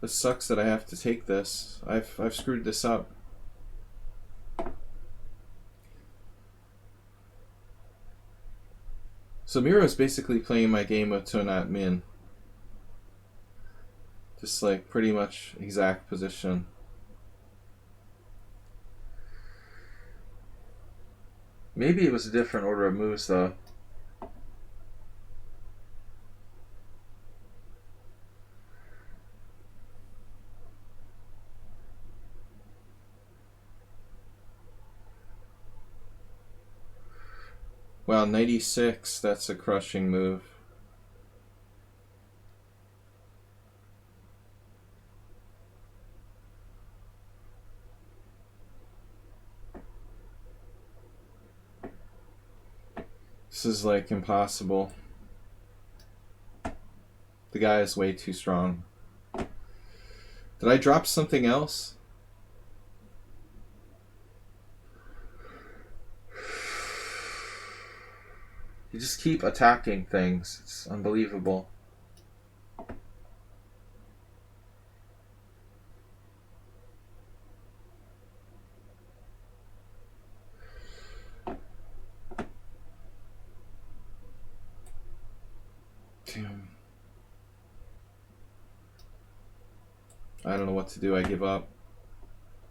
This sucks that I have to take this. I've screwed this up. So Miro is basically playing my game of Tonat Min. Just like pretty much exact position. Maybe it was a different order of moves though. Wow, 96, that's a crushing move. This is like impossible. The guy is way too strong. Did I drop something else? You just keep attacking things. It's unbelievable. Damn. I don't know what to do. I give up.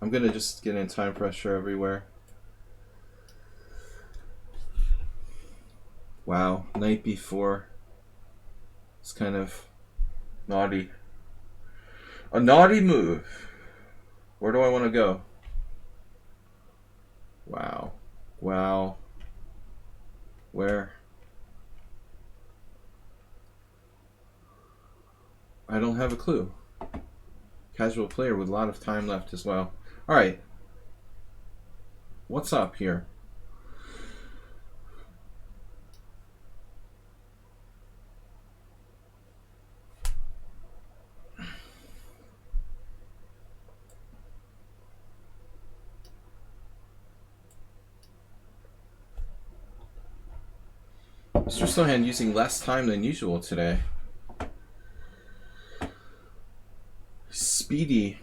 I'm gonna just get in time pressure everywhere. Wow, knight b4. It's kind of naughty. A naughty move. Where do I want to go? Wow. Wow. Where? I don't have a clue. Casual player with a lot of time left as well. Alright. What's up here? Mr. Slowhand using less time than usual today. Speedy.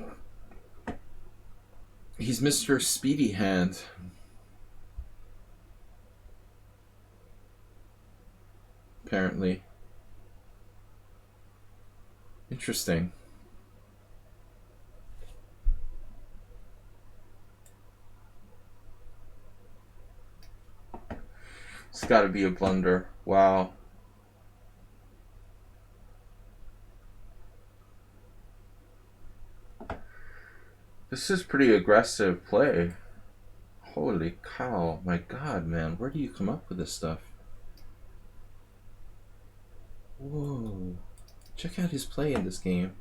He's Mr. Speedy Hand. Apparently. Interesting. It's got to be a blunder. Wow. This is pretty aggressive play. Holy cow. My God, man. Where do you come up with this stuff? Whoa. Check out his play in this game.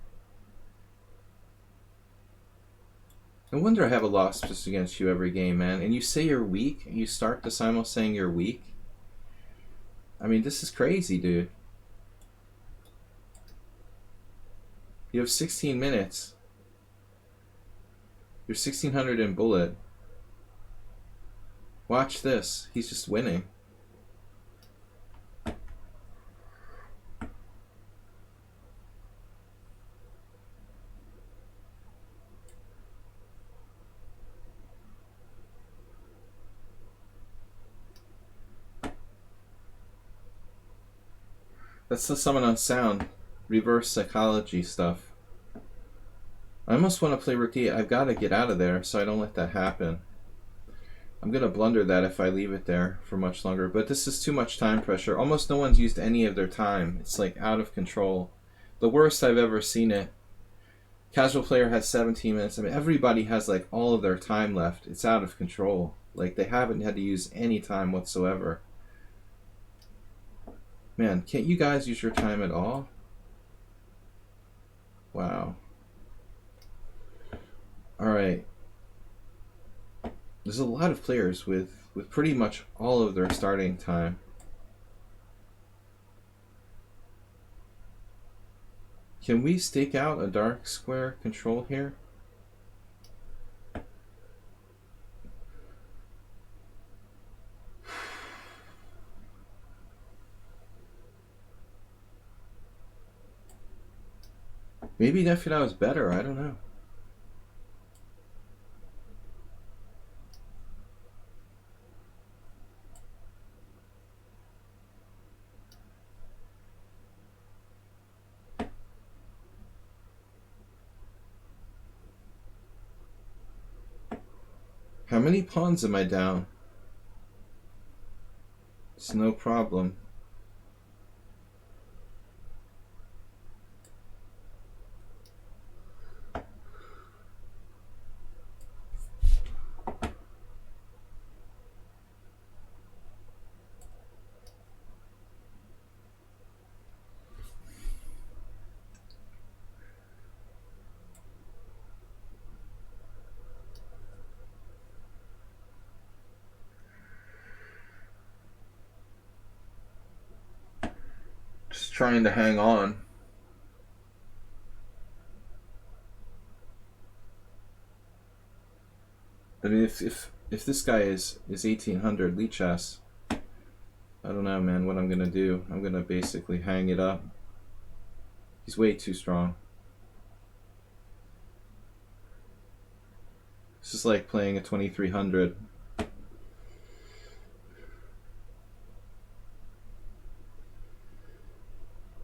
No wonder I have a loss just against you every game, man. And you say you're weak, and you start the Simul saying you're weak. I mean, this is crazy, dude. You have 16 minutes. You're 1600 in bullet. Watch this. He's just winning. That's the summon on sound. Reverse psychology stuff. I almost want to play rook d8. I've got to get out of there so I don't let that happen. I'm going to blunder that if I leave it there for much longer. But this is too much time pressure. Almost no one's used any of their time. It's like out of control. The worst I've ever seen it. Casual player has 17 minutes. I mean, everybody has like all of their time left. It's out of control. Like they haven't had to use any time whatsoever. Man, can't you guys use your time at all? Wow. Alright. There's a lot of players with pretty much all of their starting time. Can we stake out a dark square control here? Maybe Nefila was better, I don't know. How many pawns am I down? It's no problem. Just trying to hang on. I mean, if this guy is 1800 lichess, I don't know, man, what I'm gonna do. I'm gonna basically hang it up. He's way too strong. This is like playing a 2300.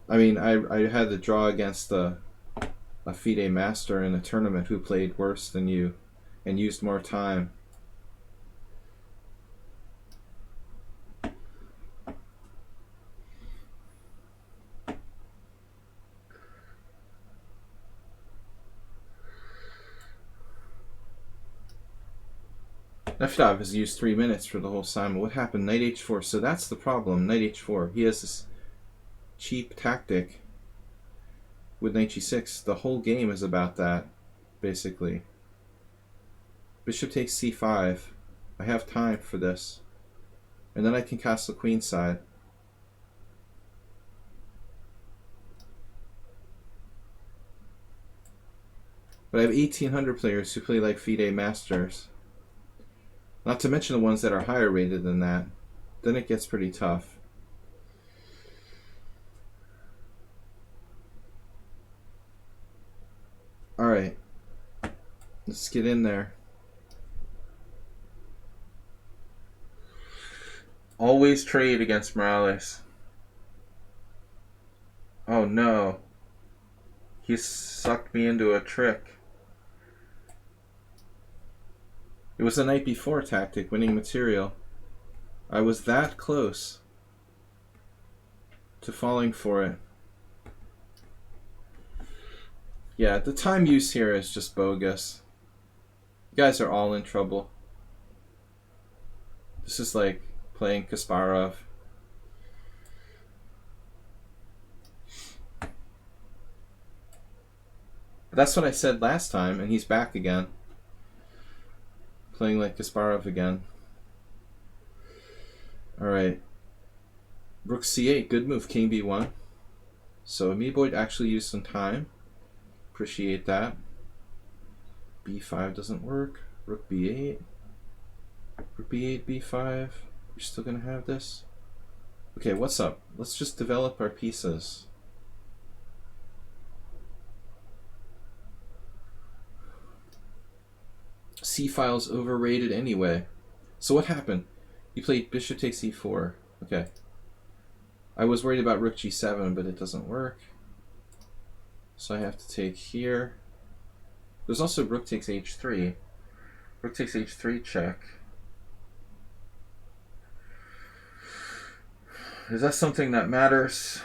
I mean, I had to draw against a FIDE master in a tournament who played worse than you and used more time. Nefdov has used 3 minutes for the whole Simul. What happened? Knight h4. So that's the problem. Knight h4. He has this cheap tactic with knight g6. The whole game is about that. basically. Bishop takes c5. I have time for this. And then I can castle queenside. But I have 1,800 players who play like FIDE Masters. Not to mention the ones that are higher rated than that. Then it gets pretty tough. Alright. Let's get in there. Always trade against Morales. Oh no. He sucked me into a trick. It was the night before tactic, winning material. I was that close to falling for it. Yeah, the time use here is just bogus. You guys are all in trouble. This is like playing Kasparov. But that's what I said last time, and he's back again. Playing like Kasparov again. Alright. Rook c8, good move, king b1. So Amiiboid actually used some time. Appreciate that. b5 doesn't work. Rook b8. Rook b8, b5. We're still gonna have this. Okay, what's up? Let's just develop our pieces. C-file's overrated anyway. So what happened? You played bishop takes e4. Okay. I was worried about rook g7, but it doesn't work. So I have to take here. There's also rook takes h3. Rook takes h3 check. Is that something that matters?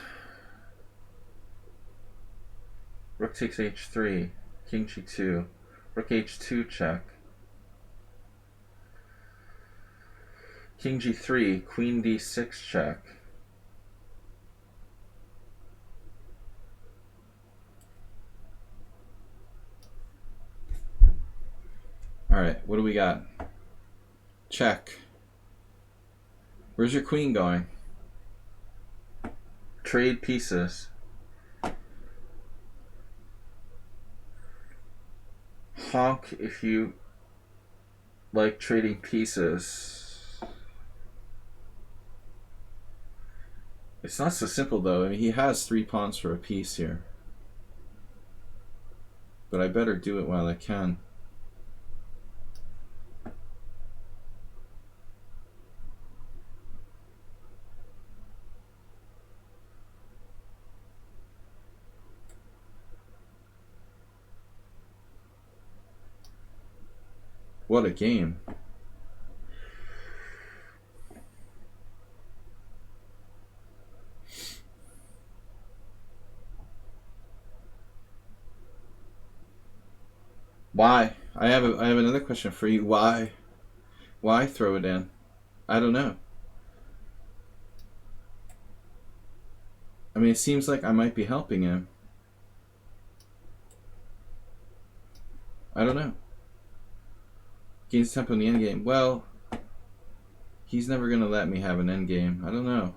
Rook takes h3. King g2. Rook h2 check. King g3. Queen d6 check. Alright, what do we got? Check. Where's your queen going? Trade pieces. Honk if you like trading pieces. It's not so simple though. I mean, he has 3 pawns for a piece here. But I better do it while I can. What a game. Why? I have another question for you. Why? Why throw it in? I don't know. I mean, it seems like I might be helping him. I don't know. Gains tempo in the endgame. Well, he's never going to let me have an endgame. I don't know.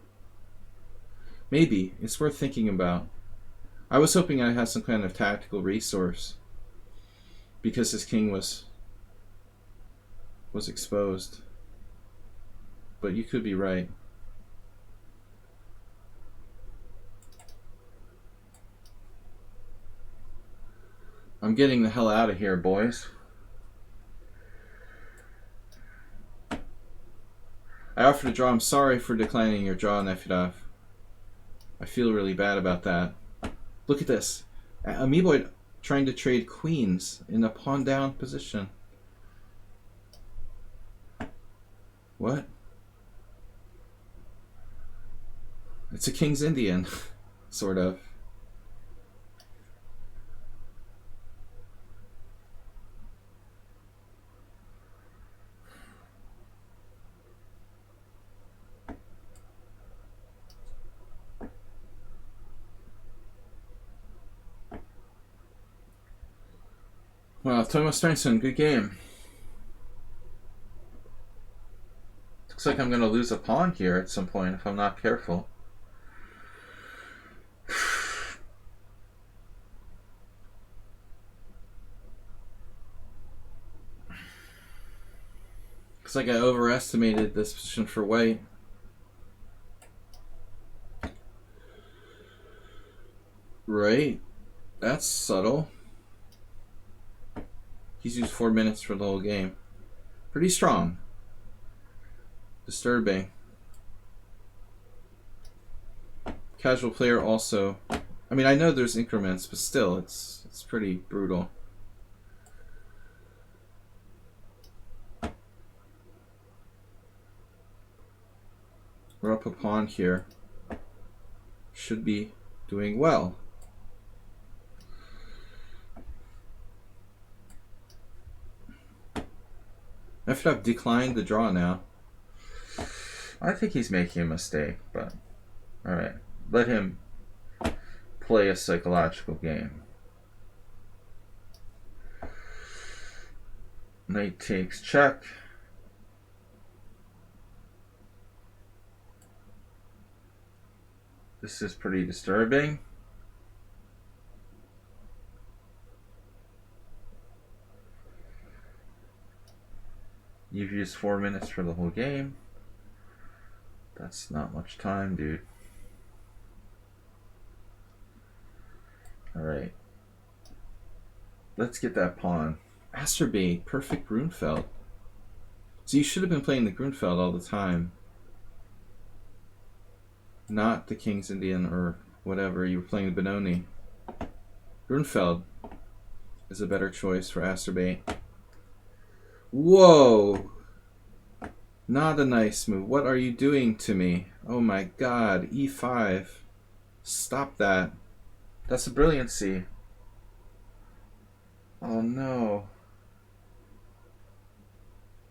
Maybe. It's worth thinking about. I was hoping I had some kind of tactical resource. Because his king was exposed. But you could be right. I'm getting the hell out of here, boys. I offered a draw. I'm sorry for declining your draw, Nefedov. I feel really bad about that. Look at this. Amiiboid trying to trade queens in a pawn down position. What? It's a King's Indian, sort of. Wow, Thomas Steinson, good game. Looks like I'm going to lose a pawn here at some point if I'm not careful. Looks like I overestimated this position for white. Right. That's subtle. He's used 4 minutes for the whole game. Pretty strong. Disturbing. Casual player also. I mean, I know there's increments, but still, it's pretty brutal. We're up a pawn here. Should be doing well. I should have declined the draw now. I think he's making a mistake, but alright. Let him play a psychological game. Knight takes check. This is pretty disturbing. You've used 4 minutes for the whole game. That's not much time, dude. Alright. Let's get that pawn. Masturbate, perfect Grunfeld. So you should have been playing the Grunfeld all the time. Not the King's Indian or whatever. You were playing the Benoni. Grunfeld is a better choice for Asterbate. Whoa! Not a nice move. What are you doing to me? Oh my god. E5. Stop that. That's a brilliancy. Oh no.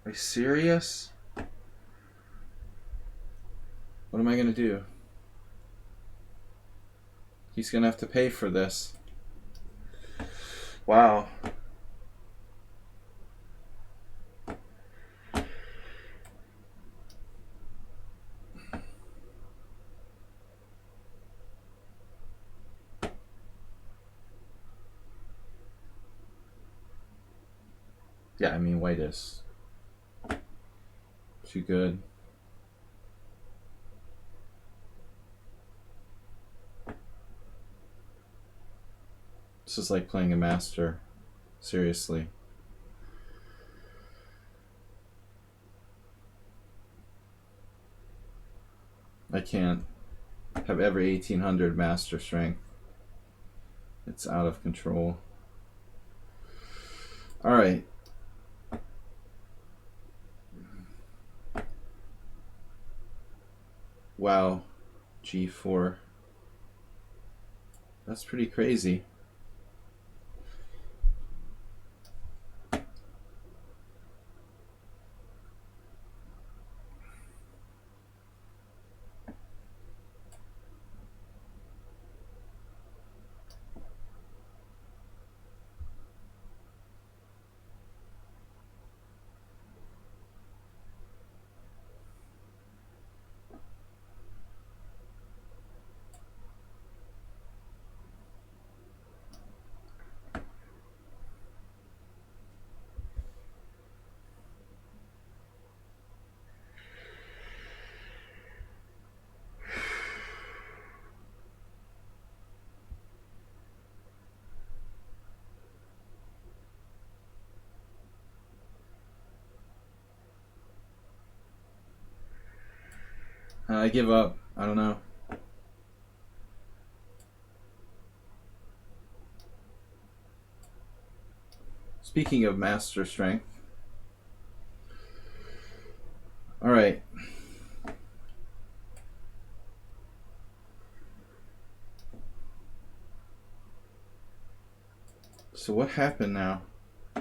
Are you serious? What am I gonna do? He's gonna have to pay for this. Wow. Yeah, I mean, white is too good. This is like playing a master. Seriously. I can't have every 1800 master strength. It's out of control. Alright. Wow. G4. That's pretty crazy. I give up. I don't know. Speaking of master strength. Alright. So what happened now?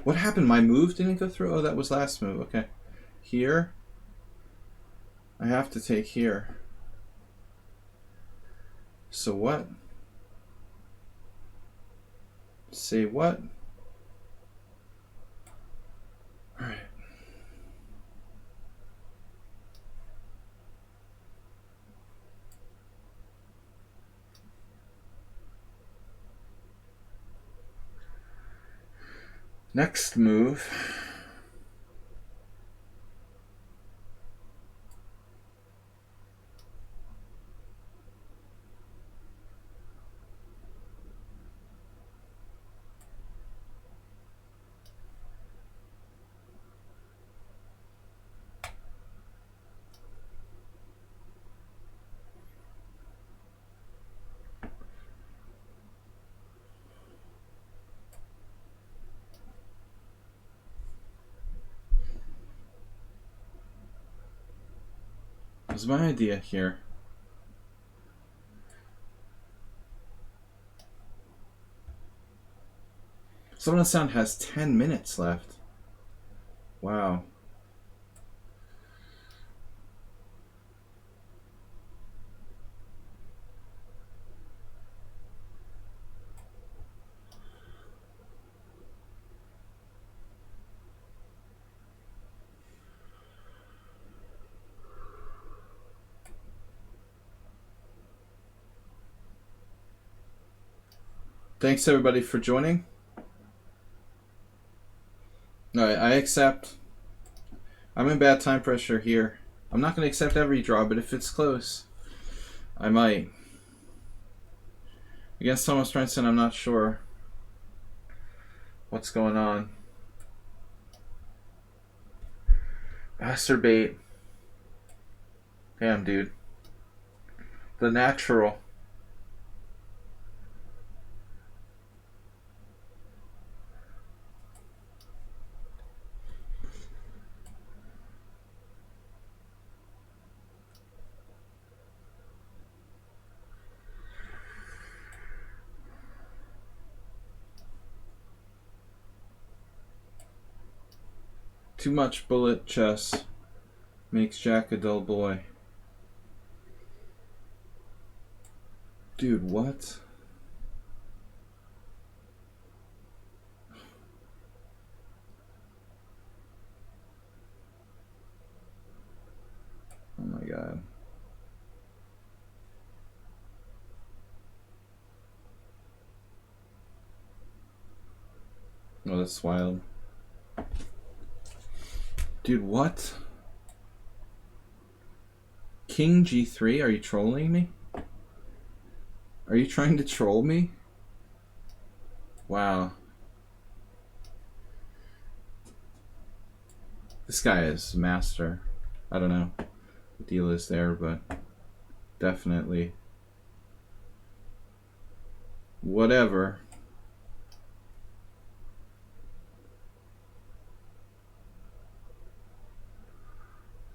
What happened? My move didn't go through? Oh, that was last move. Okay. Here. I have to take here. So what? Say what? All right. Next move. Was my idea here. Summon Sound has 10 minutes left. Wow. Thanks everybody for joining. Alright, I accept. I'm in bad time pressure here. I'm not going to accept every draw, but if it's close, I might. Against Thomas Princeton, I'm not sure what's going on. Masturbate. Damn, dude. The natural. Too much bullet chess makes Jack a dull boy. Dude, what? Oh my god. Oh, that's wild. Dude, what? King G3? Are you trolling me? Are you trying to troll me? Wow. This guy is master. I don't know what the deal is there, but definitely. Whatever.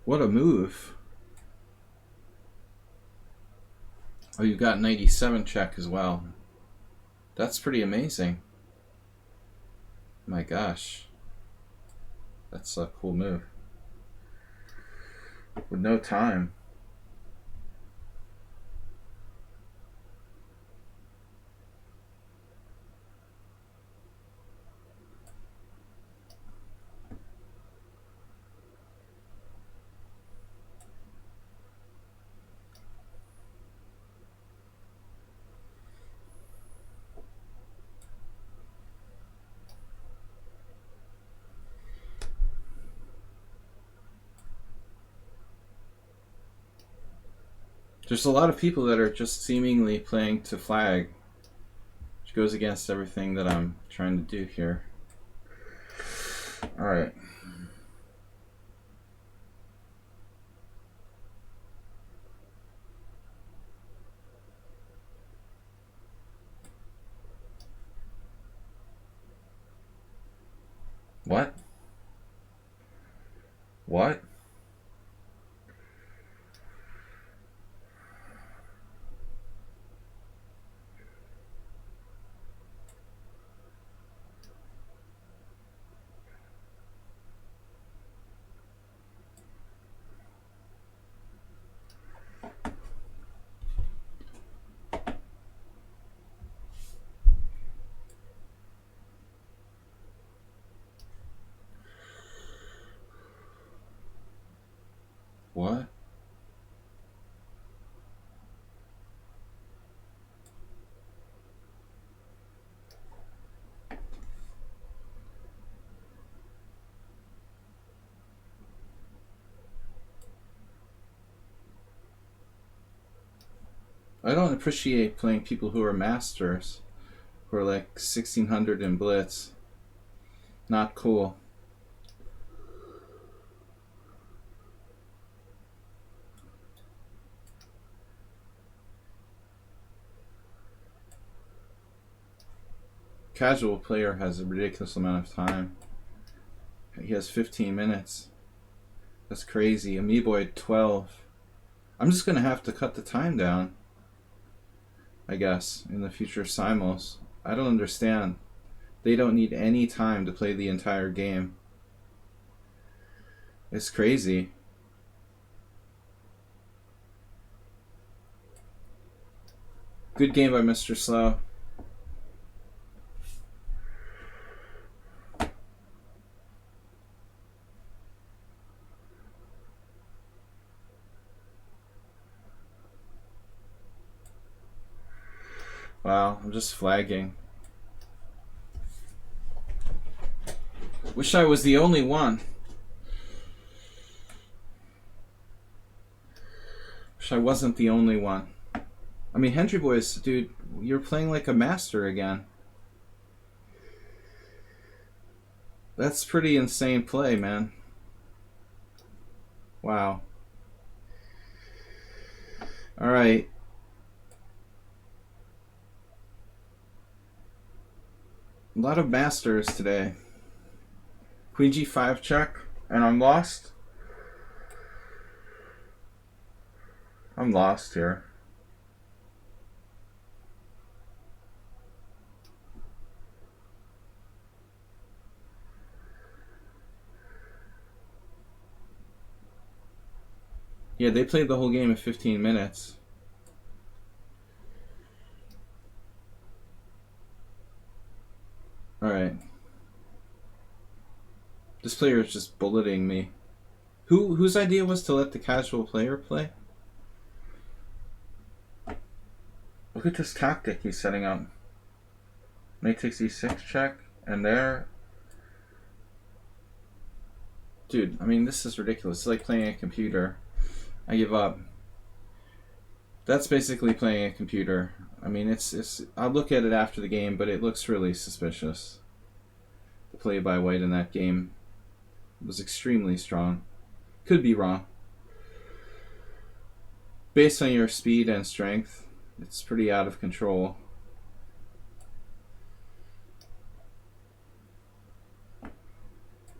What a move. Oh, you got 97 check as well. That's pretty amazing. My gosh. That's a cool move. With no time. There's a lot of people that are just seemingly playing to flag, which goes against everything that I'm trying to do here. Alright. What? What? What? I don't appreciate playing people who are masters, who are like 1600 in Blitz. Not cool. Casual player has a ridiculous amount of time. He has 15 minutes. That's crazy. Amiiboy 12. I'm just going to have to cut the time down, I guess, in the future Simuls. I don't understand. They don't need any time to play the entire game. It's crazy. Good game by Mr. Slow. Wow, I'm just flagging. Wish I was the only one. Wish I wasn't the only one. I mean, Hendry Boys, dude, you're playing like a master again. That's pretty insane play, man. Wow. Alright. A lot of masters today. Queen G5 check, and I'm lost. I'm lost here. Yeah, they played the whole game in 15 minutes. Alright. This player is just bulleting me. Whose idea was to let the casual player play? Look at this tactic he's setting up. Knight takes e6 check, and there... Dude, I mean, this is ridiculous. It's like playing a computer. I give up. That's basically playing a computer. I mean, it's. I'll look at it after the game, but it looks really suspicious. The play by White in that game was extremely strong. Could be wrong. Based on your speed and strength, it's pretty out of control.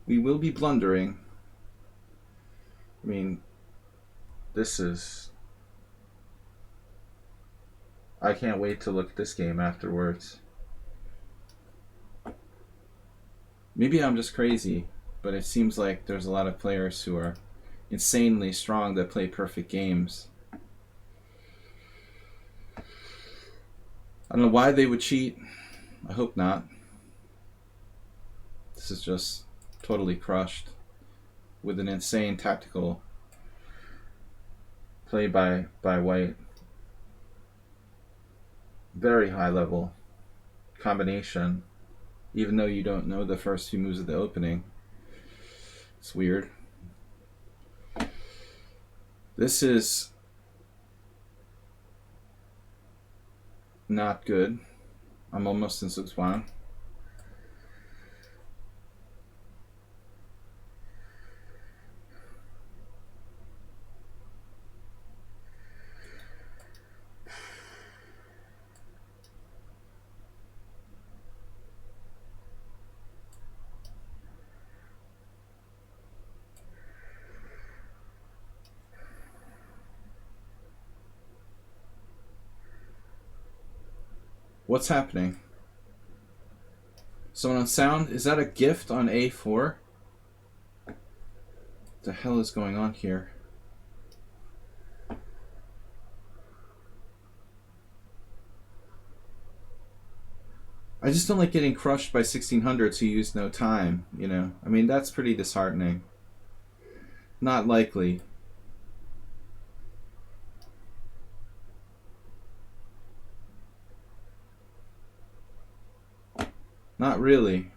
We will be blundering. I mean, this is... I can't wait to look at this game afterwards. Maybe I'm just crazy, but it seems like there's a lot of players who are insanely strong that play perfect games. I don't know why they would cheat. I hope not. This is just totally crushed with an insane tactical play by White. Very high level combination, even though you don't know the first few moves of the opening. It's weird. This is not good. I'm almost in 6-1. What's happening? Someone on sound? Is that a gift on A4? What the hell is going on here? I just don't like getting crushed by 1600s who use no time, you know? I mean, that's pretty disheartening. Not likely. really.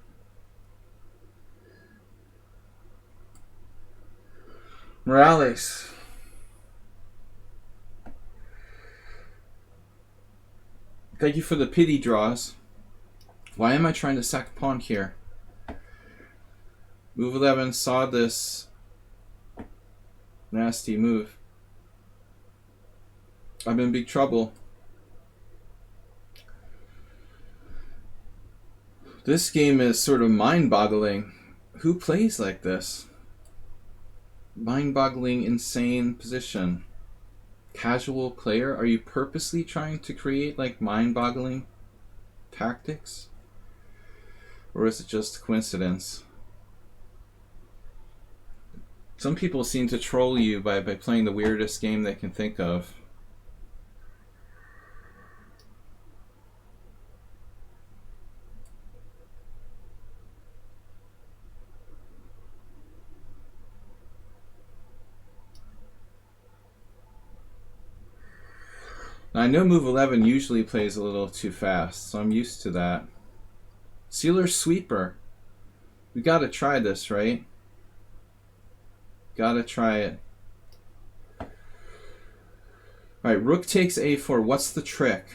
Morales. Thank you for the pity draws. Why am I trying to sack a pawn here? Move 11 saw this nasty move. I'm in big trouble. This game is sort of mind-boggling. Who plays like this? Mind-boggling, insane position. Casual player? Are you purposely trying to create like mind-boggling tactics? Or is it just coincidence? Some people seem to troll you by playing the weirdest game they can think of. Now, I know move 11 usually plays a little too fast, so I'm used to that. Sealer Sweeper. We gotta try this, right? Gotta try it. Alright, rook takes a4. What's the trick?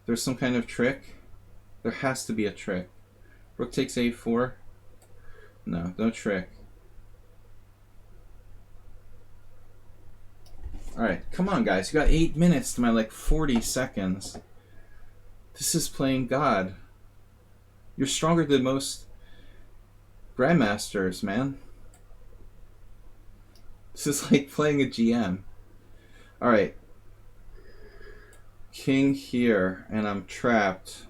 There's some kind of trick? There has to be a trick. Rook takes a4. No, no trick. Alright, come on guys. You got 8 minutes to my like 40 seconds. This is playing God. You're stronger than most grandmasters, man. This is like playing a GM. Alright. King here, and I'm trapped.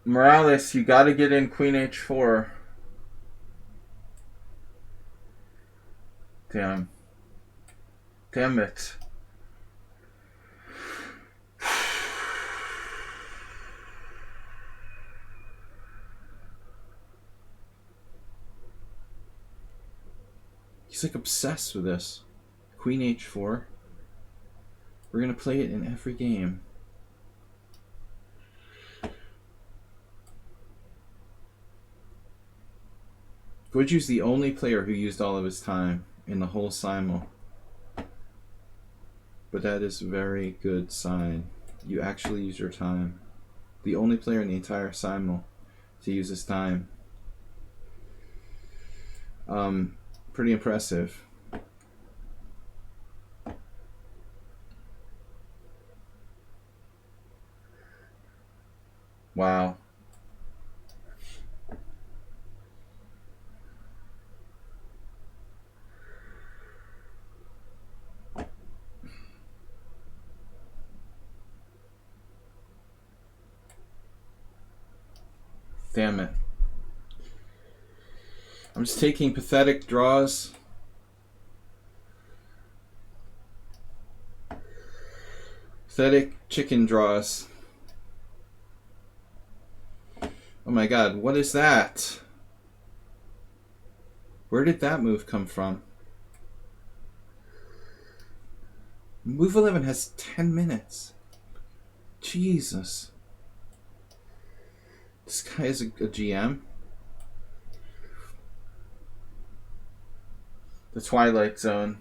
Morales, you gotta get in Queen H4. Damn. Damn it. He's like obsessed with this. Queen H4. We're gonna play it in every game. Guiju's the only player who used all of his time in the whole Simul. But that is a very good sign. You actually use your time. The only player in the entire Simul to use his time. Pretty impressive. Wow. Damn it. I'm just taking pathetic draws. Pathetic chicken draws. Oh my god, what is that? Where did that move come from? Move 11 has 10 minutes. Jesus. This guy is a GM. The Twilight Zone.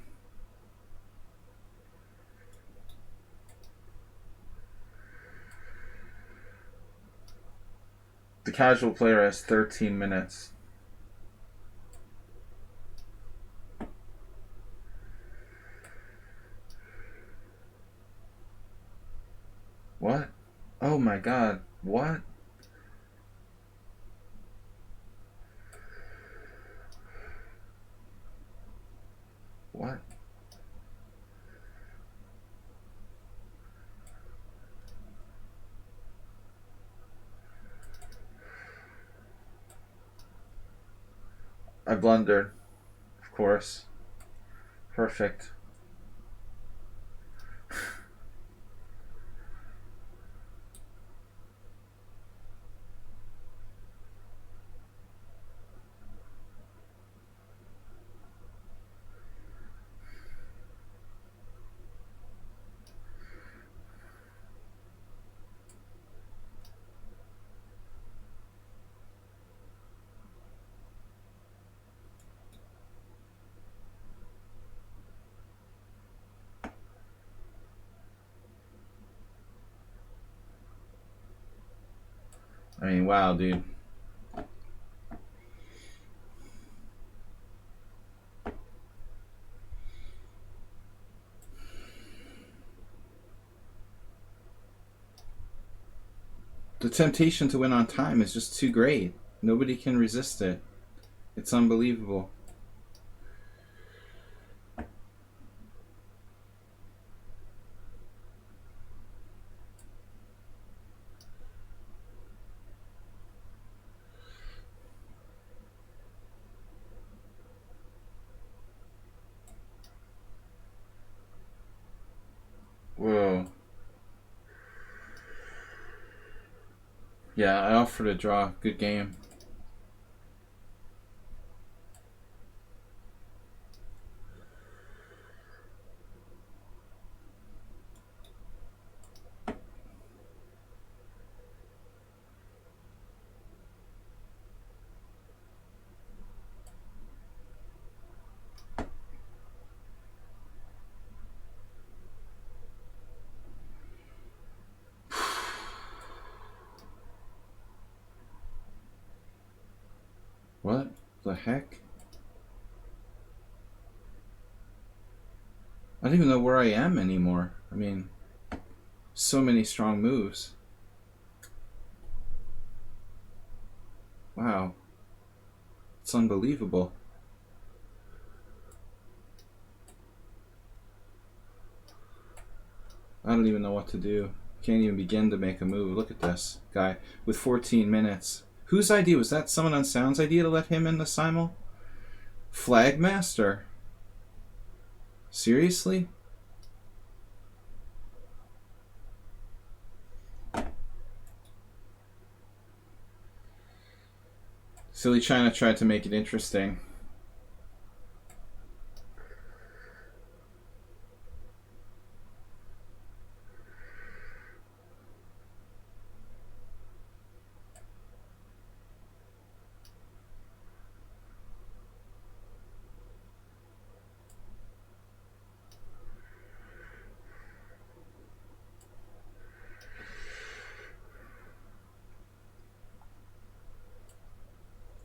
The casual player has 13 minutes. What? Oh my god. What? What? I blundered, of course. Perfect. I mean, wow, dude. The temptation to win on time is just too great. Nobody can resist it. It's unbelievable. Whoa. Yeah, I offered a draw. Good game. What the heck? I don't even know where I am anymore. I mean, so many strong moves. Wow. It's unbelievable. I don't even know what to do. Can't even begin to make a move. Look at this guy with 14 minutes. Whose idea was that? Someone on Sound's idea to let him in the Simul? Flagmaster? Seriously? Silly China tried to make it interesting.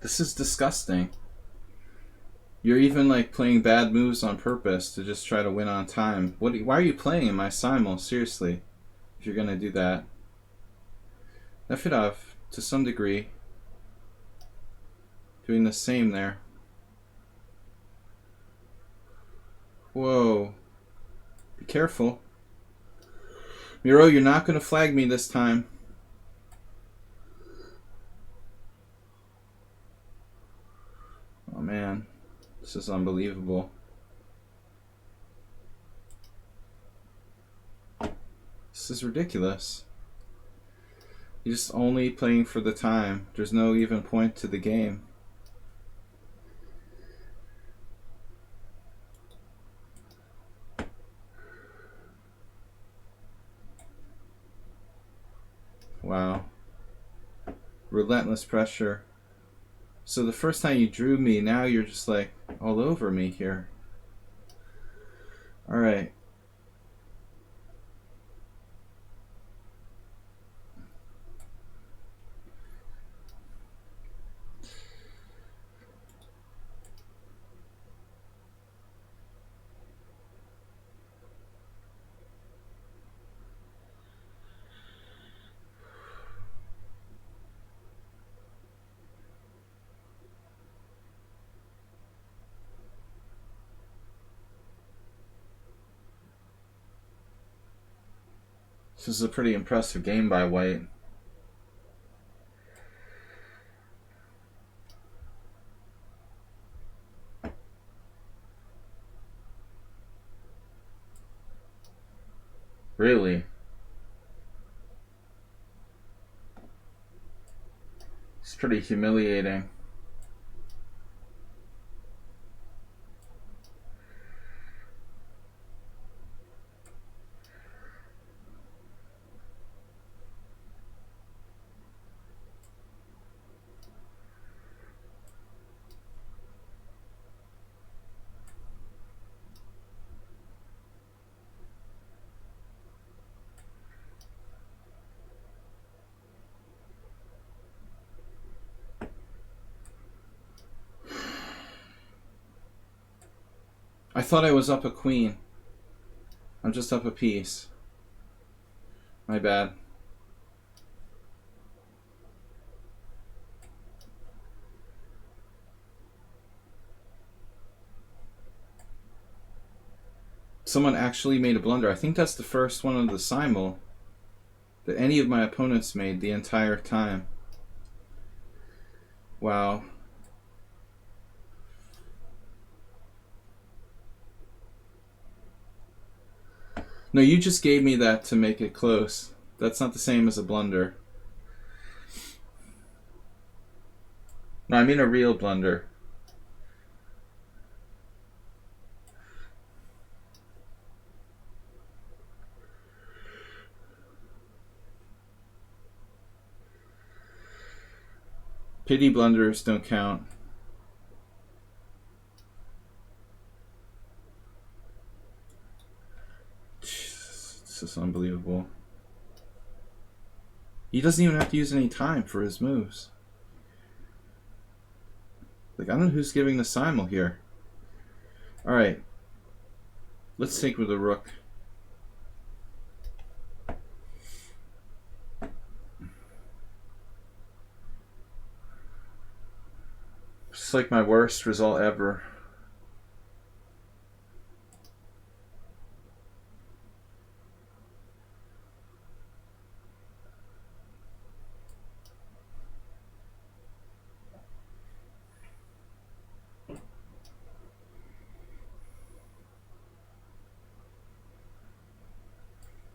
This is disgusting. You're even like playing bad moves on purpose to just try to win on time. Why are you playing in my Simul? Seriously, if you're gonna do that. Nefidov, to some degree, doing the same there. Whoa. Be careful. Miro, you're not gonna flag me this time. Oh man, this is unbelievable. This is ridiculous. You're just only playing for the time. There's no even point to the game. Wow. Relentless pressure. So the first time you drew me, now you're just like all over me here. Alright. This is a pretty impressive game by White. Really? It's pretty humiliating. I thought I was up a queen. I'm just up a piece. My bad. Someone actually made a blunder. I think that's the first one of the Simul that any of my opponents made the entire time. Wow. No, you just gave me that to make it close. That's not the same as a blunder. No, I mean a real blunder. Pity blunders don't count. It's just unbelievable. He doesn't even have to use any time for his moves. Like, I don't know who's giving the Simul here. Alright. Let's take with the rook. It's like my worst result ever.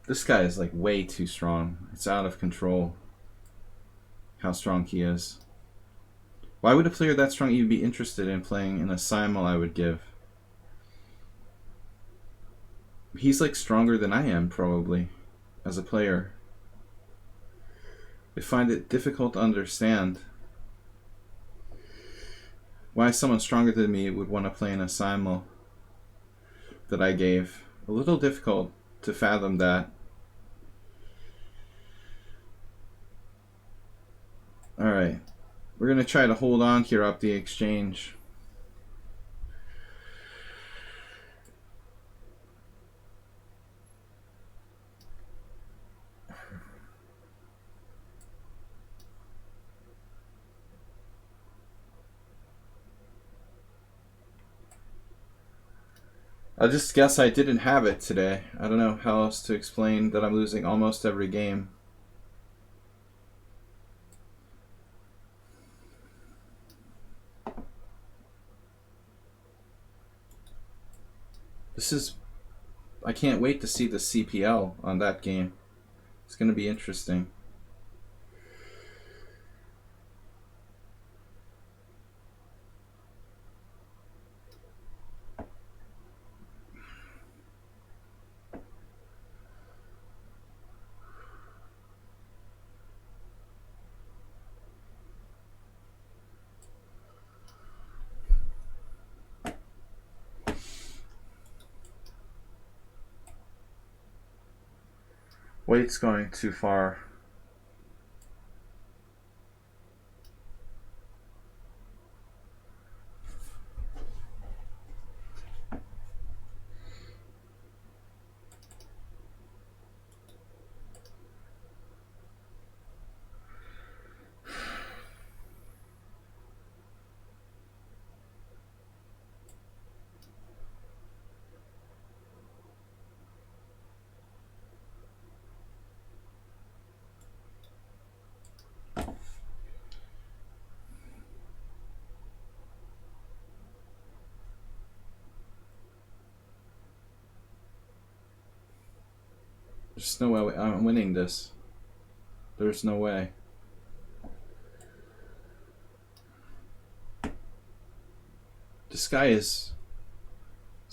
This guy is like way too strong. It's out of control how strong he is. Why would a player that strong even be interested in playing in a Simul I would give? He's like stronger than I am, probably, as a player. I find it difficult to understand why someone stronger than me would want to play in a Simul that I gave. A little difficult to fathom that. Alright. We're going to try to hold on here up the exchange. I'll just guess I didn't have it today. I don't know how else to explain that I'm losing almost every game. This is... I can't wait to see the CPL on that game. It's going to be interesting. White's going too far. There's no way I'm winning this. There's no way. This guy is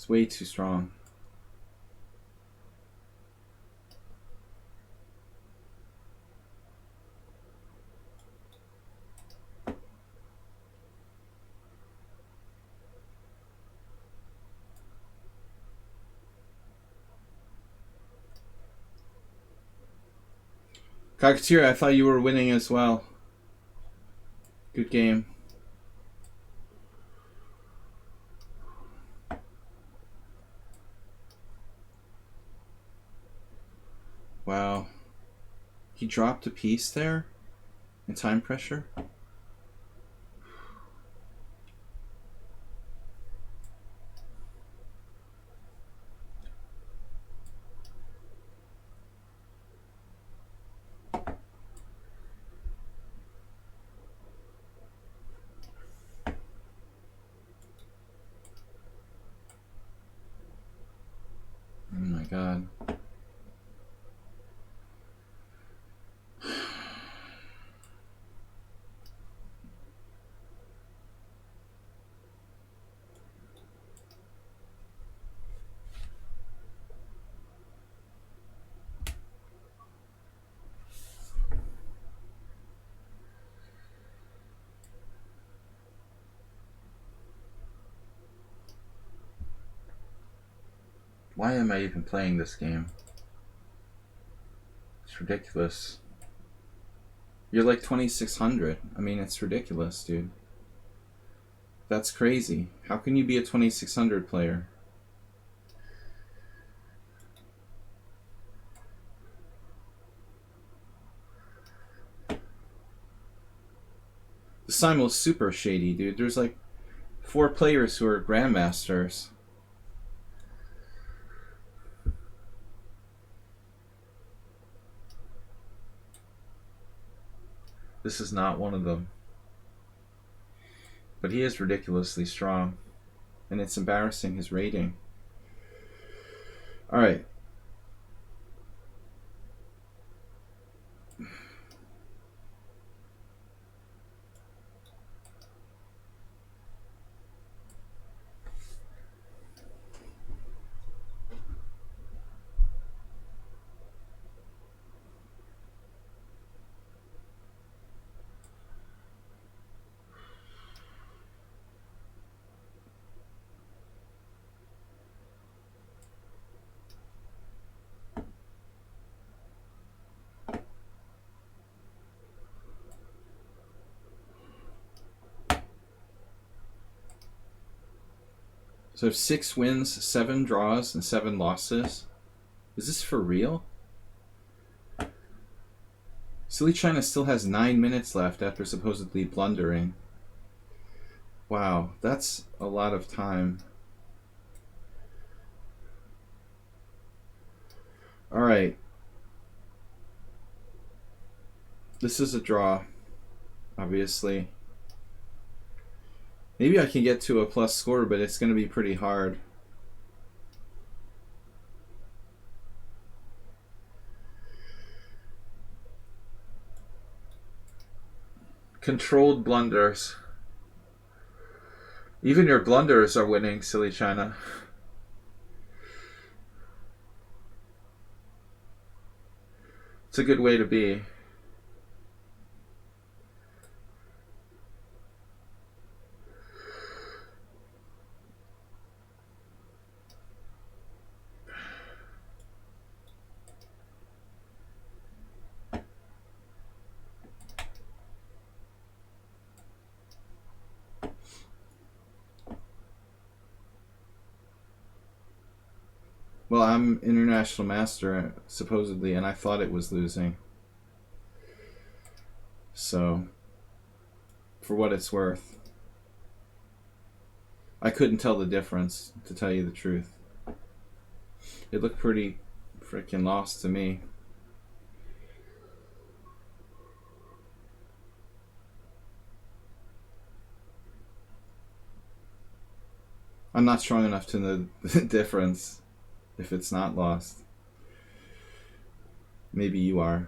way too strong. Kakatira, I thought you were winning as well. Good game. Wow. He dropped a piece there in time pressure. Oh my god. Why am I even playing this game? It's ridiculous. You're like 2600. I mean, it's ridiculous, dude. That's crazy. How can you be a 2600 player? The Simul is super shady, dude. There's like 4 players who are grandmasters. This is not one of them. But he is ridiculously strong. And it's embarrassing, his rating. Alright. So 6 wins, 7 draws, and 7 losses. Is this for real? Silly China still has 9 minutes left after supposedly blundering. Wow, that's a lot of time. Alright. This is a draw, obviously. Maybe I can get to a plus score, but it's going to be pretty hard. Controlled blunders. Even your blunders are winning, Silly China. It's a good way to be. Well, I'm international master, supposedly, and I thought it was losing. So, for what it's worth, I couldn't tell the difference, to tell you the truth. It looked pretty freaking lost to me. I'm not strong enough to know the difference if it's not lost. Maybe you are.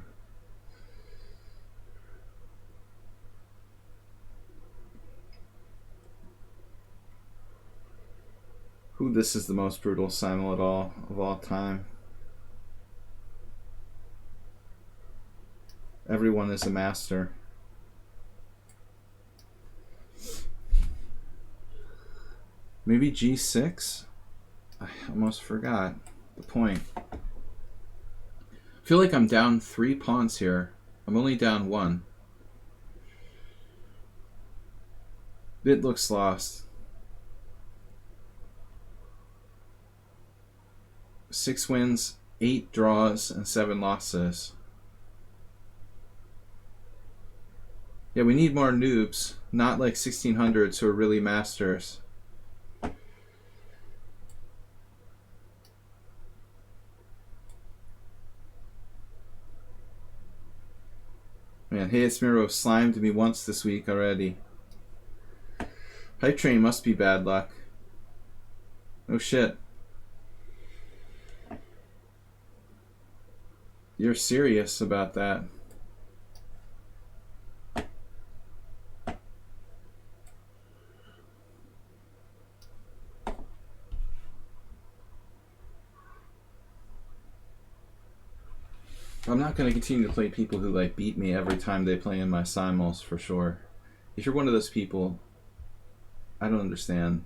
Who this is the most brutal Simul of all time. Everyone is a master. Maybe G6? I almost forgot the point. I feel like I'm down 3 pawns here. I'm only down 1. It looks lost. 6 wins, 8 draws, and 7 losses. Yeah, we need more noobs, not like 1600s who are really masters. Man, hey, it's Miro slimed me once this week already. Hype train must be bad luck. Oh shit. You're serious about that. I'm not going to continue to play people who like beat me every time they play in my simuls for sure. If you're one of those people, I don't understand.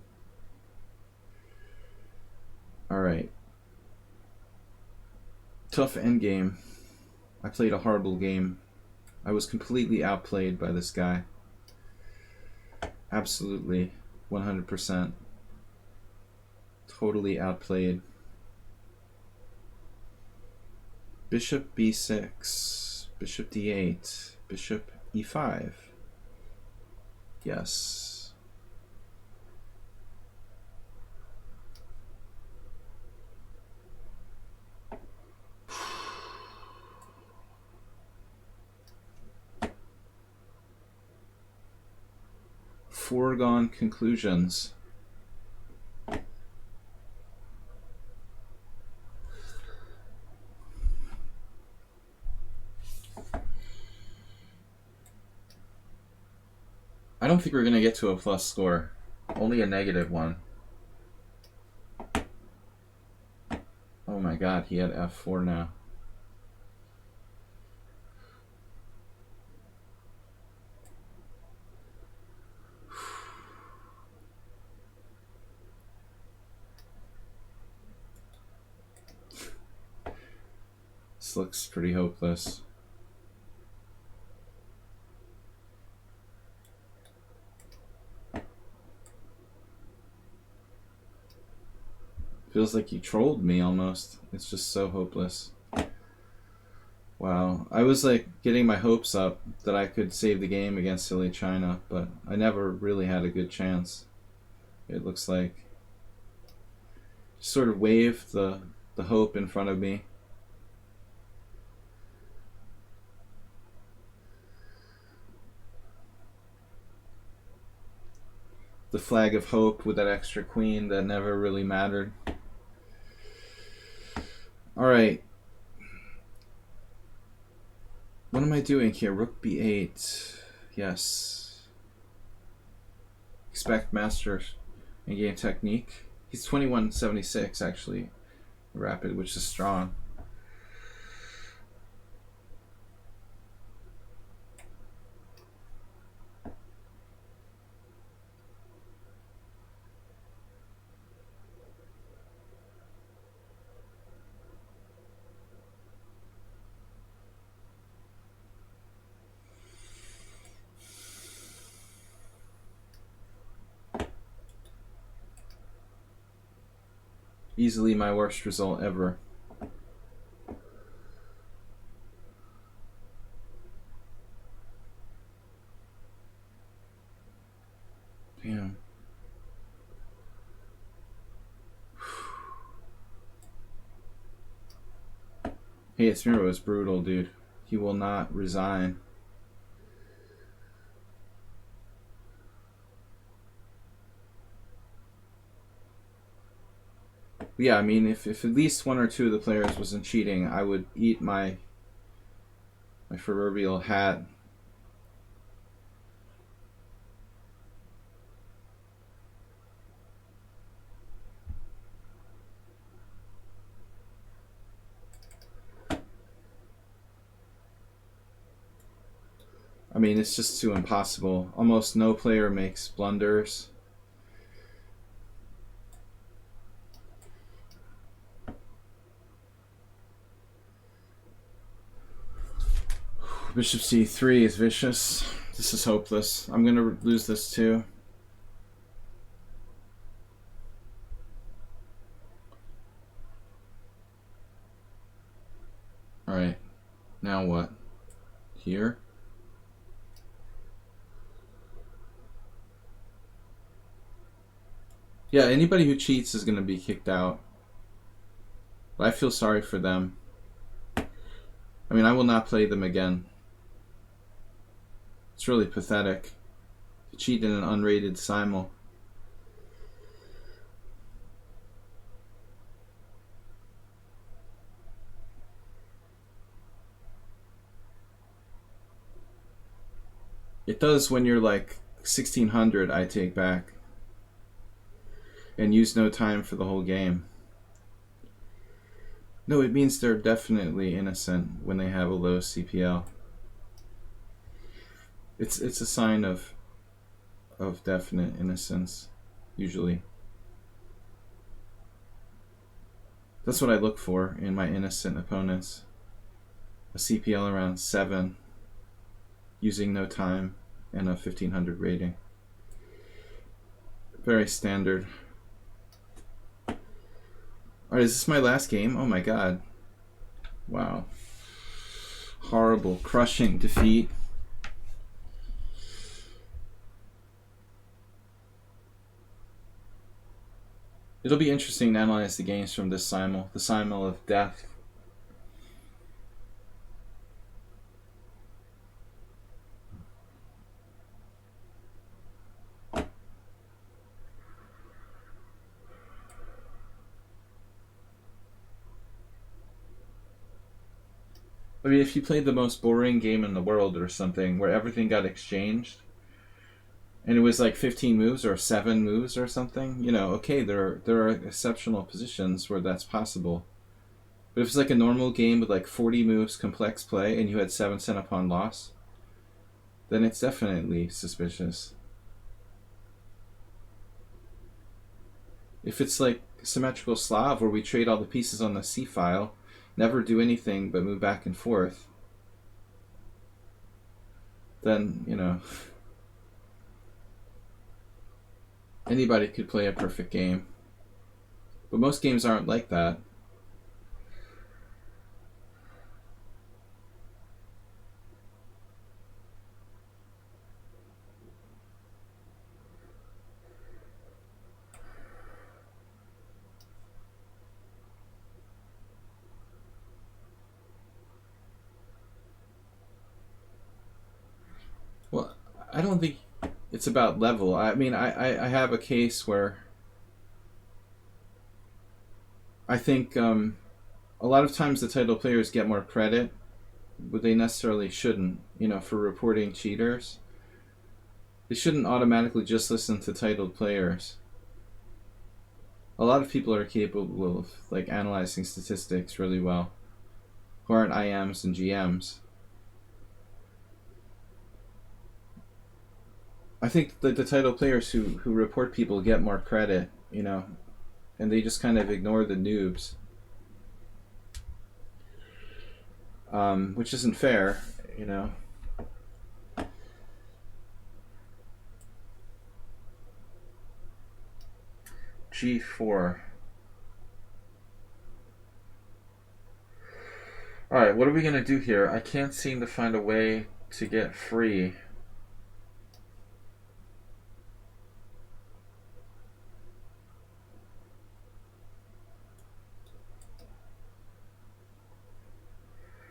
Alright. Tough endgame. I played a horrible game. I was completely outplayed by this guy. Absolutely. 100%. Totally outplayed. Bishop b6. Bishop d8. Bishop e5. Yes. Foregone conclusions. I don't think we're going to get to a plus score. Only a negative one. Oh my god, he had f4 now. This looks pretty hopeless. Feels like you trolled me almost. It's just so hopeless. Wow. I was like getting my hopes up that I could save the game against Silly China, but I never really had a good chance. It looks like. Just sort of waved the hope in front of me. The flag of hope with that extra queen that never really mattered. Alright. What am I doing here? Rook b8. Yes. Expect master in game technique. He's 2176 actually. Rapid, which is strong. Easily my worst result ever. Damn. Hey, it's Miro is brutal, dude. He will not resign. Yeah, I mean, if at least one or two of the players wasn't cheating, I would eat my My proverbial hat. I mean, it's just too impossible. Almost no player makes blunders. Bishop c3 is vicious. This is hopeless. I'm going to lose this too. Alright. Now what? Here? Yeah, anybody who cheats is going to be kicked out. But I feel sorry for them. I mean, I will not play them again. It's really pathetic to cheat in an unrated Simul. It does when you're like 1600, I take back. And use no time for the whole game. No, it means they're definitely innocent when they have a low CPL. It's a sign of definite innocence, usually. That's what I look for in my innocent opponents. A CPL around 7, using no time, and a 1500 rating. Very standard. Alright, is this my last game? Oh my god. Wow. Horrible, crushing defeat. It'll be interesting to analyze the games from this Simul, the Simul of death. I mean, if you played the most boring game in the world or something, where everything got exchanged, and it was like 15 moves or 7 moves or something, you know, okay, there are exceptional positions where that's possible. But if it's like a normal game with like 40 moves, complex play, and you had 7 cent upon loss, then it's definitely suspicious. If it's like symmetrical Slav, where we trade all the pieces on the C file, never do anything but move back and forth, then, you know, anybody could play a perfect game. But most games aren't like that. Well, I don't think it's about level. I mean, I have a case where I think a lot of times the title players get more credit, but they necessarily shouldn't, you know, for reporting cheaters. They shouldn't automatically just listen to titled players. A lot of people are capable of like analyzing statistics really well, who aren't IMs and GMs. I think that the title players who report people get more credit, you know, and they just kind of ignore the noobs, which isn't fair, you know. G4. Alright, what are we going to do here? I can't seem to find a way to get free.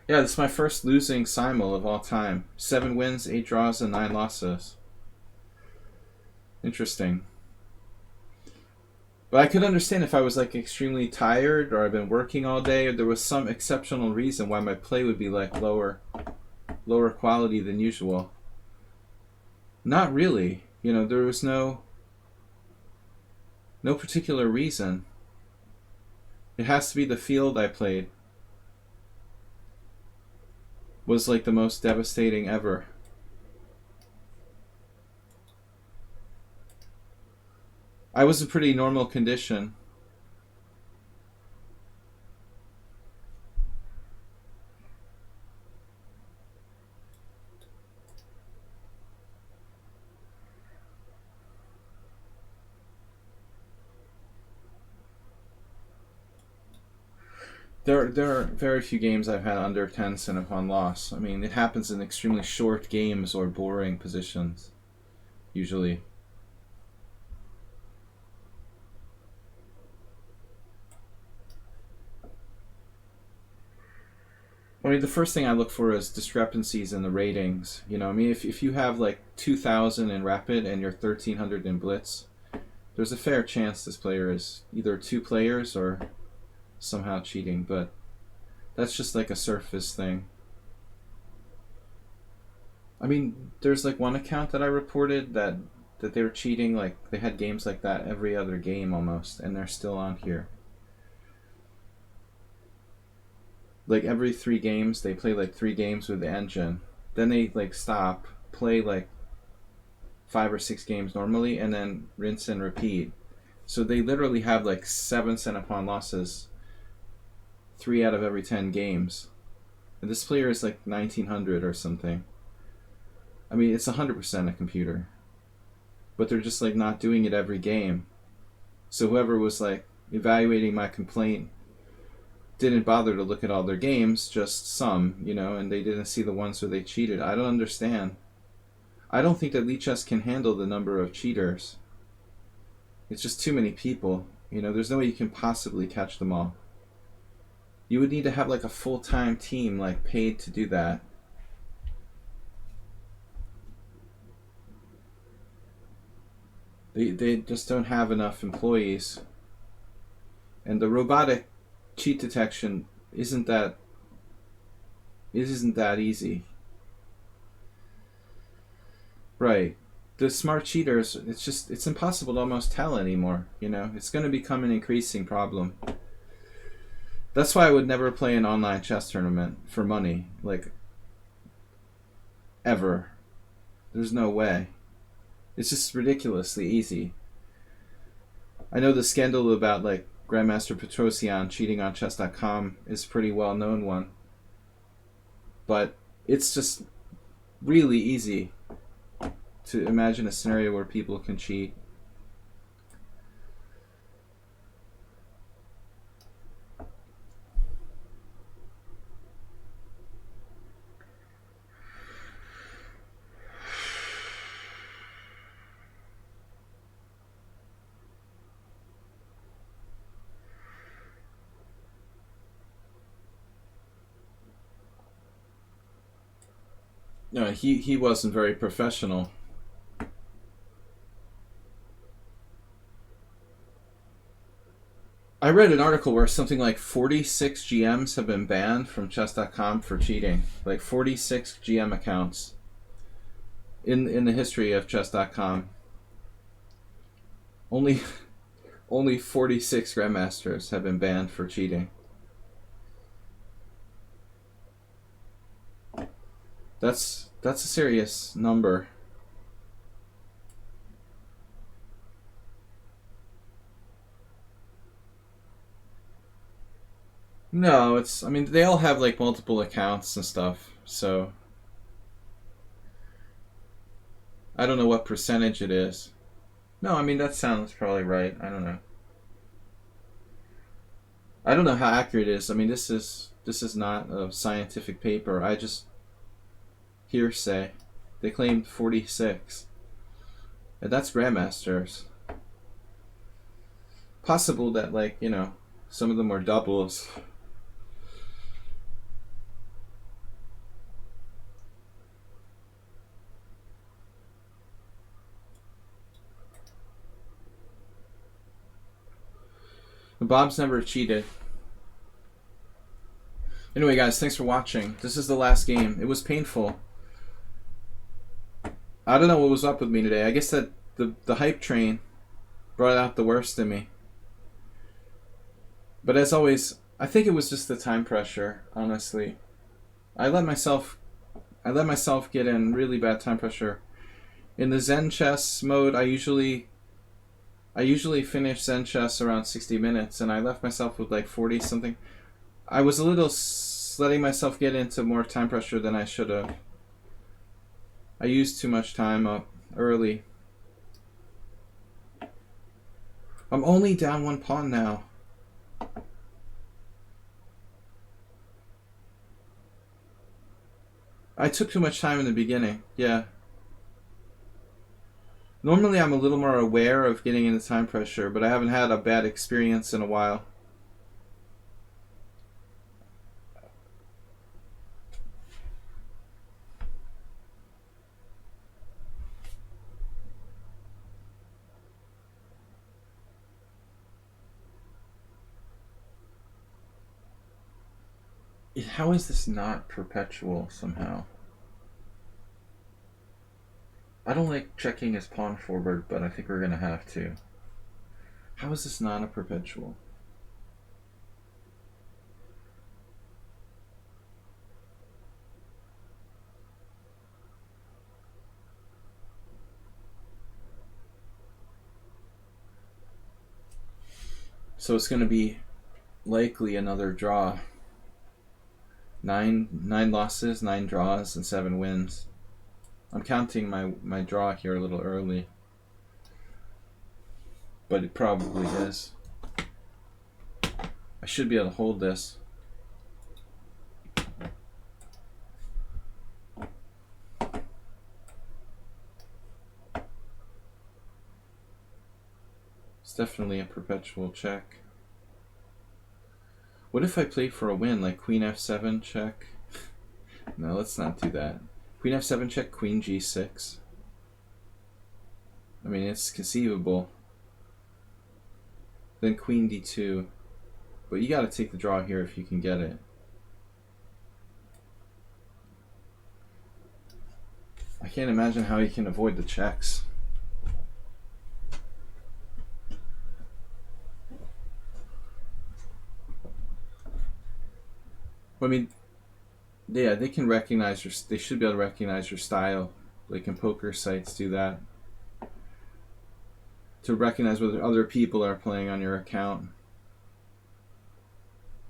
Yeah, this is my first losing Simul of all time. 7 wins, 8 draws, and 9 losses. Interesting. But I could understand if I was like extremely tired, or I've been working all day, or there was some exceptional reason why my play would be like lower. lower quality than usual. Not really. You know, there was no particular reason. It has to be the field I played was like the most devastating ever. I was in pretty normal condition. There are very few games I've had under 10 cent upon loss. I mean, it happens in extremely short games or boring positions, usually. I mean, the first thing I look for is discrepancies in the ratings. You know, I mean, if you have like 2,000 in Rapid and you're 1,300 in Blitz, there's a fair chance this player is either two players or somehow cheating, but that's just like a surface thing. I mean, there's like one account that I reported that they were cheating, like they had games like that every other game almost, and they're still on here. Like every 3 games, they play like 3 games with the engine. Then they like stop, play like 5 or 6 games normally, and then rinse and repeat. So they literally have like 7 cent upon losses 3 out of every 10 games. And this player is like 1900 or something. I mean, it's 100% a computer. But they're just like not doing it every game. So whoever was like evaluating my complaint didn't bother to look at all their games, just some, you know, and they didn't see the ones where they cheated. I don't understand. I don't think that lichess can handle the number of cheaters. It's just too many people. You know, there's no way you can possibly catch them all. You would need to have like a full-time team, like paid to do that. They just don't have enough employees. And the robotic cheat detection isn't that easy. Right. The smart cheaters, it's impossible to almost tell anymore, you know? It's going to become an increasing problem. That's why I would never play an online chess tournament for money, like ever. There's no way. It's just ridiculously easy. I know the scandal about like Grandmaster Petrosian cheating on chess.com is a pretty well known one. But it's just really easy to imagine a scenario where people can cheat. No, he wasn't very professional. I read an article where something like 46 GMs have been banned from chess.com for cheating. Like 46 GM accounts in the history of chess.com. Only 46 grandmasters have been banned for cheating. That's a serious number. No, I mean, they all have like multiple accounts and stuff, so I don't know what percentage it is. No, I mean, that sounds probably right. I don't know. I don't know how accurate it is. I mean, this is not a scientific paper. I just hearsay. They claimed 46. And that's grandmasters. Possible that, like, you know, some of them are doubles. Bob's never cheated. Anyway, guys, thanks for watching. This is the last game. It was painful. I don't know what was up with me today. I guess that the hype train brought out the worst in me. But as always, I think it was just the time pressure, honestly. I let myself get in really bad time pressure. In the Zen chess mode, I usually finish Zen chess around 60 minutes, and I left myself with like 40 something. I was a little letting myself get into more time pressure than I should have. I used too much time up early. I'm only down one pawn now. I took too much time in the beginning, yeah. Normally I'm a little more aware of getting into time pressure, but I haven't had a bad experience in a while. How is this not perpetual somehow? I don't like checking his pawn forward, but I think we're going to have to. How is this not a perpetual? So it's going to be likely another draw. 9 losses, 9 draws, and 7 wins. I'm counting my draw here a little early, but it probably is. I should be able to hold this. It's definitely a perpetual check. What if I play for a win, like Queen F7 check? No, let's not do that. Queen F7 check, Queen G6. I mean, it's conceivable. Then Queen D2. But you gotta take the draw here if you can get it. I can't imagine how he can avoid the checks. I mean, yeah, they can recognize your. They should be able to recognize your style. Like in poker sites, do that to recognize whether other people are playing on your account.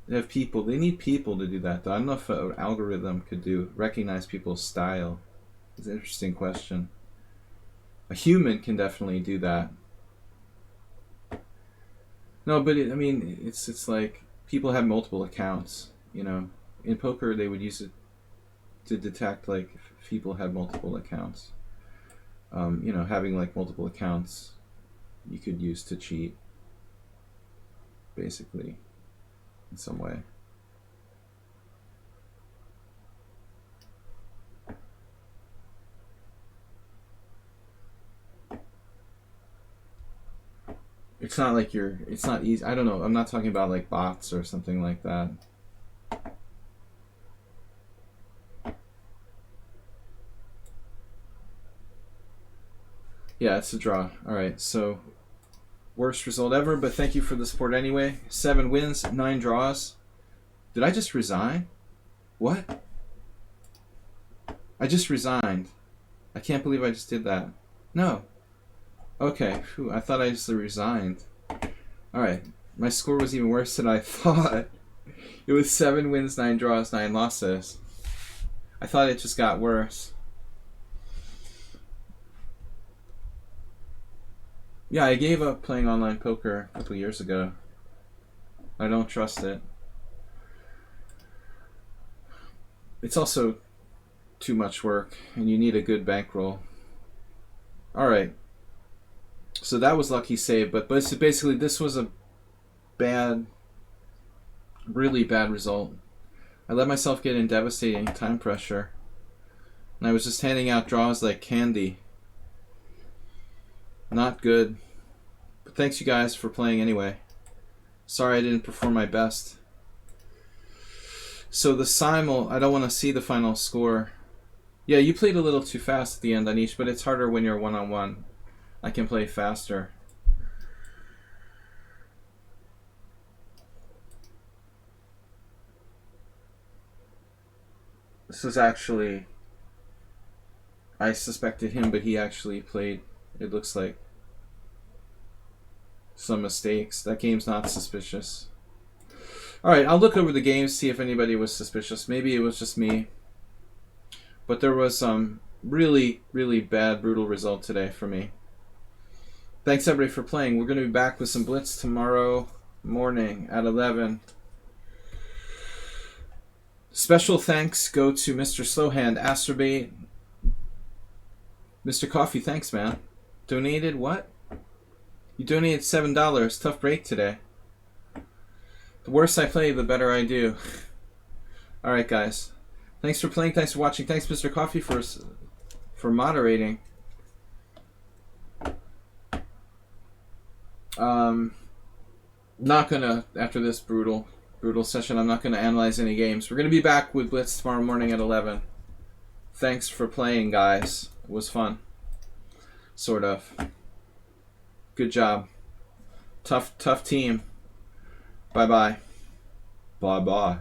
They have people. They need people to do that, though. I don't know if an algorithm could recognize people's style. It's an interesting question. A human can definitely do that. No, but I mean, it's like people have multiple accounts. You know, in poker they would use it to detect like if people had multiple accounts. You know, having like multiple accounts, you could use to cheat, basically, in some way. It's not like it's not easy. I don't know. I'm not talking about like bots or something like that. Yeah, it's a draw. Alright, so worst result ever, but thank you for the support anyway. 7 wins, 9 draws. Did I just resign? What? I just resigned. I can't believe I just did that. No. Okay, phew, I thought I just resigned. Alright, my score was even worse than I thought. It was 7 wins, 9 draws, 9 losses. I thought it just got worse. Yeah, I gave up playing online poker a couple years ago. I don't trust it. It's also too much work, and you need a good bankroll. Alright. So that was lucky save, but basically this was a bad, really bad result. I let myself get in devastating time pressure, and I was just handing out draws like candy. Not good. But thanks you guys for playing anyway. Sorry I didn't perform my best. So the Simul, I don't want to see the final score. Yeah, you played a little too fast at the end, Anish, but it's harder when you're one-on-one. I can play faster. This was actually... I suspected him, but he actually played, it looks like, some mistakes. That game's not suspicious. Alright, I'll look over the games, see if anybody was suspicious. Maybe it was just me. But there was some really, really bad, brutal result today for me. Thanks everybody for playing. We're going to be back with some Blitz tomorrow morning at 11. Special thanks go to Mr. Slowhand, Astrobate. Mr. Coffee, thanks, man. Donated what? You donated $7. Tough break today. The worse I play, the better I do. Alright, guys. Thanks for playing. Thanks for watching. Thanks, Mr. Coffee, for moderating. Not gonna, after this brutal session, I'm not gonna analyze any games. We're gonna be back with Blitz tomorrow morning at 11. Thanks for playing, guys. It was fun. Sort of. Good job. Tough team. Bye-bye. Bye-bye.